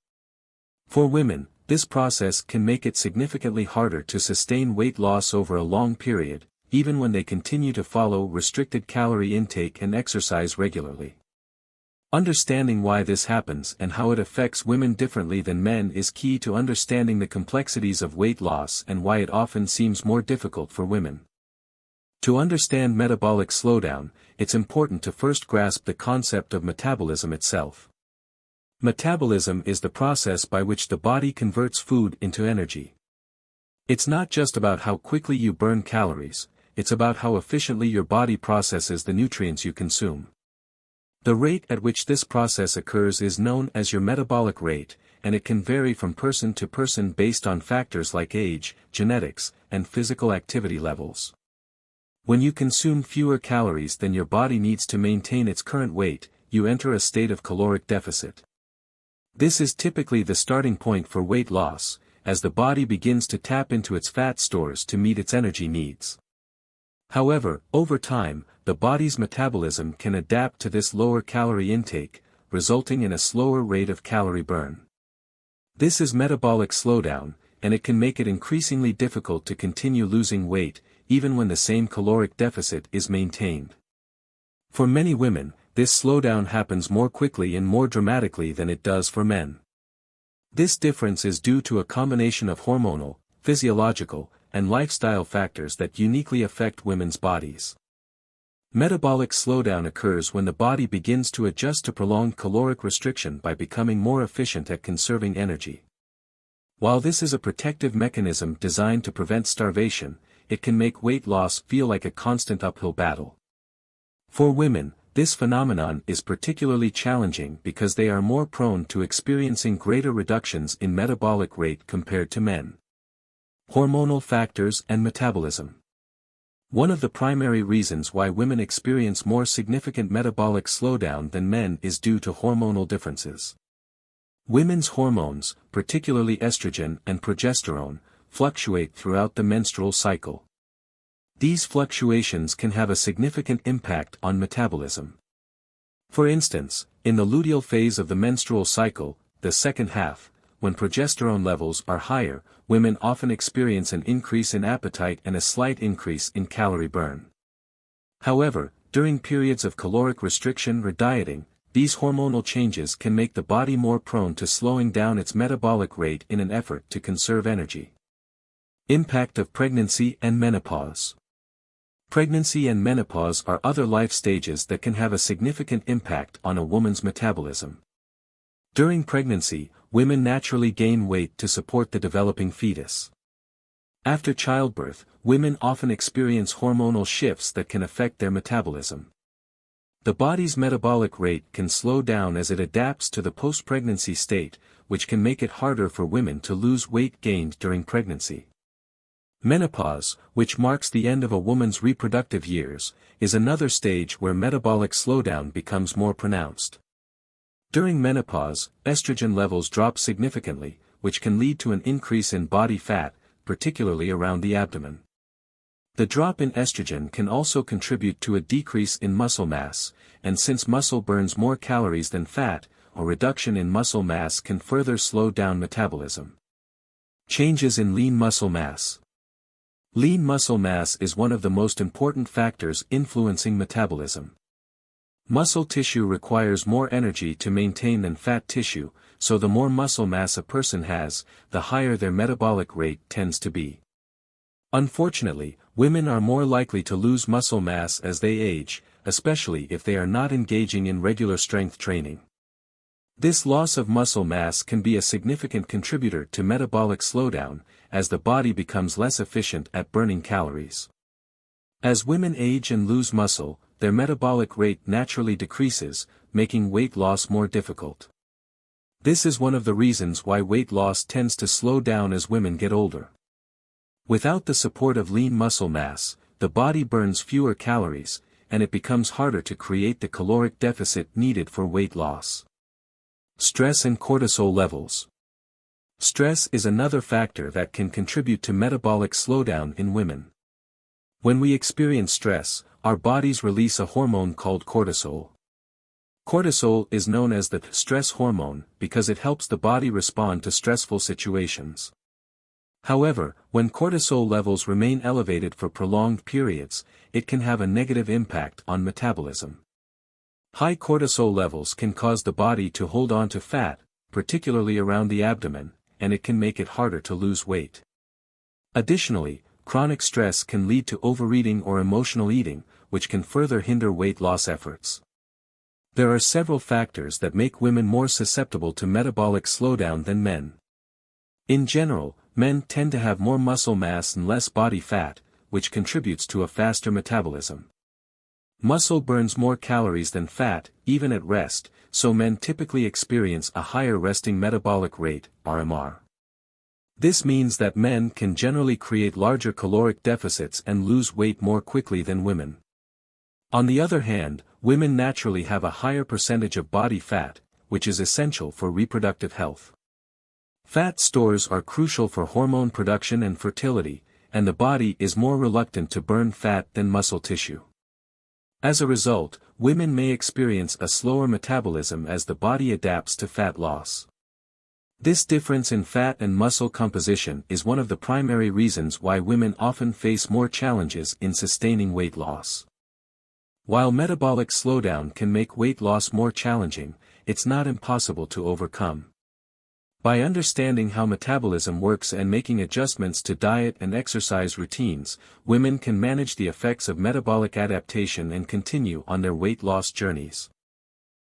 Speaker 2: For women, this process can make it significantly harder to sustain weight loss over a long period, even when they continue to follow restricted calorie intake and exercise regularly. Understanding why this happens and how it affects women differently than men is key to understanding the complexities of weight loss and why it often seems more difficult for women. To understand metabolic slowdown, it's important to first grasp the concept of metabolism itself. Metabolism is the process by which the body converts food into energy. It's not just about how quickly you burn calories, it's about how efficiently your body processes the nutrients you consume. The rate at which this process occurs is known as your metabolic rate, and it can vary from person to person based on factors like age, genetics, and physical activity levels. When you consume fewer calories than your body needs to maintain its current weight, you enter a state of caloric deficit. This is typically the starting point for weight loss, as the body begins to tap into its fat stores to meet its energy needs. However, over time, the body's metabolism can adapt to this lower calorie intake, resulting in a slower rate of calorie burn. This is metabolic slowdown, and it can make it increasingly difficult to continue losing weight, even when the same caloric deficit is maintained. For many women, this slowdown happens more quickly and more dramatically than it does for men. This difference is due to a combination of hormonal, physiological, and lifestyle factors that uniquely affect women's bodies. Metabolic slowdown occurs when the body begins to adjust to prolonged caloric restriction by becoming more efficient at conserving energy. While this is a protective mechanism designed to prevent starvation, it can make weight loss feel like a constant uphill battle. For women, this phenomenon is particularly challenging because they are more prone to experiencing greater reductions in metabolic rate compared to men. Hormonal factors and metabolism. One of the primary reasons why women experience more significant metabolic slowdown than men is due to hormonal differences. Women's hormones, particularly estrogen and progesterone, fluctuate throughout the menstrual cycle. These fluctuations can have a significant impact on metabolism. For instance, in the luteal phase of the menstrual cycle, the second half, when progesterone levels are higher, women often experience an increase in appetite and a slight increase in calorie burn. However, during periods of caloric restriction or dieting, these hormonal changes can make the body more prone to slowing down its metabolic rate in an effort to conserve energy. Impact of pregnancy and menopause. Pregnancy and menopause are other life stages that can have a significant impact on a woman's metabolism. During pregnancy, women naturally gain weight to support the developing fetus. After childbirth, women often experience hormonal shifts that can affect their metabolism. The body's metabolic rate can slow down as it adapts to the post-pregnancy state, which can make it harder for women to lose weight gained during pregnancy. Menopause, which marks the end of a woman's reproductive years, is another stage where metabolic slowdown becomes more pronounced. During menopause, estrogen levels drop significantly, which can lead to an increase in body fat, particularly around the abdomen. The drop in estrogen can also contribute to a decrease in muscle mass, and since muscle burns more calories than fat, a reduction in muscle mass can further slow down metabolism. Changes in lean muscle mass. Lean muscle mass is one of the most important factors influencing metabolism. Muscle tissue requires more energy to maintain than fat tissue, so the more muscle mass a person has, the higher their metabolic rate tends to be. Unfortunately, women are more likely to lose muscle mass as they age, especially if they are not engaging in regular strength training. This loss of muscle mass can be a significant contributor to metabolic slowdown, as the body becomes less efficient at burning calories. As women age and lose muscle, their metabolic rate naturally decreases, making weight loss more difficult. This is one of the reasons why weight loss tends to slow down as women get older. Without the support of lean muscle mass, the body burns fewer calories, and it becomes harder to create the caloric deficit needed for weight loss. Stress and cortisol levels. Stress is another factor that can contribute to metabolic slowdown in women. When we experience stress, our bodies release a hormone called cortisol. Cortisol is known as the stress hormone because it helps the body respond to stressful situations. However, when cortisol levels remain elevated for prolonged periods, it can have a negative impact on metabolism. High cortisol levels can cause the body to hold on to fat, particularly around the abdomen, and it can make it harder to lose weight. Additionally, chronic stress can lead to overeating or emotional eating, which can further hinder weight loss efforts. There are several factors that make women more susceptible to metabolic slowdown than men. In general, men tend to have more muscle mass and less body fat, which contributes to a faster metabolism. Muscle burns more calories than fat, even at rest, so men typically experience a higher resting metabolic rate, RMR. This means that men can generally create larger caloric deficits and lose weight more quickly than women. On the other hand, women naturally have a higher percentage of body fat, which is essential for reproductive health. Fat stores are crucial for hormone production and fertility, and the body is more reluctant to burn fat than muscle tissue. As a result, women may experience a slower metabolism as the body adapts to fat loss. This difference in fat and muscle composition is one of the primary reasons why women often face more challenges in sustaining weight loss. While metabolic slowdown can make weight loss more challenging, it's not impossible to overcome. By understanding how metabolism works and making adjustments to diet and exercise routines, women can manage the effects of metabolic adaptation and continue on their weight loss journeys.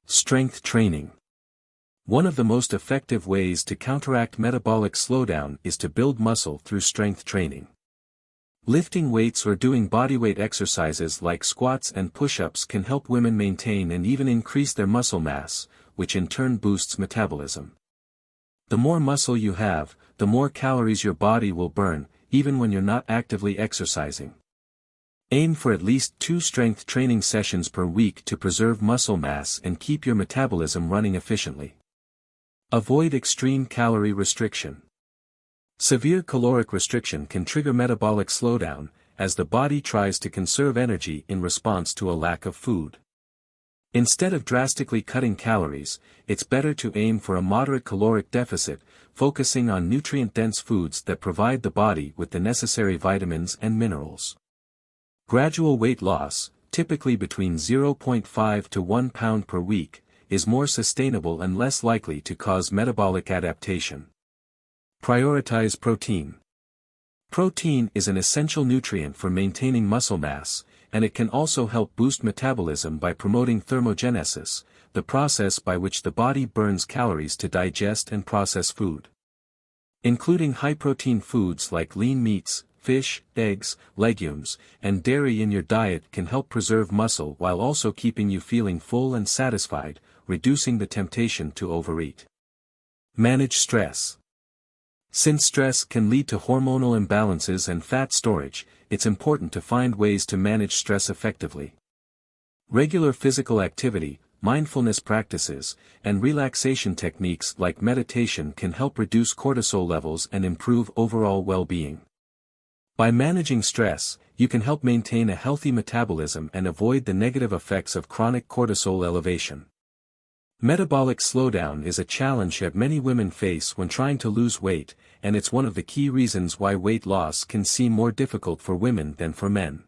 Speaker 2: Strength training. One of the most effective ways to counteract metabolic slowdown is to build muscle through strength training. Lifting weights or doing bodyweight exercises like squats and push-ups can help women maintain and even increase their muscle mass, which in turn boosts metabolism. The more muscle you have, the more calories your body will burn, even when you're not actively exercising. Aim for at least 2 strength training sessions per week to preserve muscle mass and keep your metabolism running efficiently. Avoid extreme calorie restriction. Severe caloric restriction can trigger metabolic slowdown, as the body tries to conserve energy in response to a lack of food. Instead of drastically cutting calories, it's better to aim for a moderate caloric deficit, focusing on nutrient-dense foods that provide the body with the necessary vitamins and minerals. Gradual weight loss, typically between 0.5 to 1 pound per week, is more sustainable and less likely to cause metabolic adaptation. Prioritize protein. Protein is an essential nutrient for maintaining muscle mass, and it can also help boost metabolism by promoting thermogenesis, the process by which the body burns calories to digest and process food. Including high-protein foods like lean meats, fish, eggs, legumes, and dairy in your diet can help preserve muscle while also keeping you feeling full and satisfied, reducing the temptation to overeat. Manage stress. Since stress can lead to hormonal imbalances and fat storage, it's important to find ways to manage stress effectively. Regular physical activity, mindfulness practices, and relaxation techniques like meditation can help reduce cortisol levels and improve overall well-being. By managing stress, you can help maintain a healthy metabolism and avoid the negative effects of chronic cortisol elevation. Metabolic slowdown is a challenge that many women face when trying to lose weight, and it's one of the key reasons why weight loss can seem more difficult for women than for men.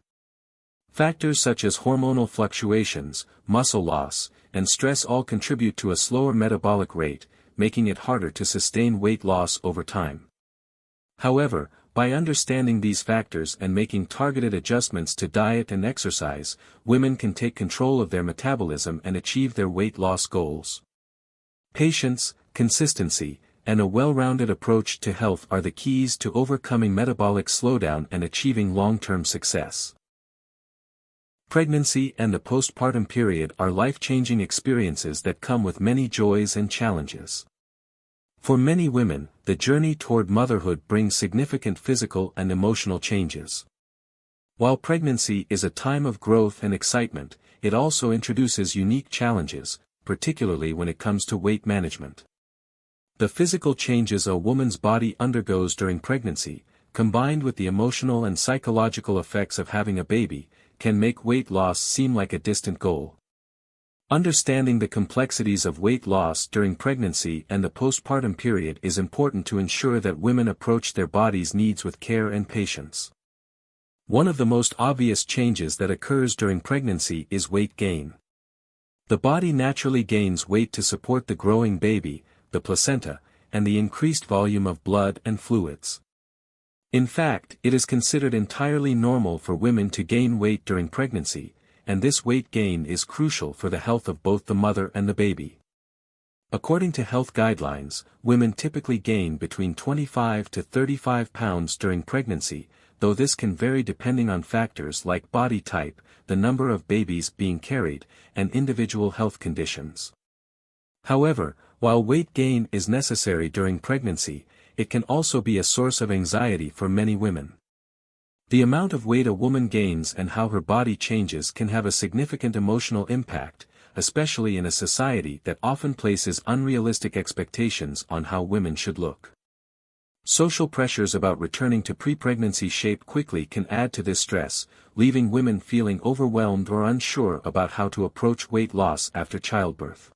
Speaker 2: Factors such as hormonal fluctuations, muscle loss, and stress all contribute to a slower metabolic rate, making it harder to sustain weight loss over time. However, by understanding these factors and making targeted adjustments to diet and exercise, women can take control of their metabolism and achieve their weight loss goals. Patience, consistency, and a well-rounded approach to health are the keys to overcoming metabolic slowdown and achieving long-term success. Pregnancy and the postpartum period are life-changing experiences that come with many joys and challenges. For many women, the journey toward motherhood brings significant physical and emotional changes. While pregnancy is a time of growth and excitement, it also introduces unique challenges, particularly when it comes to weight management. The physical changes a woman's body undergoes during pregnancy, combined with the emotional and psychological effects of having a baby, can make weight loss seem like a distant goal. Understanding the complexities of weight loss during pregnancy and the postpartum period is important to ensure that women approach their body's needs with care and patience. One of the most obvious changes that occurs during pregnancy is weight gain. The body naturally gains weight to support the growing baby, the placenta, and the increased volume of blood and fluids. In fact, it is considered entirely normal for women to gain weight during pregnancy, and this weight gain is crucial for the health of both the mother and the baby. According to health guidelines, women typically gain between 25 to 35 pounds during pregnancy, though this can vary depending on factors like body type, the number of babies being carried, and individual health conditions. However, while weight gain is necessary during pregnancy, it can also be a source of anxiety for many women. The amount of weight a woman gains and how her body changes can have a significant emotional impact, especially in a society that often places unrealistic expectations on how women should look. Social pressures about returning to pre-pregnancy shape quickly can add to this stress, leaving women feeling overwhelmed or unsure about how to approach weight loss after childbirth.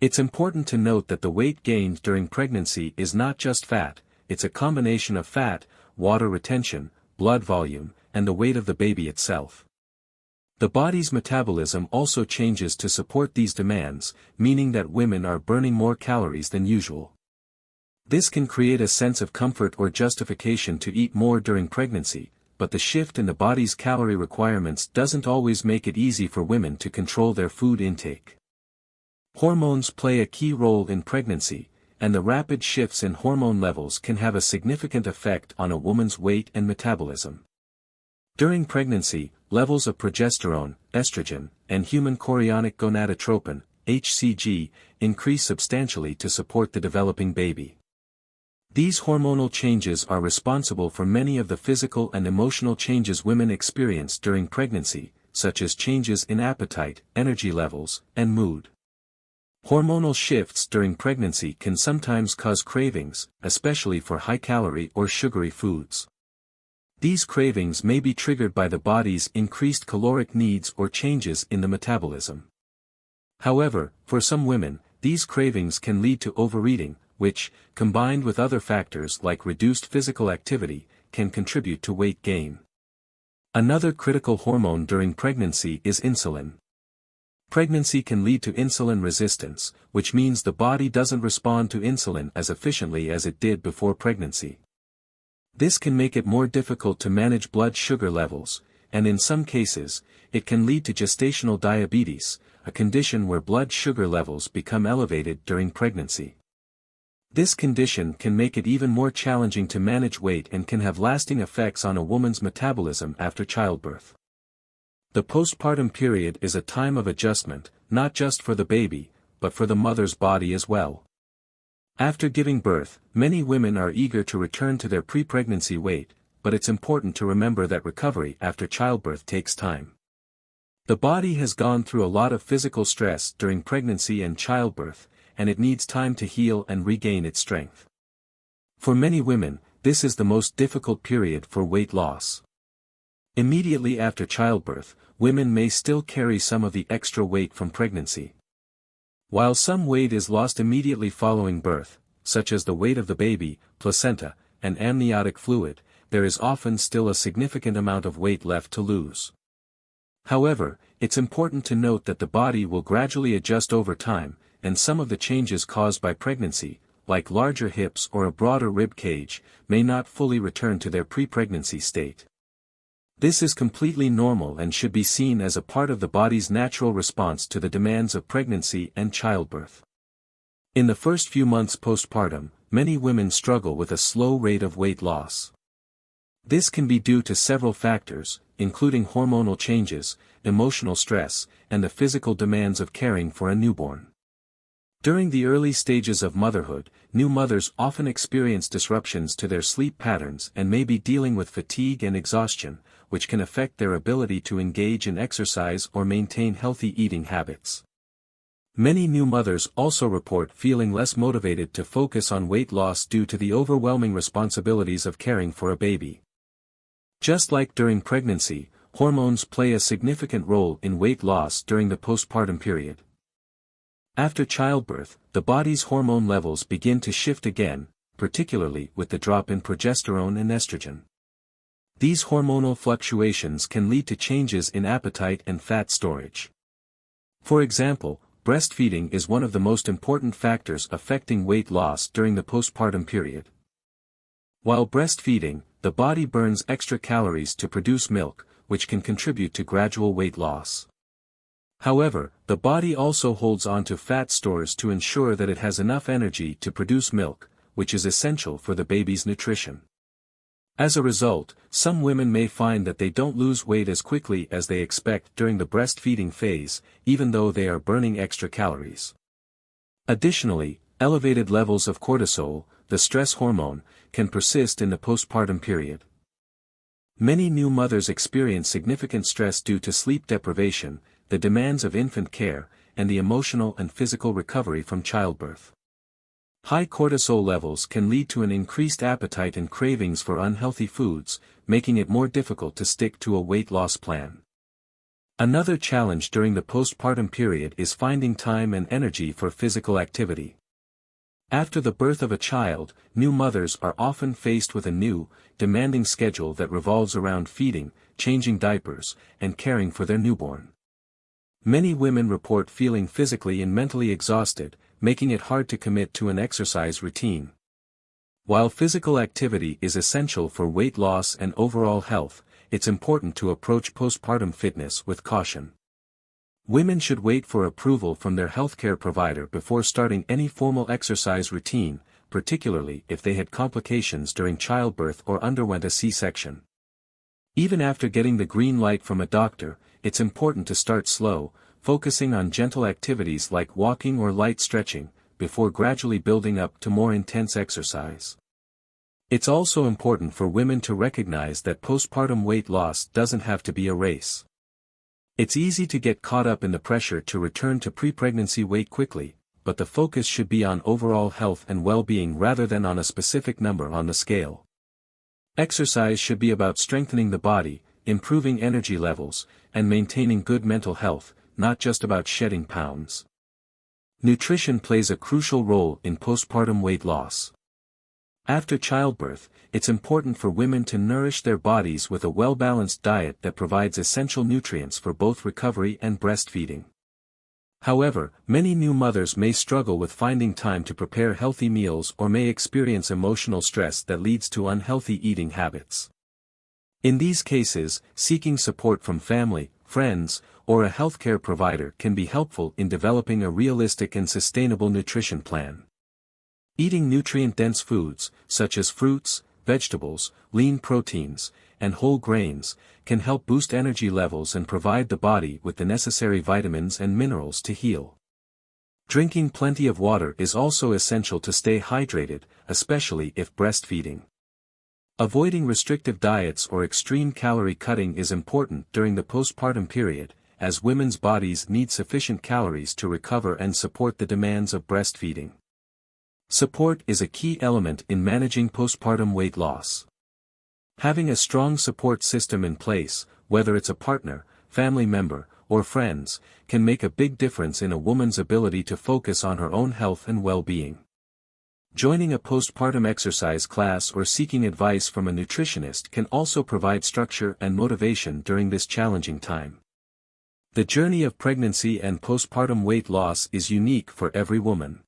Speaker 2: It's important to note that the weight gained during pregnancy is not just fat, it's a combination of fat, water retention, blood volume, and the weight of the baby itself. The body's metabolism also changes to support these demands, meaning that women are burning more calories than usual. This can create a sense of comfort or justification to eat more during pregnancy, but the shift in the body's calorie requirements doesn't always make it easy for women to control their food intake. Hormones play a key role in pregnancy, and the rapid shifts in hormone levels can have a significant effect on a woman's weight and metabolism. During pregnancy, levels of progesterone, estrogen, and human chorionic gonadotropin, HCG, increase substantially to support the developing baby. These hormonal changes are responsible for many of the physical and emotional changes women experience during pregnancy, such as changes in appetite, energy levels, and mood. Hormonal shifts during pregnancy can sometimes cause cravings, especially for high-calorie or sugary foods. These cravings may be triggered by the body's increased caloric needs or changes in the metabolism. However, for some women, these cravings can lead to overeating, which, combined with other factors like reduced physical activity, can contribute to weight gain. Another critical hormone during pregnancy is insulin. Pregnancy can lead to insulin resistance, which means the body doesn't respond to insulin as efficiently as it did before pregnancy. This can make it more difficult to manage blood sugar levels, and in some cases, it can lead to gestational diabetes, a condition where blood sugar levels become elevated during pregnancy. This condition can make it even more challenging to manage weight and can have lasting effects on a woman's metabolism after childbirth. The postpartum period is a time of adjustment, not just for the baby, but for the mother's body as well. After giving birth, many women are eager to return to their pre-pregnancy weight, but it's important to remember that recovery after childbirth takes time. The body has gone through a lot of physical stress during pregnancy and childbirth, and it needs time to heal and regain its strength. For many women, this is the most difficult period for weight loss. Immediately after childbirth, women may still carry some of the extra weight from pregnancy. While some weight is lost immediately following birth, such as the weight of the baby, placenta, and amniotic fluid, there is often still a significant amount of weight left to lose. However, it's important to note that the body will gradually adjust over time, and some of the changes caused by pregnancy, like larger hips or a broader rib cage, may not fully return to their pre-pregnancy state. This is completely normal and should be seen as a part of the body's natural response to the demands of pregnancy and childbirth. In the first few months postpartum, many women struggle with a slow rate of weight loss. This can be due to several factors, including hormonal changes, emotional stress, and the physical demands of caring for a newborn. During the early stages of motherhood, new mothers often experience disruptions to their sleep patterns and may be dealing with fatigue and exhaustion, which can affect their ability to engage in exercise or maintain healthy eating habits. Many new mothers also report feeling less motivated to focus on weight loss due to the overwhelming responsibilities of caring for a baby. Just like during pregnancy, hormones play a significant role in weight loss during the postpartum period. After childbirth, the body's hormone levels begin to shift again, particularly with the drop in progesterone and estrogen. These hormonal fluctuations can lead to changes in appetite and fat storage. For example, breastfeeding is one of the most important factors affecting weight loss during the postpartum period. While breastfeeding, the body burns extra calories to produce milk, which can contribute to gradual weight loss. However, the body also holds on to fat stores to ensure that it has enough energy to produce milk, which is essential for the baby's nutrition. As a result, some women may find that they don't lose weight as quickly as they expect during the breastfeeding phase, even though they are burning extra calories. Additionally, elevated levels of cortisol, the stress hormone, can persist in the postpartum period. Many new mothers experience significant stress due to sleep deprivation, the demands of infant care, and the emotional and physical recovery from childbirth. High cortisol levels can lead to an increased appetite and cravings for unhealthy foods, making it more difficult to stick to a weight loss plan. Another challenge during the postpartum period is finding time and energy for physical activity. After the birth of a child, new mothers are often faced with a new, demanding schedule that revolves around feeding, changing diapers, and caring for their newborn. Many women report feeling physically and mentally exhausted, making it hard to commit to an exercise routine. While physical activity is essential for weight loss and overall health, it's important to approach postpartum fitness with caution. Women should wait for approval from their healthcare provider before starting any formal exercise routine, particularly if they had complications during childbirth or underwent a C-section. Even after getting the green light from a doctor, it's important to start slow, focusing on gentle activities like walking or light stretching, before gradually building up to more intense exercise. It's also important for women to recognize that postpartum weight loss doesn't have to be a race. It's easy to get caught up in the pressure to return to pre-pregnancy weight quickly, but the focus should be on overall health and well-being rather than on a specific number on the scale. Exercise should be about strengthening the body, improving energy levels, and maintaining good mental health, not just about shedding pounds. Nutrition plays a crucial role in postpartum weight loss. After childbirth, it's important for women to nourish their bodies with a well-balanced diet that provides essential nutrients for both recovery and breastfeeding. However, many new mothers may struggle with finding time to prepare healthy meals or may experience emotional stress that leads to unhealthy eating habits. In these cases, seeking support from family, friends, or a healthcare provider can be helpful in developing a realistic and sustainable nutrition plan. Eating nutrient-dense foods, such as fruits, vegetables, lean proteins, and whole grains, can help boost energy levels and provide the body with the necessary vitamins and minerals to heal. Drinking plenty of water is also essential to stay hydrated, especially if breastfeeding. Avoiding restrictive diets or extreme calorie cutting is important during the postpartum period, as women's bodies need sufficient calories to recover and support the demands of breastfeeding. Support is a key element in managing postpartum weight loss. Having a strong support system in place, whether it's a partner, family member, or friends, can make a big difference in a woman's ability to focus on her own health and well-being. Joining a postpartum exercise class or seeking advice from a nutritionist can also provide structure and motivation during this challenging time. The journey of pregnancy and postpartum weight loss is unique for every woman.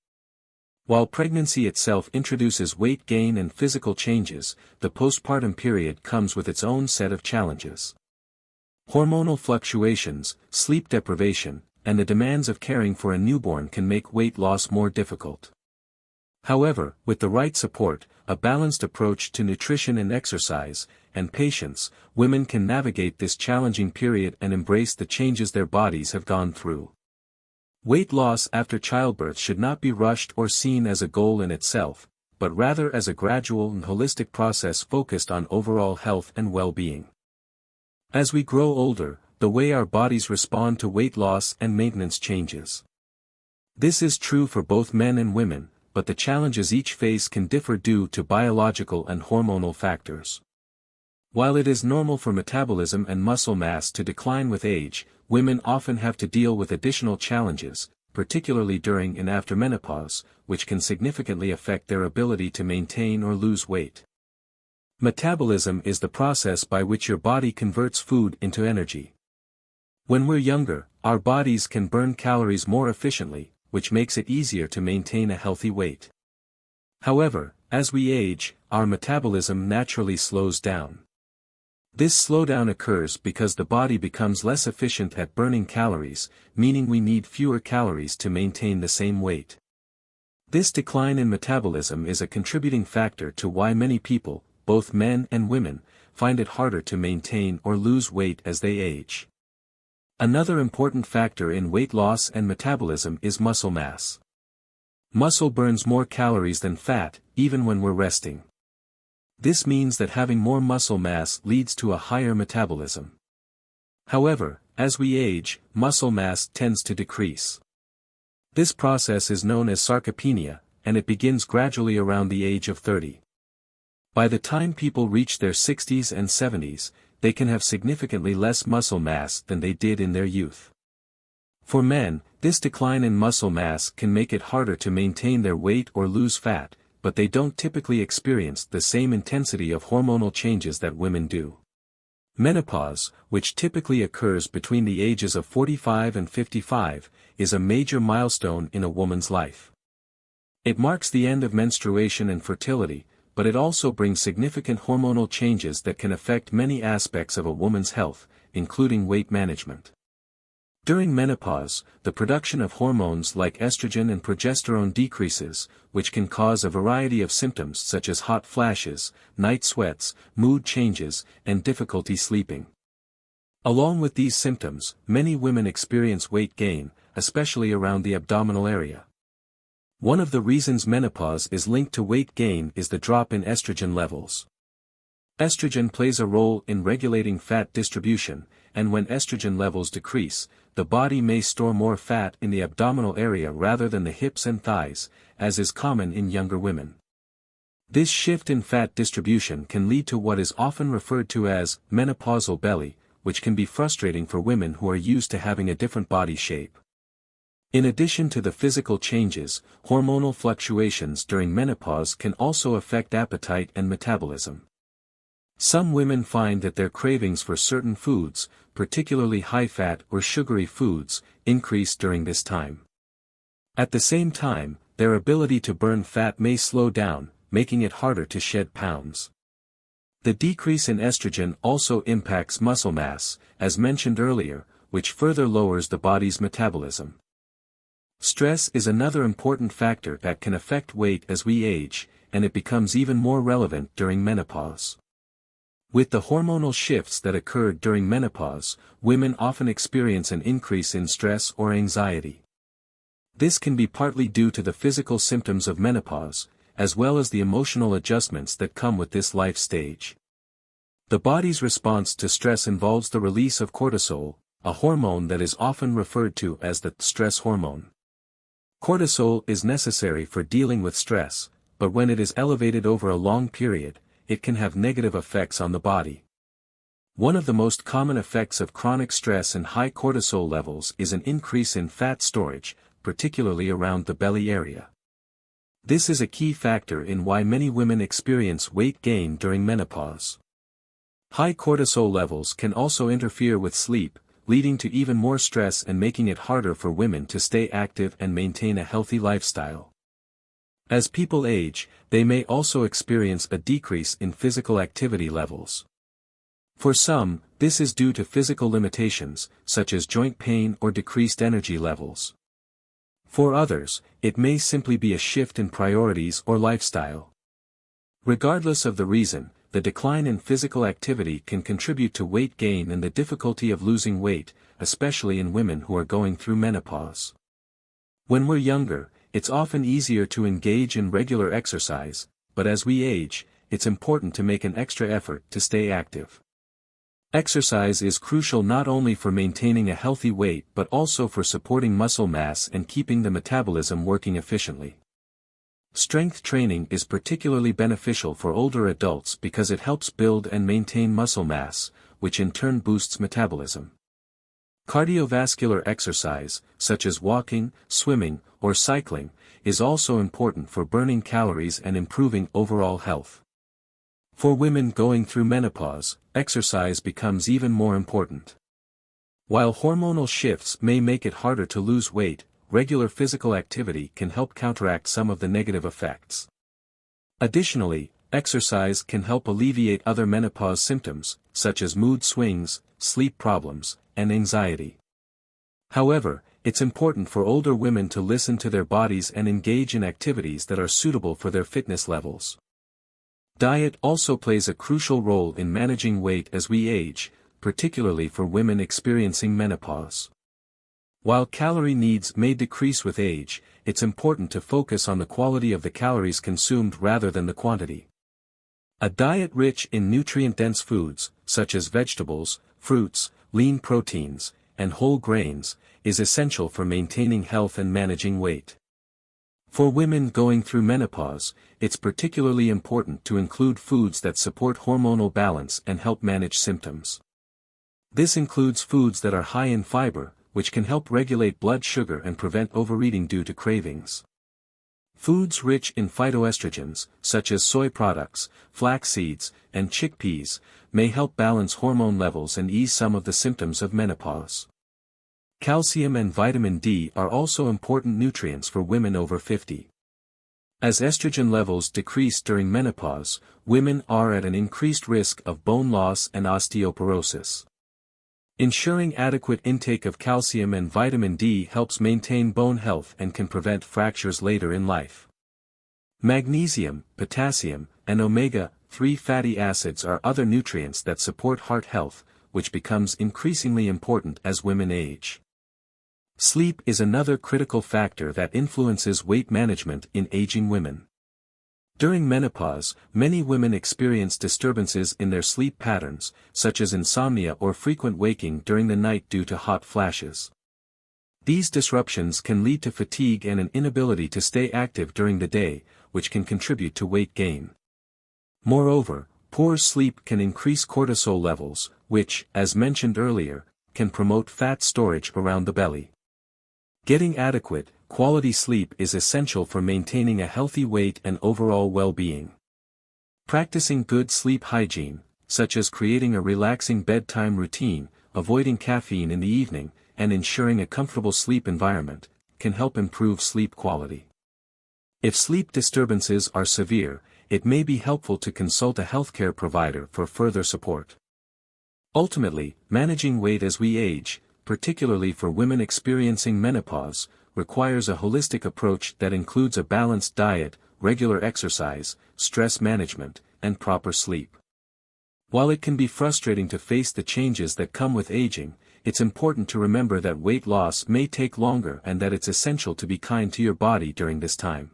Speaker 2: While pregnancy itself introduces weight gain and physical changes, the postpartum period comes with its own set of challenges. Hormonal fluctuations, sleep deprivation, and the demands of caring for a newborn can make weight loss more difficult. However, with the right support, a balanced approach to nutrition and exercise, and patience, women can navigate this challenging period and embrace the changes their bodies have gone through. Weight loss after childbirth should not be rushed or seen as a goal in itself, but rather as a gradual and holistic process focused on overall health and well-being. As we grow older, the way our bodies respond to weight loss and maintenance changes. This is true for both men and women, but the challenges each face can differ due to biological and hormonal factors. While it is normal for metabolism and muscle mass to decline with age, women often have to deal with additional challenges, particularly during and after menopause, which can significantly affect their ability to maintain or lose weight. Metabolism is the process by which your body converts food into energy. When we're younger, our bodies can burn calories more efficiently, which makes it easier to maintain a healthy weight. However, as we age, our metabolism naturally slows down. This slowdown occurs because the body becomes less efficient at burning calories, meaning we need fewer calories to maintain the same weight. This decline in metabolism is a contributing factor to why many people, both men and women, find it harder to maintain or lose weight as they age. Another important factor in weight loss and metabolism is muscle mass. Muscle burns more calories than fat, even when we're resting. This means that having more muscle mass leads to a higher metabolism. However, as we age, muscle mass tends to decrease. This process is known as sarcopenia, and it begins gradually around the age of 30. By the time people reach their 60s and 70s, they can have significantly less muscle mass than they did in their youth. For men, this decline in muscle mass can make it harder to maintain their weight or lose fat, but they don't typically experience the same intensity of hormonal changes that women do. Menopause, which typically occurs between the ages of 45 and 55, is a major milestone in a woman's life. It marks the end of menstruation and fertility, but it also brings significant hormonal changes that can affect many aspects of a woman's health, including weight management. During menopause, the production of hormones like estrogen and progesterone decreases, which can cause a variety of symptoms such as hot flashes, night sweats, mood changes, and difficulty sleeping. Along with these symptoms, many women experience weight gain, especially around the abdominal area. One of the reasons menopause is linked to weight gain is the drop in estrogen levels. Estrogen plays a role in regulating fat distribution, and when estrogen levels decrease, the body may store more fat in the abdominal area rather than the hips and thighs, as is common in younger women. This shift in fat distribution can lead to what is often referred to as menopausal belly, which can be frustrating for women who are used to having a different body shape. In addition to the physical changes, hormonal fluctuations during menopause can also affect appetite and metabolism. Some women find that their cravings for certain foods, particularly high-fat or sugary foods, increase during this time. At the same time, their ability to burn fat may slow down, making it harder to shed pounds. The decrease in estrogen also impacts muscle mass, as mentioned earlier, which further lowers the body's metabolism. Stress is another important factor that can affect weight as we age, and it becomes even more relevant during menopause. With the hormonal shifts that occur during menopause, women often experience an increase in stress or anxiety. This can be partly due to the physical symptoms of menopause, as well as the emotional adjustments that come with this life stage. The body's response to stress involves the release of cortisol, a hormone that is often referred to as the stress hormone. Cortisol is necessary for dealing with stress, but when it is elevated over a long period, it can have negative effects on the body. One of the most common effects of chronic stress and high cortisol levels is an increase in fat storage, particularly around the belly area. This is a key factor in why many women experience weight gain during menopause. High cortisol levels can also interfere with sleep, leading to even more stress and making it harder for women to stay active and maintain a healthy lifestyle. As people age, they may also experience a decrease in physical activity levels. For some, this is due to physical limitations, such as joint pain or decreased energy levels. For others, it may simply be a shift in priorities or lifestyle. Regardless of the reason, the decline in physical activity can contribute to weight gain and the difficulty of losing weight, especially in women who are going through menopause. When we're younger, it's often easier to engage in regular exercise, but as we age, it's important to make an extra effort to stay active. Exercise is crucial not only for maintaining a healthy weight but also for supporting muscle mass and keeping the metabolism working efficiently. Strength training is particularly beneficial for older adults because it helps build and maintain muscle mass, which in turn boosts metabolism. Cardiovascular exercise, such as walking, swimming, or cycling, is also important for burning calories and improving overall health. For women going through menopause, exercise becomes even more important. While hormonal shifts may make it harder to lose weight, regular physical activity can help counteract some of the negative effects. Additionally, exercise can help alleviate other menopause symptoms, such as mood swings, sleep problems, and anxiety. However, it's important for older women to listen to their bodies and engage in activities that are suitable for their fitness levels. Diet also plays a crucial role in managing weight as we age, particularly for women experiencing menopause. While calorie needs may decrease with age, it's important to focus on the quality of the calories consumed rather than the quantity. A diet rich in nutrient-dense foods, such as vegetables, fruits, lean proteins, and whole grains, is essential for maintaining health and managing weight. For women going through menopause, it's particularly important to include foods that support hormonal balance and help manage symptoms. This includes foods that are high in fiber, which can help regulate blood sugar and prevent overeating due to cravings. Foods rich in phytoestrogens, such as soy products, flax seeds, and chickpeas, may help balance hormone levels and ease some of the symptoms of menopause. Calcium and vitamin D are also important nutrients for women over 50. As estrogen levels decrease during menopause, women are at an increased risk of bone loss and osteoporosis. Ensuring adequate intake of calcium and vitamin D helps maintain bone health and can prevent fractures later in life. Magnesium, potassium, and omega-3 fatty acids are other nutrients that support heart health, which becomes increasingly important as women age. Sleep is another critical factor that influences weight management in aging women. During menopause, many women experience disturbances in their sleep patterns, such as insomnia or frequent waking during the night due to hot flashes. These disruptions can lead to fatigue and an inability to stay active during the day, which can contribute to weight gain. Moreover, poor sleep can increase cortisol levels, which, as mentioned earlier, can promote fat storage around the belly. Getting adequate, quality sleep is essential for maintaining a healthy weight and overall well-being. Practicing good sleep hygiene, such as creating a relaxing bedtime routine, avoiding caffeine in the evening, and ensuring a comfortable sleep environment, can help improve sleep quality. If sleep disturbances are severe, it may be helpful to consult a healthcare provider for further support. Ultimately, managing weight as we age, particularly for women experiencing menopause, requires a holistic approach that includes a balanced diet, regular exercise, stress management, and proper sleep. While it can be frustrating to face the changes that come with aging, it's important to remember that weight loss may take longer and that it's essential to be kind to your body during this time.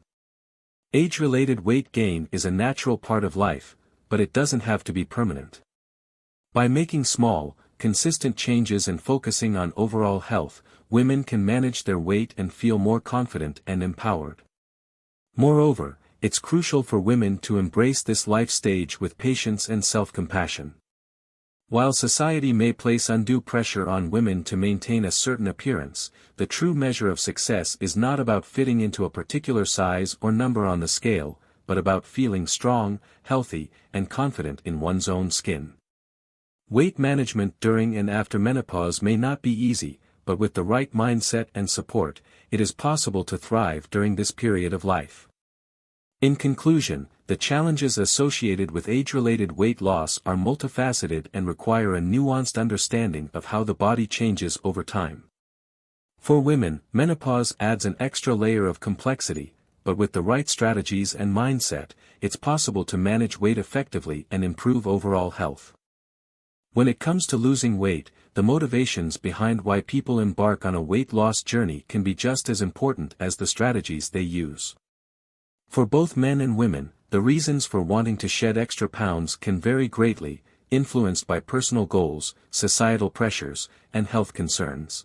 Speaker 2: Age-related weight gain is a natural part of life, but it doesn't have to be permanent. By making small, consistent changes and focusing on overall health, women can manage their weight and feel more confident and empowered. Moreover, it's crucial for women to embrace this life stage with patience and self-compassion. While society may place undue pressure on women to maintain a certain appearance, the true measure of success is not about fitting into a particular size or number on the scale, but about feeling strong, healthy, and confident in one's own skin. Weight management during and after menopause may not be easy, but with the right mindset and support, it is possible to thrive during this period of life. In conclusion, the challenges associated with age-related weight loss are multifaceted and require a nuanced understanding of how the body changes over time. For women, menopause adds an extra layer of complexity, but with the right strategies and mindset, it's possible to manage weight effectively and improve overall health. When it comes to losing weight, the motivations behind why people embark on a weight loss journey can be just as important as the strategies they use. For both men and women, the reasons for wanting to shed extra pounds can vary greatly, influenced by personal goals, societal pressures, and health concerns.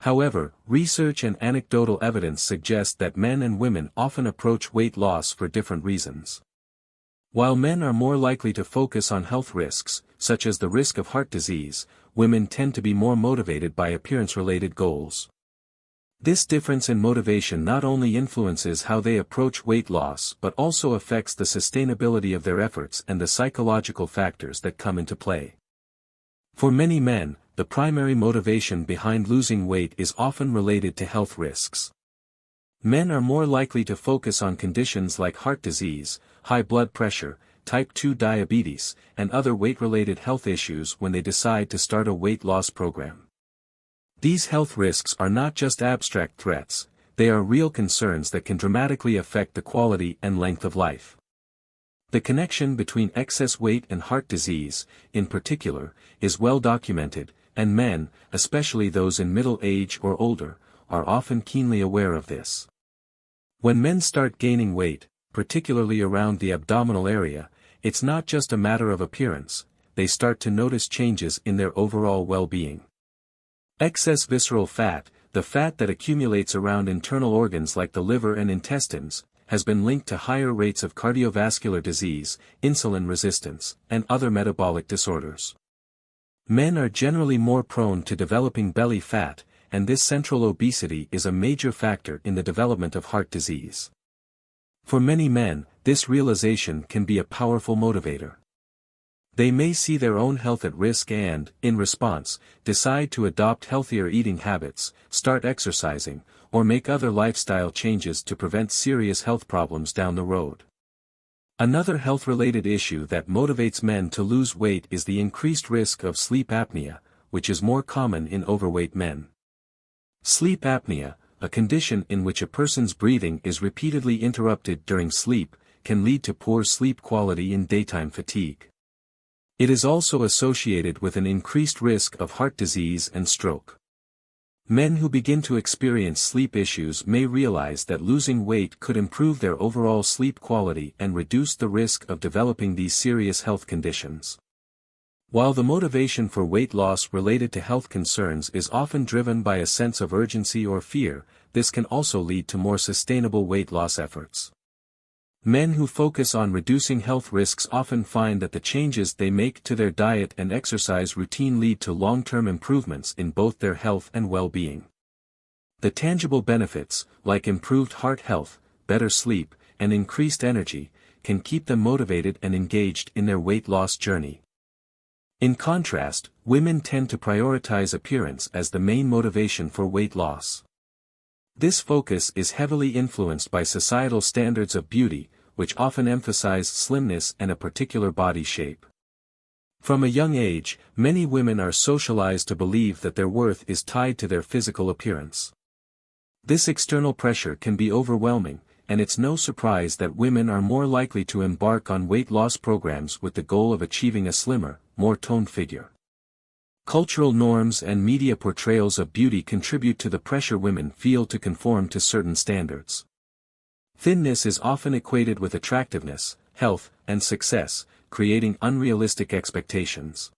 Speaker 2: However, research and anecdotal evidence suggest that men and women often approach weight loss for different reasons. While men are more likely to focus on health risks, such as the risk of heart disease, women tend to be more motivated by appearance-related goals. This difference in motivation not only influences how they approach weight loss but also affects the sustainability of their efforts and the psychological factors that come into play. For many men, the primary motivation behind losing weight is often related to health risks. Men are more likely to focus on conditions like heart disease, high blood pressure, type 2 diabetes, and other weight-related health issues when they decide to start a weight loss program. These health risks are not just abstract threats, they are real concerns that can dramatically affect the quality and length of life. The connection between excess weight and heart disease, in particular, is well documented, and men, especially those in middle age or older, are often keenly aware of this. When men start gaining weight, particularly around the abdominal area, it's not just a matter of appearance, they start to notice changes in their overall well-being. Excess visceral fat, the fat that accumulates around internal organs like the liver and intestines, has been linked to higher rates of cardiovascular disease, insulin resistance, and other metabolic disorders. Men are generally more prone to developing belly fat, and this central obesity is a major factor in the development of heart disease. For many men, this realization can be a powerful motivator. They may see their own health at risk and, in response, decide to adopt healthier eating habits, start exercising, or make other lifestyle changes to prevent serious health problems down the road. Another health-related issue that motivates men to lose weight is the increased risk of sleep apnea, which is more common in overweight men. Sleep apnea, a condition in which a person's breathing is repeatedly interrupted during sleep, can lead to poor sleep quality and daytime fatigue. It is also associated with an increased risk of heart disease and stroke. Men who begin to experience sleep issues may realize that losing weight could improve their overall sleep quality and reduce the risk of developing these serious health conditions. While the motivation for weight loss related to health concerns is often driven by a sense of urgency or fear, this can also lead to more sustainable weight loss efforts. Men who focus on reducing health risks often find that the changes they make to their diet and exercise routine lead to long-term improvements in both their health and well-being. The tangible benefits, like improved heart health, better sleep, and increased energy, can keep them motivated and engaged in their weight loss journey. In contrast, women tend to prioritize appearance as the main motivation for weight loss. This focus is heavily influenced by societal standards of beauty, which often emphasize slimness and a particular body shape. From a young age, many women are socialized to believe that their worth is tied to their physical appearance. This external pressure can be overwhelming, and it's no surprise that women are more likely to embark on weight loss programs with the goal of achieving a slimmer, more toned figure. Cultural norms and media portrayals of beauty contribute to the pressure women feel to conform to certain standards. Thinness is often equated with attractiveness, health, and success, creating unrealistic expectations.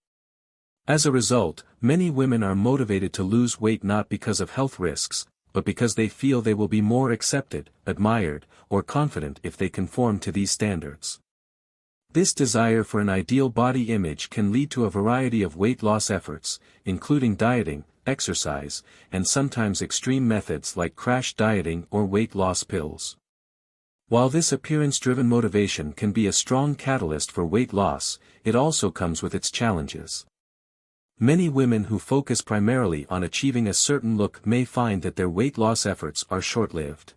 Speaker 2: As a result, many women are motivated to lose weight not because of health risks, but because they feel they will be more accepted, admired, or confident if they conform to these standards. This desire for an ideal body image can lead to a variety of weight loss efforts, including dieting, exercise, and sometimes extreme methods like crash dieting or weight loss pills. While this appearance-driven motivation can be a strong catalyst for weight loss, it also comes with its challenges. Many women who focus primarily on achieving a certain look may find that their weight loss efforts are short-lived.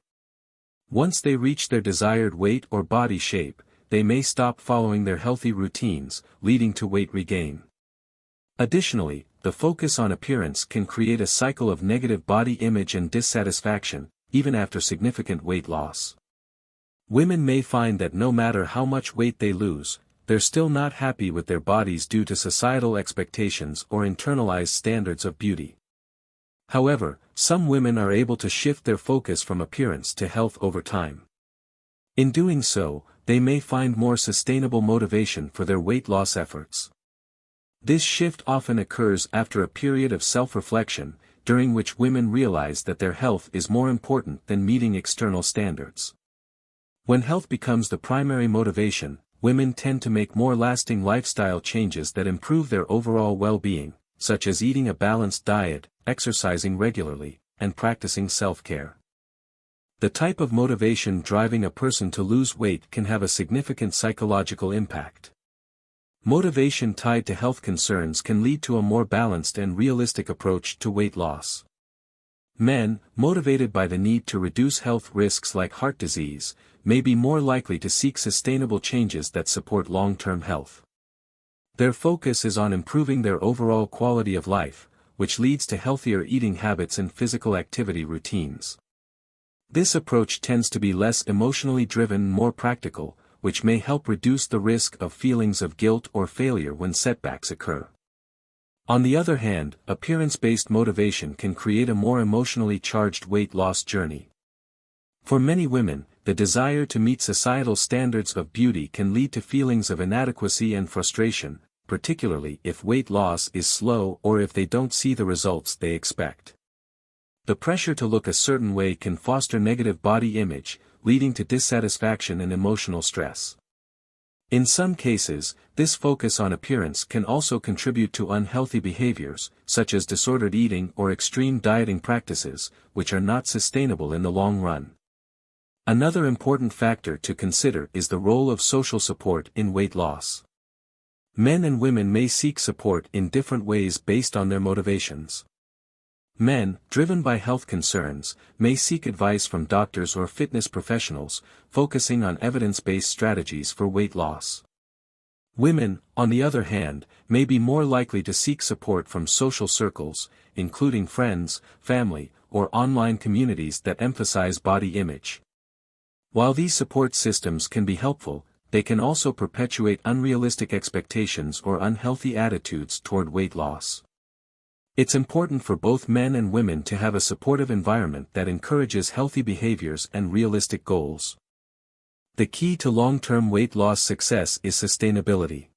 Speaker 2: Once they reach their desired weight or body shape, they may stop following their healthy routines, leading to weight regain. Additionally, the focus on appearance can create a cycle of negative body image and dissatisfaction, even after significant weight loss. Women may find that no matter how much weight they lose, they're still not happy with their bodies due to societal expectations or internalized standards of beauty. However, some women are able to shift their focus from appearance to health over time. In doing so, they may find more sustainable motivation for their weight loss efforts. This shift often occurs after a period of self-reflection, during which women realize that their health is more important than meeting external standards. When health becomes the primary motivation, women tend to make more lasting lifestyle changes that improve their overall well-being, such as eating a balanced diet, exercising regularly, and practicing self-care. The type of motivation driving a person to lose weight can have a significant psychological impact. Motivation tied to health concerns can lead to a more balanced and realistic approach to weight loss. Men, motivated by the need to reduce health risks like heart disease, may be more likely to seek sustainable changes that support long-term health. Their focus is on improving their overall quality of life, which leads to healthier eating habits and physical activity routines. This approach tends to be less emotionally driven and more practical, which may help reduce the risk of feelings of guilt or failure when setbacks occur. On the other hand, appearance-based motivation can create a more emotionally charged weight loss journey. For many women, the desire to meet societal standards of beauty can lead to feelings of inadequacy and frustration, particularly if weight loss is slow or if they don't see the results they expect. The pressure to look a certain way can foster negative body image, leading to dissatisfaction and emotional stress. In some cases, this focus on appearance can also contribute to unhealthy behaviors, such as disordered eating or extreme dieting practices, which are not sustainable in the long run. Another important factor to consider is the role of social support in weight loss. Men and women may seek support in different ways based on their motivations. Men, driven by health concerns, may seek advice from doctors or fitness professionals, focusing on evidence-based strategies for weight loss. Women, on the other hand, may be more likely to seek support from social circles, including friends, family, or online communities that emphasize body image. While these support systems can be helpful, they can also perpetuate unrealistic expectations or unhealthy attitudes toward weight loss. It's important for both men and women to have a supportive environment that encourages healthy behaviors and realistic goals. The key to long-term weight loss success is sustainability.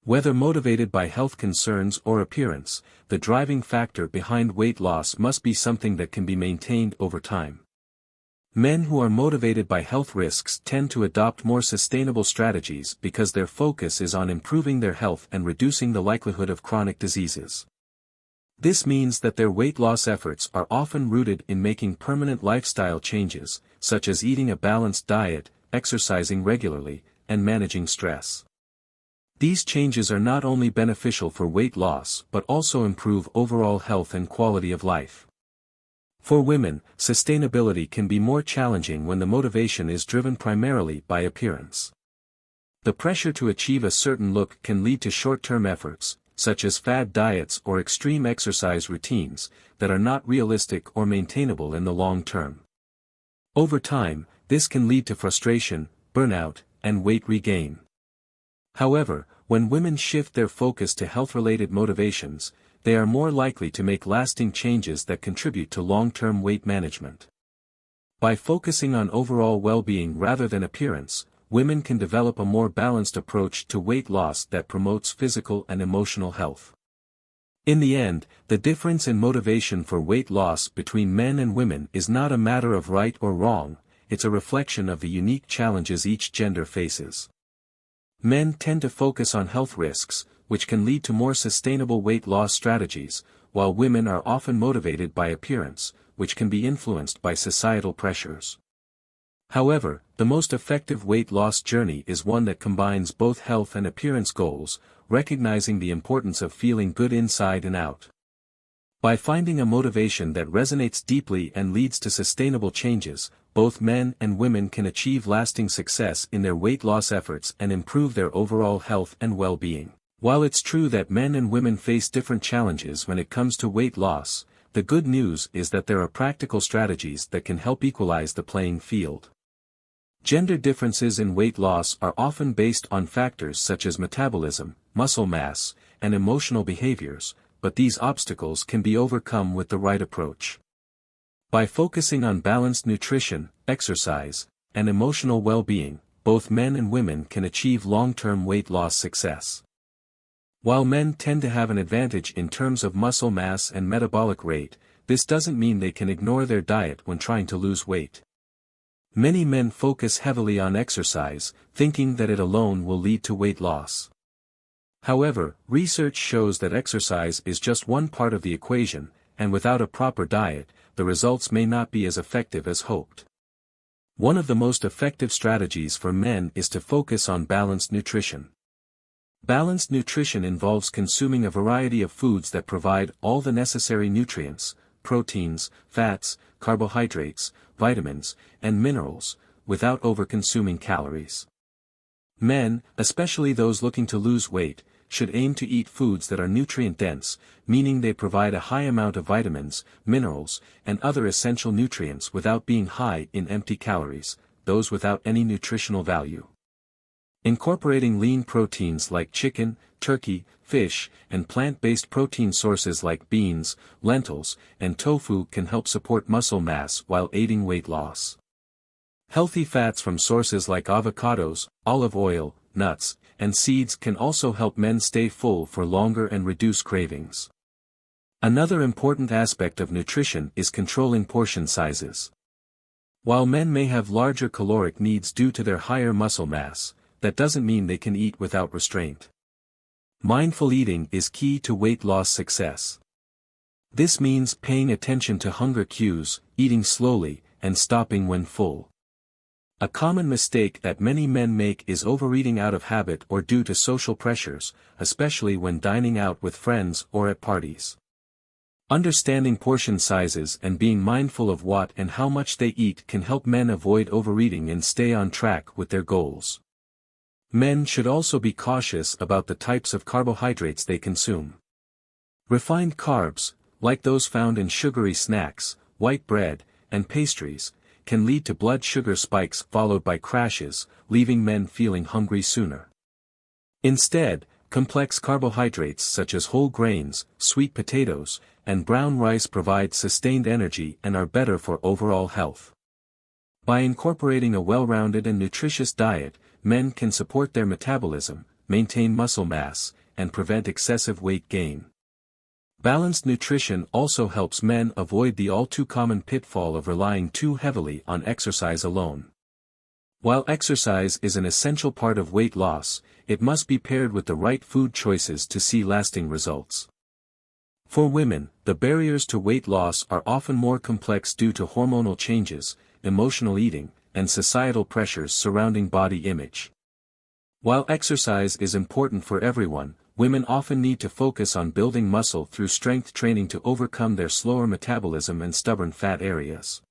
Speaker 2: Whether motivated by health concerns or appearance, the driving factor behind weight loss must be something that can be maintained over time. Men who are motivated by health risks tend to adopt more sustainable strategies because their focus is on improving their health and reducing the likelihood of chronic diseases. This means that their weight loss efforts are often rooted in making permanent lifestyle changes, such as eating a balanced diet, exercising regularly, and managing stress. These changes are not only beneficial for weight loss but also improve overall health and quality of life. For women, sustainability can be more challenging when the motivation is driven primarily by appearance. The pressure to achieve a certain look can lead to short-term efforts, such as fad diets or extreme exercise routines, that are not realistic or maintainable in the long term. Over time, this can lead to frustration, burnout, and weight regain. However, when women shift their focus to health-related motivations, they are more likely to make lasting changes that contribute to long-term weight management. By focusing on overall well-being rather than appearance, women can develop a more balanced approach to weight loss that promotes physical and emotional health. In the end, the difference in motivation for weight loss between men and women is not a matter of right or wrong, it's a reflection of the unique challenges each gender faces. Men tend to focus on health risks, which can lead to more sustainable weight loss strategies, while women are often motivated by appearance, which can be influenced by societal pressures. However, the most effective weight loss journey is one that combines both health and appearance goals, recognizing the importance of feeling good inside and out. By finding a motivation that resonates deeply and leads to sustainable changes, both men and women can achieve lasting success in their weight loss efforts and improve their overall health and well-being. While it's true that men and women face different challenges when it comes to weight loss, the good news is that there are practical strategies that can help equalize the playing field. Gender differences in weight loss are often based on factors such as metabolism, muscle mass, and emotional behaviors, but these obstacles can be overcome with the right approach. By focusing on balanced nutrition, exercise, and emotional well-being, both men and women can achieve long-term weight loss success. While men tend to have an advantage in terms of muscle mass and metabolic rate, this doesn't mean they can ignore their diet when trying to lose weight. Many men focus heavily on exercise, thinking that it alone will lead to weight loss. However, research shows that exercise is just one part of the equation, and without a proper diet, the results may not be as effective as hoped. One of the most effective strategies for men is to focus on balanced nutrition. Balanced nutrition involves consuming a variety of foods that provide all the necessary nutrients, proteins, fats, carbohydrates, vitamins, and minerals, without over-consuming calories. Men, especially those looking to lose weight, should aim to eat foods that are nutrient-dense, meaning they provide a high amount of vitamins, minerals, and other essential nutrients without being high in empty calories, those without any nutritional value. Incorporating lean proteins like chicken, turkey, fish, and plant-based protein sources like beans, lentils, and tofu can help support muscle mass while aiding weight loss. Healthy fats from sources like avocados, olive oil, nuts, and seeds can also help men stay full for longer and reduce cravings. Another important aspect of nutrition is controlling portion sizes. While men may have larger caloric needs due to their higher muscle mass, that doesn't mean they can eat without restraint. Mindful eating is key to weight loss success. This means paying attention to hunger cues, eating slowly, and stopping when full. A common mistake that many men make is overeating out of habit or due to social pressures, especially when dining out with friends or at parties. Understanding portion sizes and being mindful of what and how much they eat can help men avoid overeating and stay on track with their goals. Men should also be cautious about the types of carbohydrates they consume. Refined carbs, like those found in sugary snacks, white bread, and pastries, can lead to blood sugar spikes followed by crashes, leaving men feeling hungry sooner. Instead, complex carbohydrates such as whole grains, sweet potatoes, and brown rice provide sustained energy and are better for overall health. By incorporating a well-rounded and nutritious diet, men can support their metabolism, maintain muscle mass, and prevent excessive weight gain. Balanced nutrition also helps men avoid the all-too-common pitfall of relying too heavily on exercise alone. While exercise is an essential part of weight loss, it must be paired with the right food choices to see lasting results. For women, the barriers to weight loss are often more complex due to hormonal changes, emotional eating, and societal pressures surrounding body image. While exercise is important for everyone, women often need to focus on building muscle through strength training to overcome their slower metabolism and stubborn fat areas.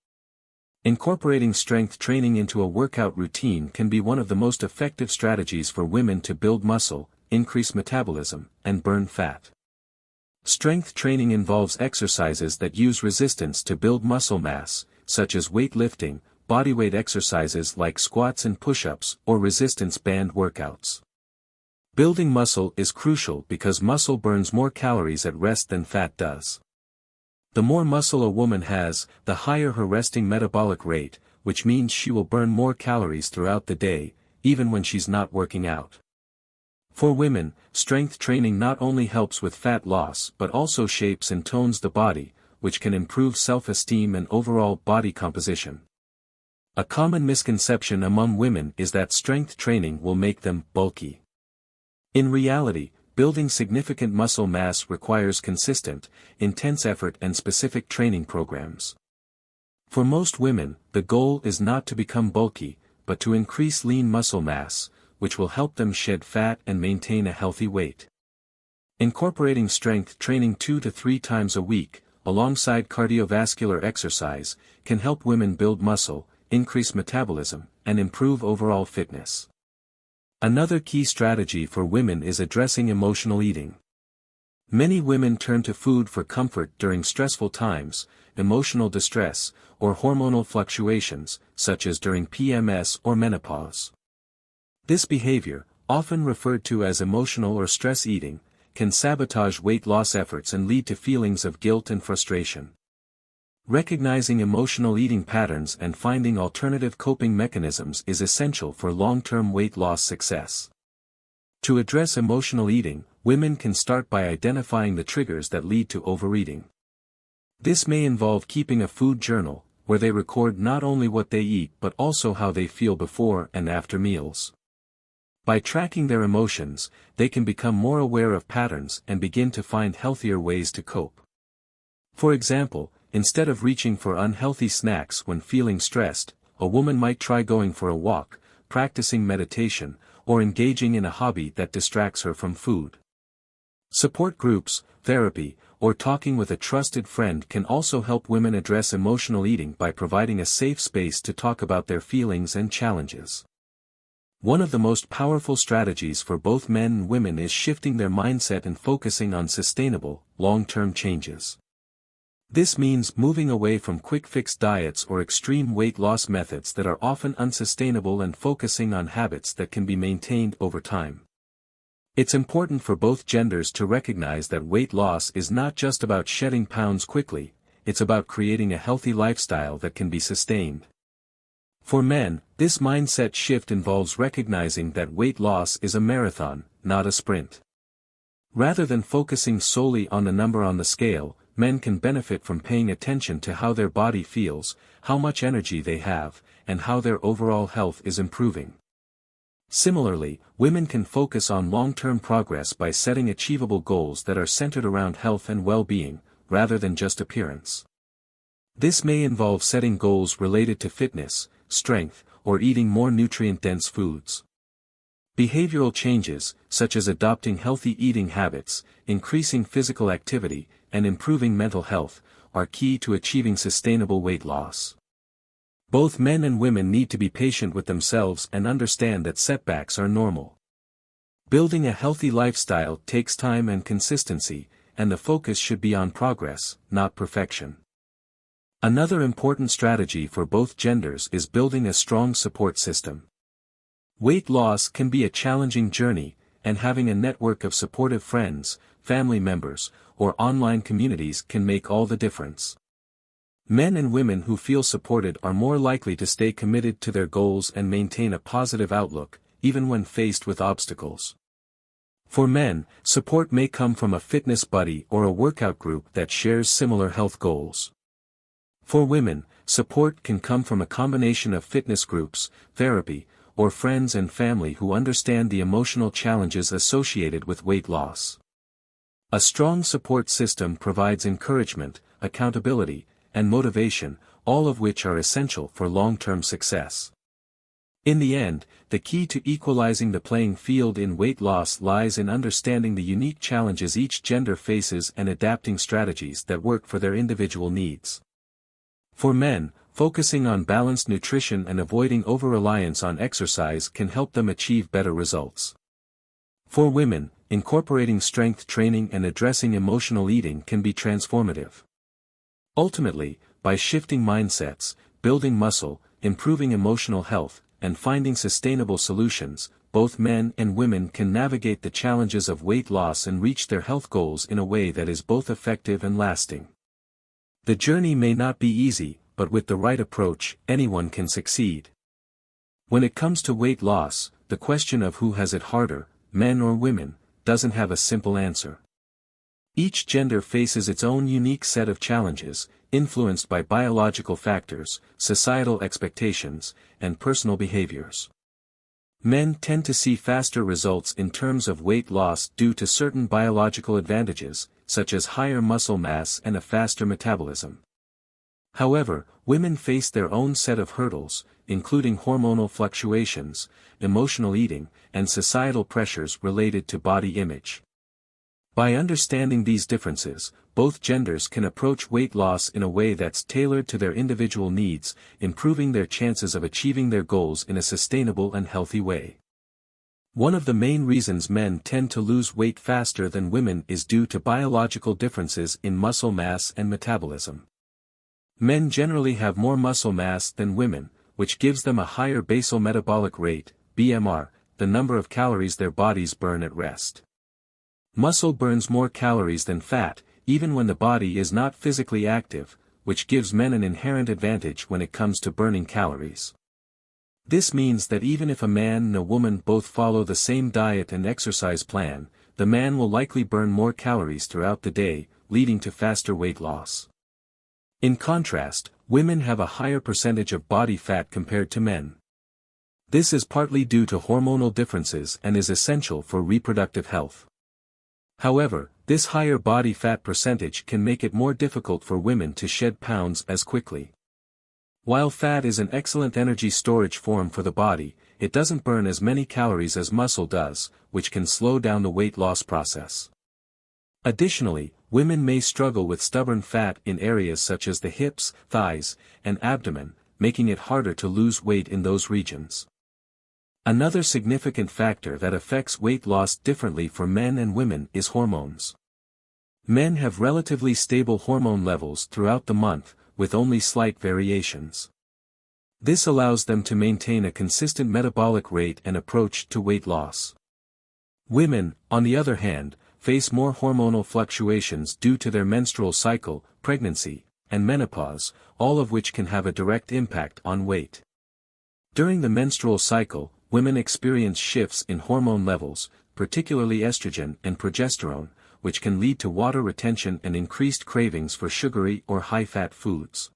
Speaker 2: Incorporating strength training into a workout routine can be one of the most effective strategies for women to build muscle, increase metabolism, and burn fat. Strength training involves exercises that use resistance to build muscle mass, such as weightlifting, bodyweight exercises like squats and push-ups, or resistance band workouts. Building muscle is crucial because muscle burns more calories at rest than fat does. The more muscle a woman has, the higher her resting metabolic rate, which means she will burn more calories throughout the day, even when she's not working out. For women, strength training not only helps with fat loss but also shapes and tones the body, which can improve self-esteem and overall body composition. A common misconception among women is that strength training will make them bulky. In reality, building significant muscle mass requires consistent, intense effort and specific training programs. For most women, the goal is not to become bulky, but to increase lean muscle mass, which will help them shed fat and maintain a healthy weight. Incorporating strength training 2 to 3 times a week, alongside cardiovascular exercise, can help women build muscle, increase metabolism, and improve overall fitness. Another key strategy for women is addressing emotional eating. Many women turn to food for comfort during stressful times, emotional distress, or hormonal fluctuations, such as during PMS or menopause. This behavior, often referred to as emotional or stress eating, can sabotage weight loss efforts and lead to feelings of guilt and frustration. Recognizing emotional eating patterns and finding alternative coping mechanisms is essential for long-term weight loss success. To address emotional eating, women can start by identifying the triggers that lead to overeating. This may involve keeping a food journal, where they record not only what they eat but also how they feel before and after meals. By tracking their emotions, they can become more aware of patterns and begin to find healthier ways to cope. For example, instead of reaching for unhealthy snacks when feeling stressed, a woman might try going for a walk, practicing meditation, or engaging in a hobby that distracts her from food. Support groups, therapy, or talking with a trusted friend can also help women address emotional eating by providing a safe space to talk about their feelings and challenges. One of the most powerful strategies for both men and women is shifting their mindset and focusing on sustainable, long-term changes. This means moving away from quick-fix diets or extreme weight loss methods that are often unsustainable and focusing on habits that can be maintained over time. It's important for both genders to recognize that weight loss is not just about shedding pounds quickly, it's about creating a healthy lifestyle that can be sustained. For men, this mindset shift involves recognizing that weight loss is a marathon, not a sprint. Rather than focusing solely on the number on the scale, men can benefit from paying attention to how their body feels, how much energy they have, and how their overall health is improving. Similarly, women can focus on long-term progress by setting achievable goals that are centered around health and well-being, rather than just appearance. This may involve setting goals related to fitness, strength, or eating more nutrient-dense foods. Behavioral changes, such as adopting healthy eating habits, increasing physical activity, and improving mental health, are key to achieving sustainable weight loss. Both men and women need to be patient with themselves and understand that setbacks are normal. Building a healthy lifestyle takes time and consistency, and the focus should be on progress, not perfection. Another important strategy for both genders is building a strong support system. Weight loss can be a challenging journey, and having a network of supportive friends, family members, or online communities can make all the difference. Men and women who feel supported are more likely to stay committed to their goals and maintain a positive outlook, even when faced with obstacles. For men, support may come from a fitness buddy or a workout group that shares similar health goals. For women, support can come from a combination of fitness groups, therapy, or friends and family who understand the emotional challenges associated with weight loss. A strong support system provides encouragement, accountability, and motivation, all of which are essential for long-term success. In the end, the key to equalizing the playing field in weight loss lies in understanding the unique challenges each gender faces and adapting strategies that work for their individual needs. For men, focusing on balanced nutrition and avoiding over-reliance on exercise can help them achieve better results. For women, incorporating strength training and addressing emotional eating can be transformative. Ultimately, by shifting mindsets, building muscle, improving emotional health, and finding sustainable solutions, both men and women can navigate the challenges of weight loss and reach their health goals in a way that is both effective and lasting. The journey may not be easy, but with the right approach, anyone can succeed. When it comes to weight loss, the question of who has it harder, men or women, doesn't have a simple answer. Each gender faces its own unique set of challenges, influenced by biological factors, societal expectations, and personal behaviors. Men tend to see faster results in terms of weight loss due to certain biological advantages, such as higher muscle mass and a faster metabolism. However, women face their own set of hurdles, including hormonal fluctuations, emotional eating, and societal pressures related to body image. By understanding these differences, both genders can approach weight loss in a way that's tailored to their individual needs, improving their chances of achieving their goals in a sustainable and healthy way. One of the main reasons men tend to lose weight faster than women is due to biological differences in muscle mass and metabolism. Men generally have more muscle mass than women, which gives them a higher basal metabolic rate, BMR, the number of calories their bodies burn at rest. Muscle burns more calories than fat, even when the body is not physically active, which gives men an inherent advantage when it comes to burning calories. This means that even if a man and a woman both follow the same diet and exercise plan, the man will likely burn more calories throughout the day, leading to faster weight loss. In contrast, women have a higher percentage of body fat compared to men. This is partly due to hormonal differences and is essential for reproductive health. However, this higher body fat percentage can make it more difficult for women to shed pounds as quickly. While fat is an excellent energy storage form for the body, it doesn't burn as many calories as muscle does, which can slow down the weight loss process. Additionally, women may struggle with stubborn fat in areas such as the hips, thighs, and abdomen, making it harder to lose weight in those regions. Another significant factor that affects weight loss differently for men and women is hormones. Men have relatively stable hormone levels throughout the month, with only slight variations. This allows them to maintain a consistent metabolic rate and approach to weight loss. Women, on the other hand, face more hormonal fluctuations due to their menstrual cycle, pregnancy, and menopause, all of which can have a direct impact on weight. During the menstrual cycle, women experience shifts in hormone levels, particularly estrogen and progesterone, which can lead to water retention and increased cravings for sugary or high-fat foods.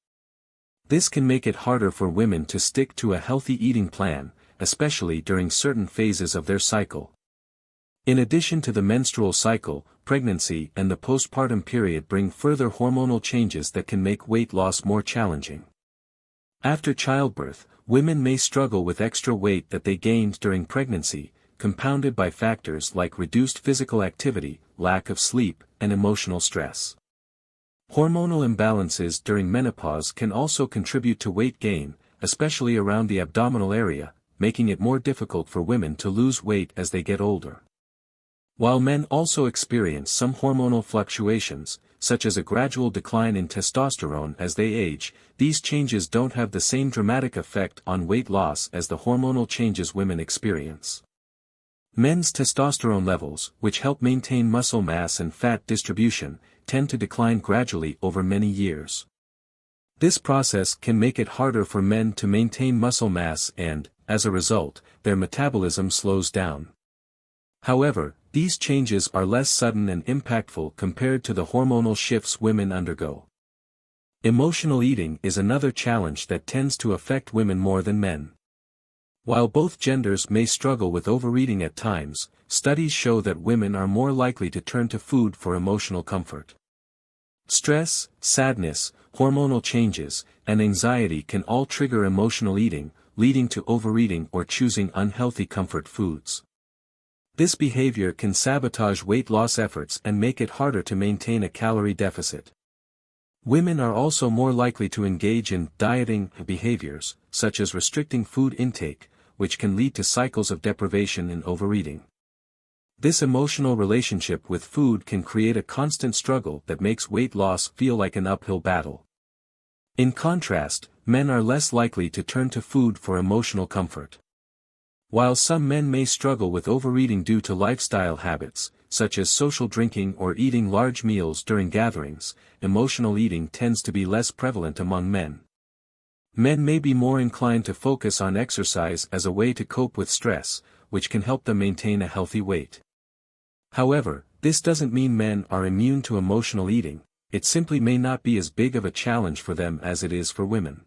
Speaker 2: This can make it harder for women to stick to a healthy eating plan, especially during certain phases of their cycle. In addition to the menstrual cycle, pregnancy and the postpartum period bring further hormonal changes that can make weight loss more challenging. After childbirth, women may struggle with extra weight that they gained during pregnancy, compounded by factors like reduced physical activity, lack of sleep, and emotional stress. Hormonal imbalances during menopause can also contribute to weight gain, especially around the abdominal area, making it more difficult for women to lose weight as they get older. While men also experience some hormonal fluctuations, such as a gradual decline in testosterone as they age, these changes don't have the same dramatic effect on weight loss as the hormonal changes women experience. Men's testosterone levels, which help maintain muscle mass and fat distribution, tend to decline gradually over many years. This process can make it harder for men to maintain muscle mass and, as a result, their metabolism slows down. However, these changes are less sudden and impactful compared to the hormonal shifts women undergo. Emotional eating is another challenge that tends to affect women more than men. While both genders may struggle with overeating at times, studies show that women are more likely to turn to food for emotional comfort. Stress, sadness, hormonal changes, and anxiety can all trigger emotional eating, leading to overeating or choosing unhealthy comfort foods. This behavior can sabotage weight loss efforts and make it harder to maintain a calorie deficit. Women are also more likely to engage in dieting behaviors, such as restricting food intake, which can lead to cycles of deprivation and overeating. This emotional relationship with food can create a constant struggle that makes weight loss feel like an uphill battle. In contrast, men are less likely to turn to food for emotional comfort. While some men may struggle with overeating due to lifestyle habits, such as social drinking or eating large meals during gatherings, emotional eating tends to be less prevalent among men. Men may be more inclined to focus on exercise as a way to cope with stress, which can help them maintain a healthy weight. However, this doesn't mean men are immune to emotional eating, it simply may not be as big of a challenge for them as it is for women.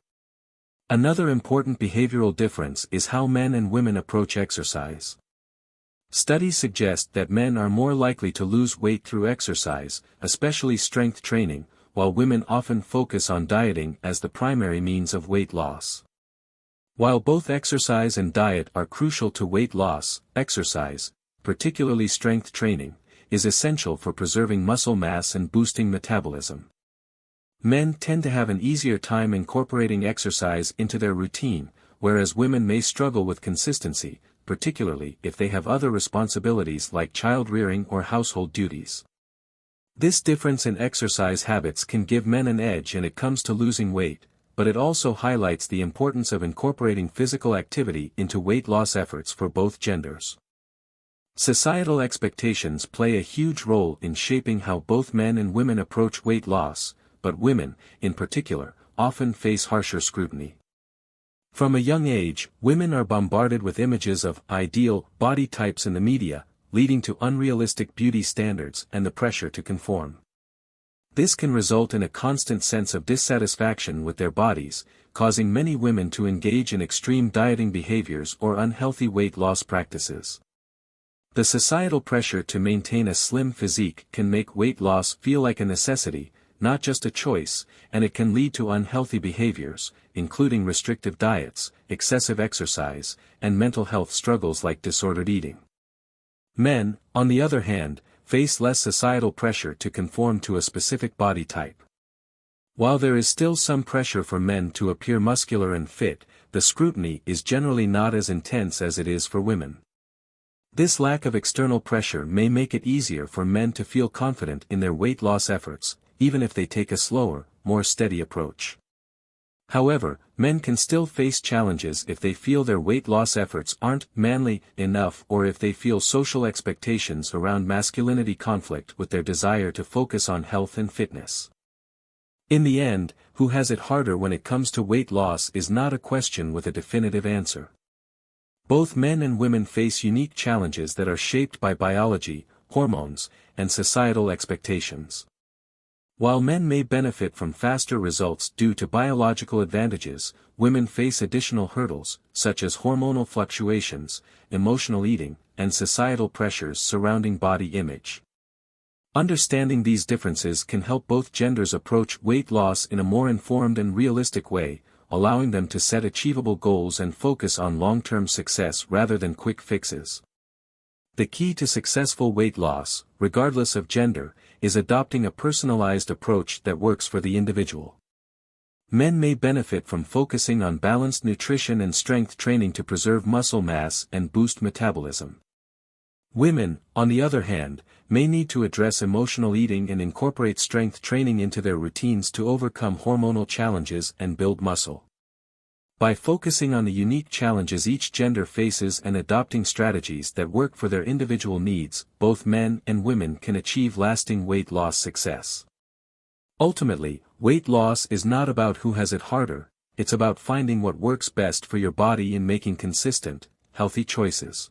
Speaker 2: Another important behavioral difference is how men and women approach exercise. Studies suggest that men are more likely to lose weight through exercise, especially strength training, while women often focus on dieting as the primary means of weight loss. While both exercise and diet are crucial to weight loss, exercise, particularly strength training, is essential for preserving muscle mass and boosting metabolism. Men tend to have an easier time incorporating exercise into their routine, whereas women may struggle with consistency, particularly if they have other responsibilities like child-rearing or household duties. This difference in exercise habits can give men an edge when it comes to losing weight, but it also highlights the importance of incorporating physical activity into weight loss efforts for both genders. Societal expectations play a huge role in shaping how both men and women approach weight loss, but women, in particular, often face harsher scrutiny. From a young age, women are bombarded with images of ideal body types in the media, leading to unrealistic beauty standards and the pressure to conform. This can result in a constant sense of dissatisfaction with their bodies, causing many women to engage in extreme dieting behaviors or unhealthy weight loss practices. The societal pressure to maintain a slim physique can make weight loss feel like a necessity, not just a choice, and it can lead to unhealthy behaviors, including restrictive diets, excessive exercise, and mental health struggles like disordered eating. Men, on the other hand, face less societal pressure to conform to a specific body type. While there is still some pressure for men to appear muscular and fit, the scrutiny is generally not as intense as it is for women. This lack of external pressure may make it easier for men to feel confident in their weight loss efforts, even if they take a slower, more steady approach. However, men can still face challenges if they feel their weight loss efforts aren't manly enough or if they feel social expectations around masculinity conflict with their desire to focus on health and fitness. In the end, who has it harder when it comes to weight loss is not a question with a definitive answer. Both men and women face unique challenges that are shaped by biology, hormones, and societal expectations. While men may benefit from faster results due to biological advantages, women face additional hurdles, such as hormonal fluctuations, emotional eating, and societal pressures surrounding body image. Understanding these differences can help both genders approach weight loss in a more informed and realistic way, allowing them to set achievable goals and focus on long-term success rather than quick fixes. The key to successful weight loss, regardless of gender, is adopting a personalized approach that works for the individual. Men may benefit from focusing on balanced nutrition and strength training to preserve muscle mass and boost metabolism. Women, on the other hand, may need to address emotional eating and incorporate strength training into their routines to overcome hormonal challenges and build muscle. By focusing on the unique challenges each gender faces and adopting strategies that work for their individual needs, both men and women can achieve lasting weight loss success. Ultimately, weight loss is not about who has it harder, it's about finding what works best for your body and making consistent, healthy choices.